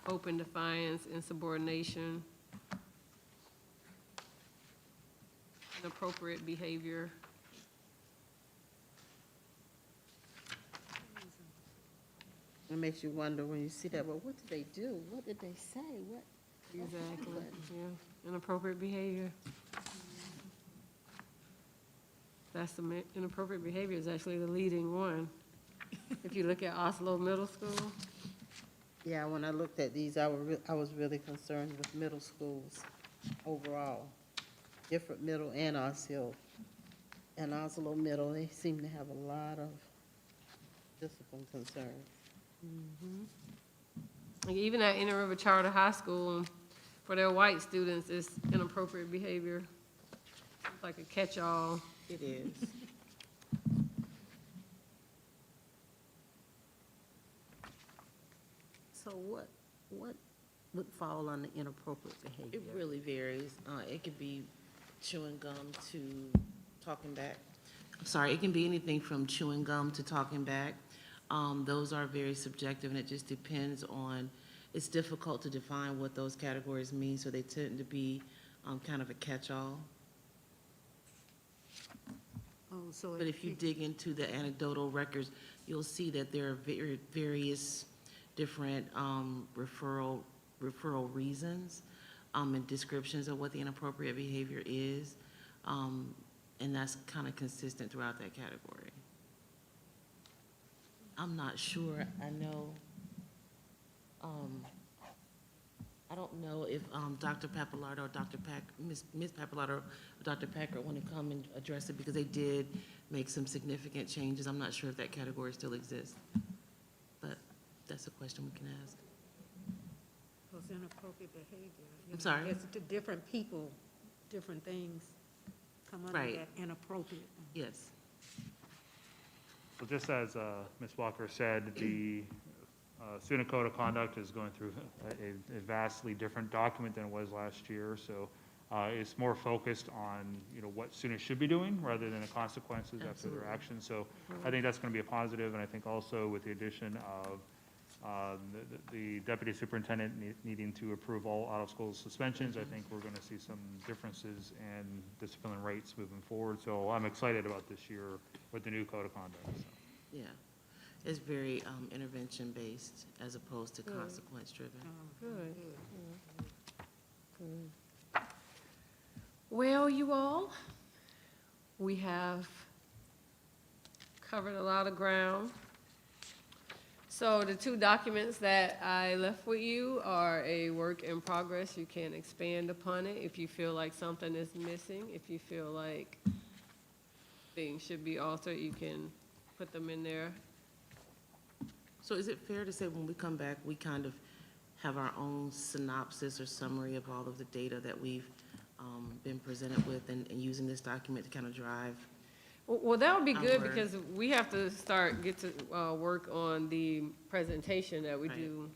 Open defiance, insubordination, inappropriate behavior. It makes you wonder when you see that, well, what did they do? What did they say? What? Exactly, yeah, inappropriate behavior. That's inappropriate behavior is actually the leading one. If you look at Oslo Middle School, Yeah, when I looked at these, I was really concerned with middle schools overall. Different middle and Osceola. And Oslo Middle, they seem to have a lot of discipline concerns. like even at Inner River Charter High School, for their white students, it's inappropriate behavior. It's like a catch-all. It is. So what would fall under inappropriate behavior? It really varies. It could be chewing gum to talking back. I'm sorry, it can be anything from chewing gum to talking back. Those are very subjective, and it just depends on, it's difficult to define what those categories mean, so they tend to be kind of a catch-all. Oh, so But if you dig into the anecdotal records, you'll see that there are various different referral reasons and descriptions of what the inappropriate behavior is, and that's kind of consistent throughout that category. I'm not sure. I I don't know if Dr. Pappalardo or Ms. Pappalardo or Dr. Packer want to come and address it, because they did make some significant changes. I'm not sure if that category still exists, but that's a question we can ask. Was inappropriate behavior. I'm sorry? It's to different people, different things come under Right. that inappropriate. Yes. So just as Ms. Walker said, the student code of conduct is going through a vastly different document than it was last year. So it's more focused on, what students should be doing rather than the consequences after their actions. So I think that's going to be a positive, and I think also with the addition of the deputy superintendent needing to approve all out-of-school suspensions, I think we're going to see some differences in discipline rates moving forward. So I'm excited about this year with the new code of conduct. So. Yeah. It's very intervention-based as opposed to Good. consequence-driven. Good. Good. Well, you all, we have covered a lot of ground. So the two documents that I left with you are a work in progress. You can expand upon it if you feel like something is missing. If you feel like things should be altered, you can put them in there. So is it fair to say when we come back, we kind of have our own synopsis or summary of all of the data that we've been presented with, and using this document to kind of drive? Well, that would be good, Our- because we have to get to work on the presentation that we Right. do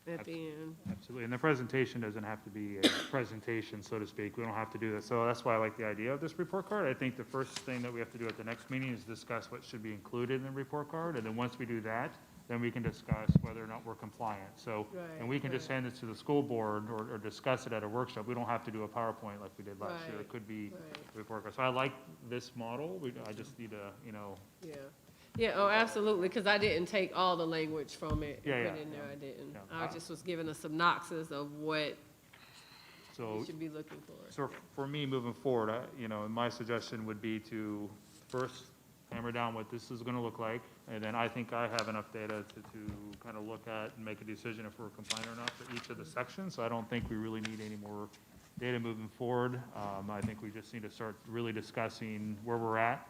at the end. Absolutely, and the presentation doesn't have to be a presentation, so to speak. We don't have to do that. So that's why I like the idea of this report card. I think the first thing that we have to do at the next meeting is discuss what should be included in the report card, and then once we do that, then we can discuss whether or not we're compliant. So, and we can just Right. hand this to the school board or discuss it at a workshop. We don't have to do a PowerPoint like we did last year. Right. It could be Right. a report card. So I like this model. I just need to, Yeah, yeah, oh, absolutely, because I didn't take all the language from it and Yeah, put yeah, in there, yeah. I didn't. Yeah. I just was given a synopsis of what so. you should be looking for. So for me, moving forward, my suggestion would be to first hammer down what this is going to look like, and then I think I have enough data to kind of look at and make a decision if we're compliant or not for each of the sections. So I don't think we really need any more data moving forward. I think we just need to start really discussing where we're at,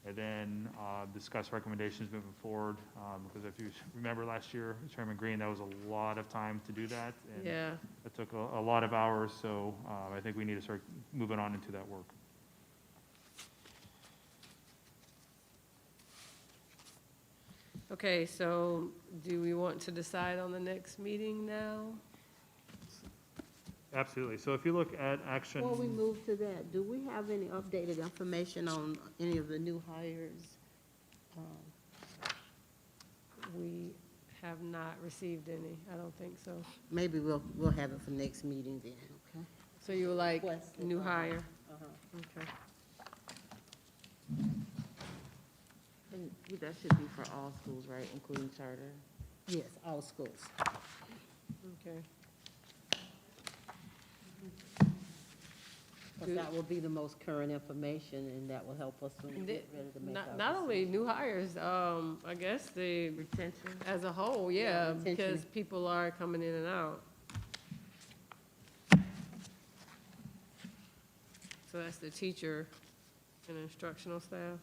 and then discuss recommendations moving forward. Because if you remember last year, Chairman Green, that was a lot of time to do that. And Yeah, it took a lot of hours, so I think we need to start moving on into that work. okay, so do we want to decide on the next meeting now? Absolutely. So if you look at action. Before we move to that, do we have any updated information on any of the new hires? We have not received any, I don't think so. Maybe we'll have it for next meeting then, okay? So you were like, Requested, new hire? Uh-huh. Okay. And that should be for all schools, right, including charter? Yes, all schools. Okay. Because that will be the most current information, and that will help us when we get ready to make our Not only decision. new hires, I guess the, Retention? as a whole, yeah, retention. because people are coming in and out. So that's the teacher and instructional staff.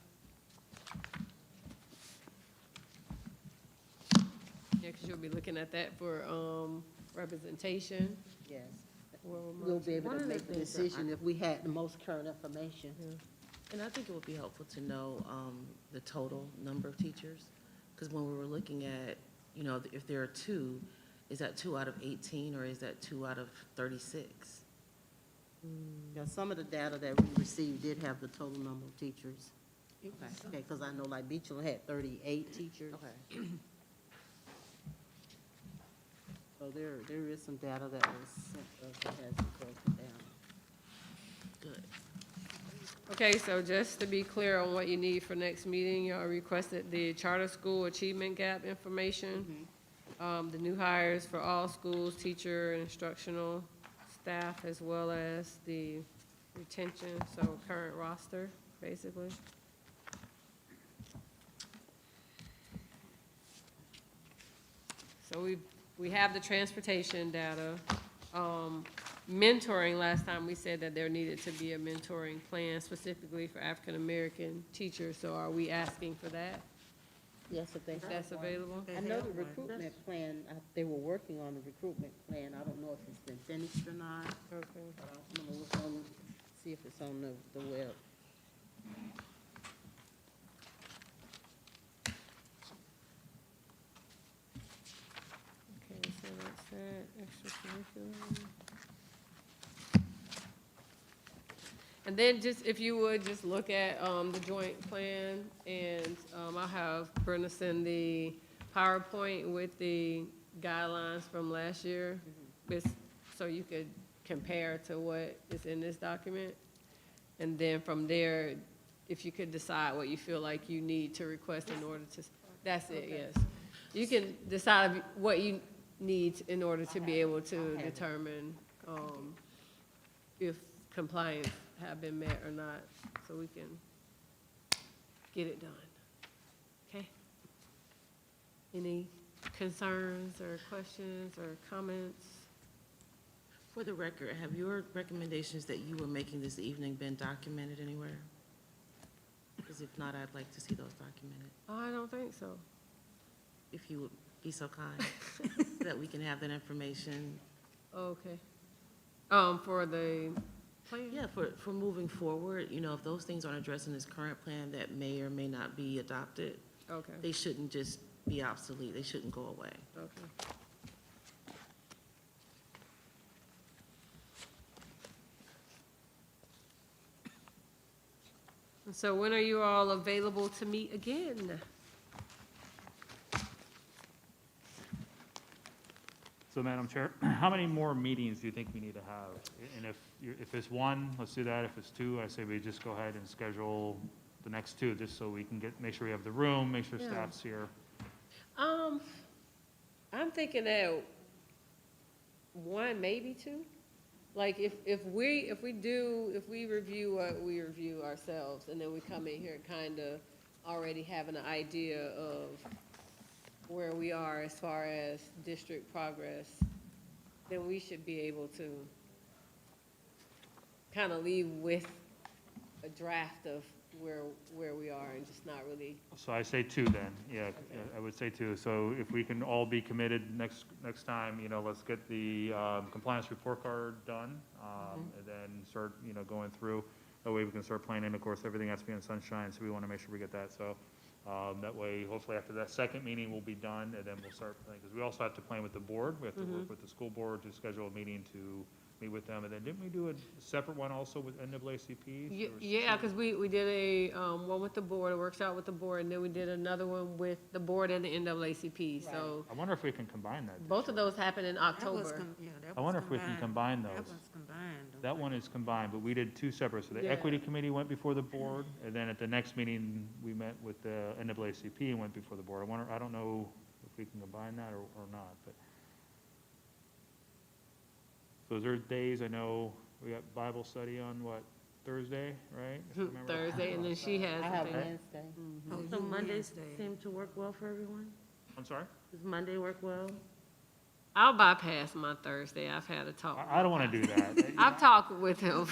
Yeah, because you'll be looking at that for, representation. Yes. Well, We'll be able One to of the make the things that decision if we had the most current information. And I think it would be helpful to know the total number of teachers, because when we were looking at, if there are 2, is that 2 out of 18, or is that 2 out of 36? Now, some of the data that we received did have the total number of teachers. Okay. Okay, because I know like Beechland had 38 teachers. Okay. So there is some data that was sent us that has it broken down. Good. Okay, so just to be clear on what you need for next meeting, y'all requested the charter school achievement gap information, the new hires for all schools, teacher and instructional staff, as well as the retention, so current roster, basically. So we have the transportation data. mentoring, last time we said that there needed to be a mentoring plan specifically for African-American teachers, so are we asking for that? Yes, if they If have that's one. available? I know the recruitment plan, they were working on the recruitment plan. I don't know if it's been finished or not. Okay. But I'm gonna look on, see if it's on the web. Okay, so that's that, extracurricular. And then just, if you would, just look at, the joint plan, and, I'll have Brenda send the PowerPoint with the guidelines from last year, so you could compare to what is in this document. And then from there, if you could decide what you feel like you need to request in order to, that's it, yes. You can decide what you need in order to be able to determine, if compliance have been met or not, so we can get it done. Okay? Any concerns or questions or comments? For the record, have your recommendations that you were making this evening been documented anywhere? Because if not, I'd like to see those documented, I don't think so. if you would be so kind, so that we can have that information. Okay. For the plan? Yeah, for moving forward, you know, if those things aren't addressed in this current plan that may or may not be adopted, Okay, they shouldn't just be obsolete, they shouldn't go away. okay. So when are you all available to meet again? So, Madam Chair, how many more meetings do you think we need to have? And if it's one, let's do that. If it's two, I say we just go ahead and schedule the next two, just so we can make sure we have the room, make sure Yeah. staff's here. I'm thinking that one, maybe two. Like, if we review what we review ourselves, and then we come in here kind of already having an idea of where we are as far as district progress, then we should be able to kind of leave with a draft of where we are and just not really, So I say two then, yeah, I would say two. So if we can all be committed next time, let's get the compliance report card done, and then start, going through. That way we can start planning. Of course, everything has to be in sunshine, so we want to make sure we get that. So that way, hopefully after that second meeting, we'll be done, and then we'll start planning. Because we also have to plan with the board. We have to work with the school board to schedule a meeting to meet with them. And then didn't we do a separate one also with NAACP? yeah, because we did a, one with the board, a workshop with the board, and then we did another one with the board and the NAACP, so I wonder if we can combine that. both of those happened in October. I wonder if we can combine those. That was combined. That one is combined, but we did two separate. So the Yeah. equity committee went before the board, and then at the next meeting, we met with the NAACP and went before the board. I don't know if we can combine that or not, but. So is there days, I know we got Bible study on what, Thursday, right? If I remember. Thursday, and then she has I have something. Wednesday. Oh, So you Mondays Wednesday. seem to work well for everyone? I'm sorry? Does Monday work well? I'll bypass my Thursday, I've had a talk. I don't want to do that. I've talked with him,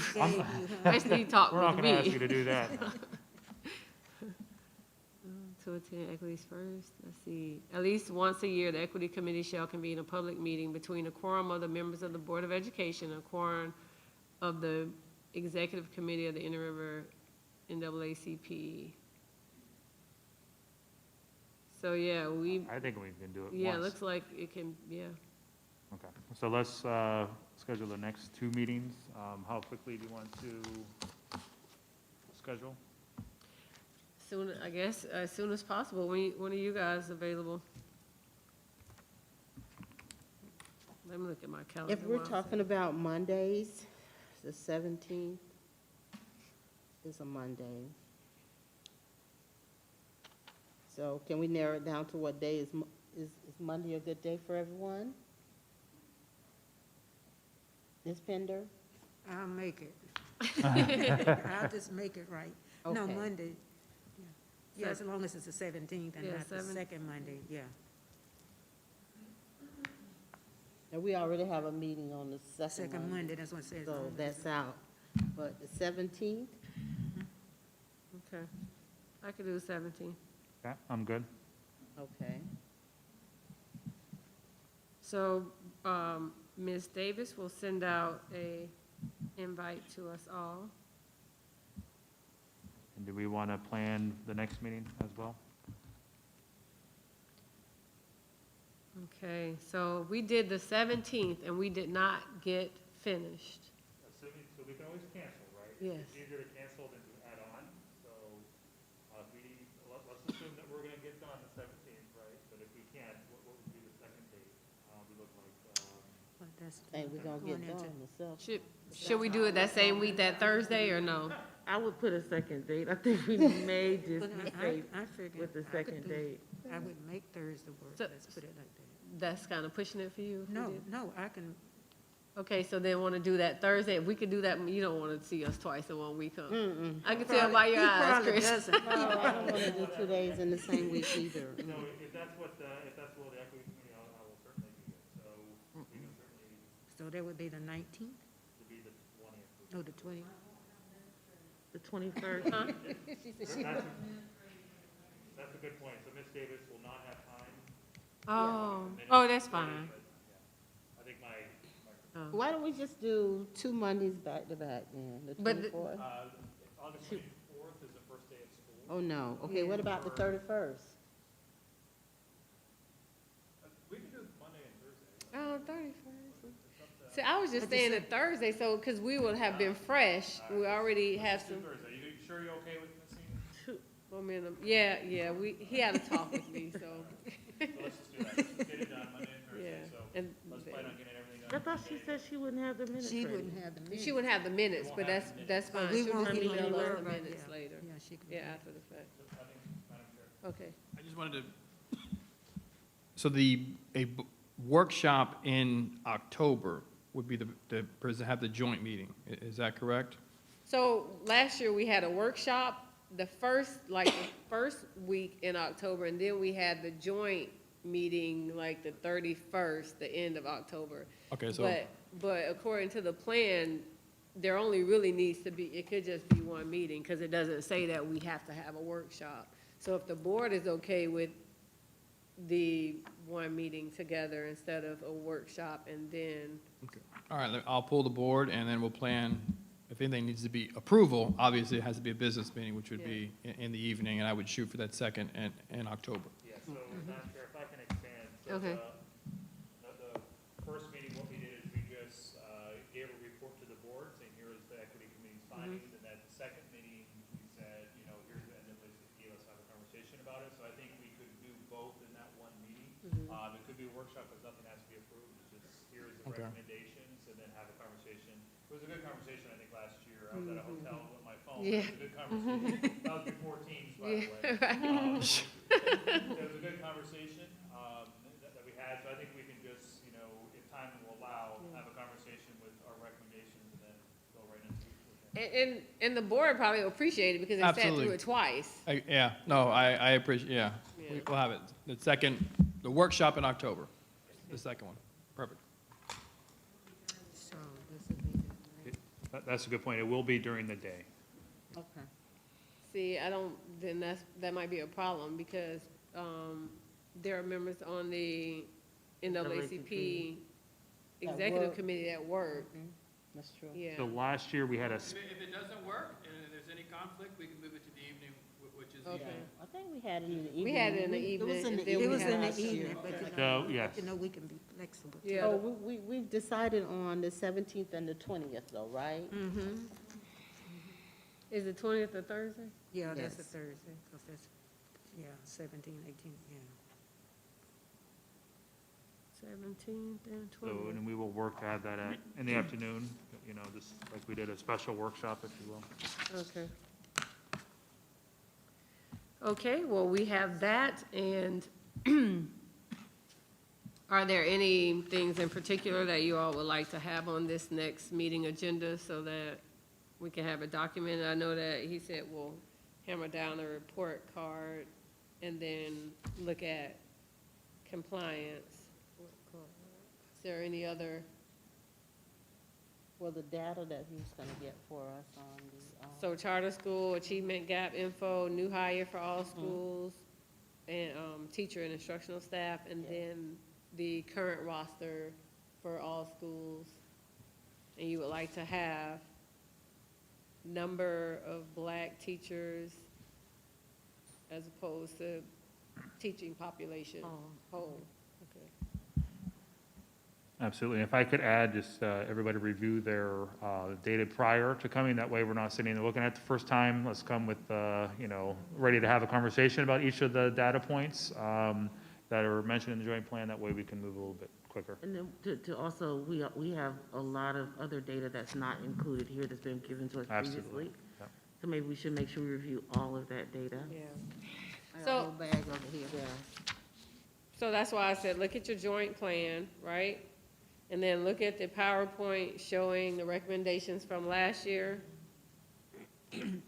basically he talked We're not with going to ask you me. to do that. To attend equities first, let's see. At least once a year, the equity committee shall convene a public meeting between a quorum of the members of the Board of Education, a quorum of the executive committee of the Inner River NAACP. So, yeah, I think we can do it once. yeah, it looks like it can, yeah. Okay, so let's schedule the next two meetings. How quickly do you want to schedule? Soon, I guess, as soon as possible. When are you guys available? Let me look at my calendar. If we're while I talking about Mondays, the 17th is a Monday. So can we narrow it down to what day is Monday a good day for everyone? Ms. Pender? I'll make it. I'll just make it right. No, Okay. Monday. Yeah, as long as it's the 17th and Yeah, not the 7th. second Monday, yeah. And we already have a meeting on the second Second Monday, Monday, that's what it says. so on that's out. But the 17th, Okay. I could do 17. Okay, I'm good. okay. So, Ms. Davis will send out a invite to us all. And do we want to plan the next meeting as well? Okay, so we did the 17th and we did not get finished. Assuming, so we can always cancel, right? Yes. It's easier to cancel than to add on, so, let's assume that we're gonna get done the 17th, right? But if we can't, what would be the second date? We look like, But that's Think we're gonna get going into- done myself. Should we do it that same week, that Thursday, or no? I would put a second date. I think we may just But be safe I figured with the I could second do- date. I would make Thursday work, So- let's put it like that. That's kind of pushing it for you? if we No, did? no, I can, Okay, so then want to do that Thursday. If we could do that, you don't want to see us twice in 1 week, huh? Mm-mm. I can tell by your he eyes, probably Chris. doesn't. No, I don't wanna do 2 days in the same week either. so if that's what the equity committee, I will certainly do it. So we can certainly, So that would be the 19th, to be the 20th. or the 20th? The 21st. Huh? That's a good point. So Ms. Davis will not have time. Oh, that's fine. But, yeah, I think my Why don't we just do 2 Mondays back to back then, the But the- 24th? August 24th is the first day of school. Oh, no. Okay, what about the 31st? We can do Monday and Thursday. Oh, 31st. See, I was just saying a Thursday, so, because we would have been fresh. We already have some, Thursday. You sure you're okay with missing? momentum. Yeah, he had a talk with me, so, So let's just do that. Let's get it done Monday and yeah. Thursday. So And let's plan on getting everything I done. thought she said she wouldn't have the minutes She ready. wouldn't have the minutes. she wouldn't have the minutes, but that's But fine. we She'll won't just be email us anywhere, the but minutes yeah. later. Yeah, she could. Yeah, after the fact. I think, Madam Chair. Okay. I just wanted to, so workshop in October would be have the joint meeting. Is that correct? So last year, we had a workshop, the first week in October, and then we had the joint meeting, like the 31st, the end of October. Okay, so, But according to the plan, there only really needs to be, it could just be one meeting, because it doesn't say that we have to have a workshop. So if the board is okay with the one meeting together instead of a workshop and then, all right, I'll pull the board and then we'll plan, if anything needs to be approval, obviously it has to be a business meeting, which would be in the evening, and I would shoot for that second in October. Yeah, so Madam Chair, if I can expand. So Okay. The first meeting, what we did is we just gave a report to the board saying, here is the equity committee's findings. And at the second meeting, we said, here's the, and then basically gave us have a conversation about it. So I think we could do both in that one meeting. It could be a workshop because nothing has to be approved. It's just, here's the Okay. recommendations, and then have a conversation. It was a good conversation, I think, last year. I was at a hotel with my phone. Yeah. It was a good conversation. That was before Teams, by the way. It was a good conversation that we had, so I think we can just, if time will allow, have a conversation with our recommendations and then go right into it. and the board probably will appreciate it because they sat Absolutely. through it twice. I appreciate, we'll have it. The workshop in October, the second one. Perfect. So this would be the That's a good point. It will be during the day. Okay. See, that might be a problem because, there are members on the NAACP That executive work. committee that work, That's true. yeah. So last year, we had a, If it doesn't work, and there's any conflict, we can move it to the evening, which is Okay. I think we had it in the evening. We had it in the It was evening, in and the then It we was had in the last year. evening, but So, yes. we can be flexible. too. Yeah. Oh, we've decided on the 17th and the 20th though, right? Mm-hmm. Is the 20th a Thursday? Yeah, that's a Yes. Thursday, because that's, 17, 18, yeah. 17th and so, 20th. and we will work to have that in the afternoon, just like we did a special workshop, if you will. Okay. Okay, well, we have that, and are there any things in particular that you all would like to have on this next meeting agenda so that we can have it documented? I know that he said we'll hammer down a report card and then look at compliance. there any other, Well, the data that he's gonna get for us on the, so charter school, achievement gap info, new hire for all schools, and, teacher and instructional staff, and then the current roster for all schools. And you would like to have number of black teachers as opposed to teaching population whole. Okay. Absolutely. If I could add, just everybody review their data prior to coming. That way we're not sitting there looking at the first time. Let's come with, ready to have a conversation about each of the data points that are mentioned in the joint plan. That way we can move a little bit quicker. And then to also, we have a lot of other data that's not included here that's been given to us Absolutely. previously. Yep. So maybe we should make sure we review all of that data. Yeah. I got So- a whole bag over here. Yeah. So that's why I said, look at your joint plan, right? And then look at the PowerPoint showing the recommendations from last year. And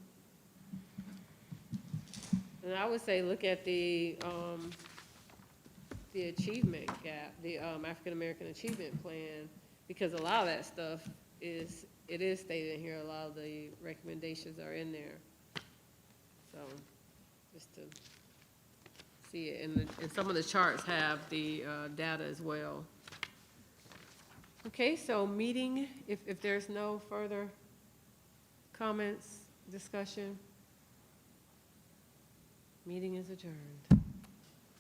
I would say, look at the achievement gap, the African American Achievement Plan, because a lot of that stuff is stated in here, a lot of the recommendations are in there. So, just to see it, and some of the charts have the data as well. Okay, so meeting, if there's no further comments, discussion, meeting is adjourned.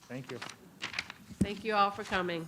Thank you. Thank you all for coming.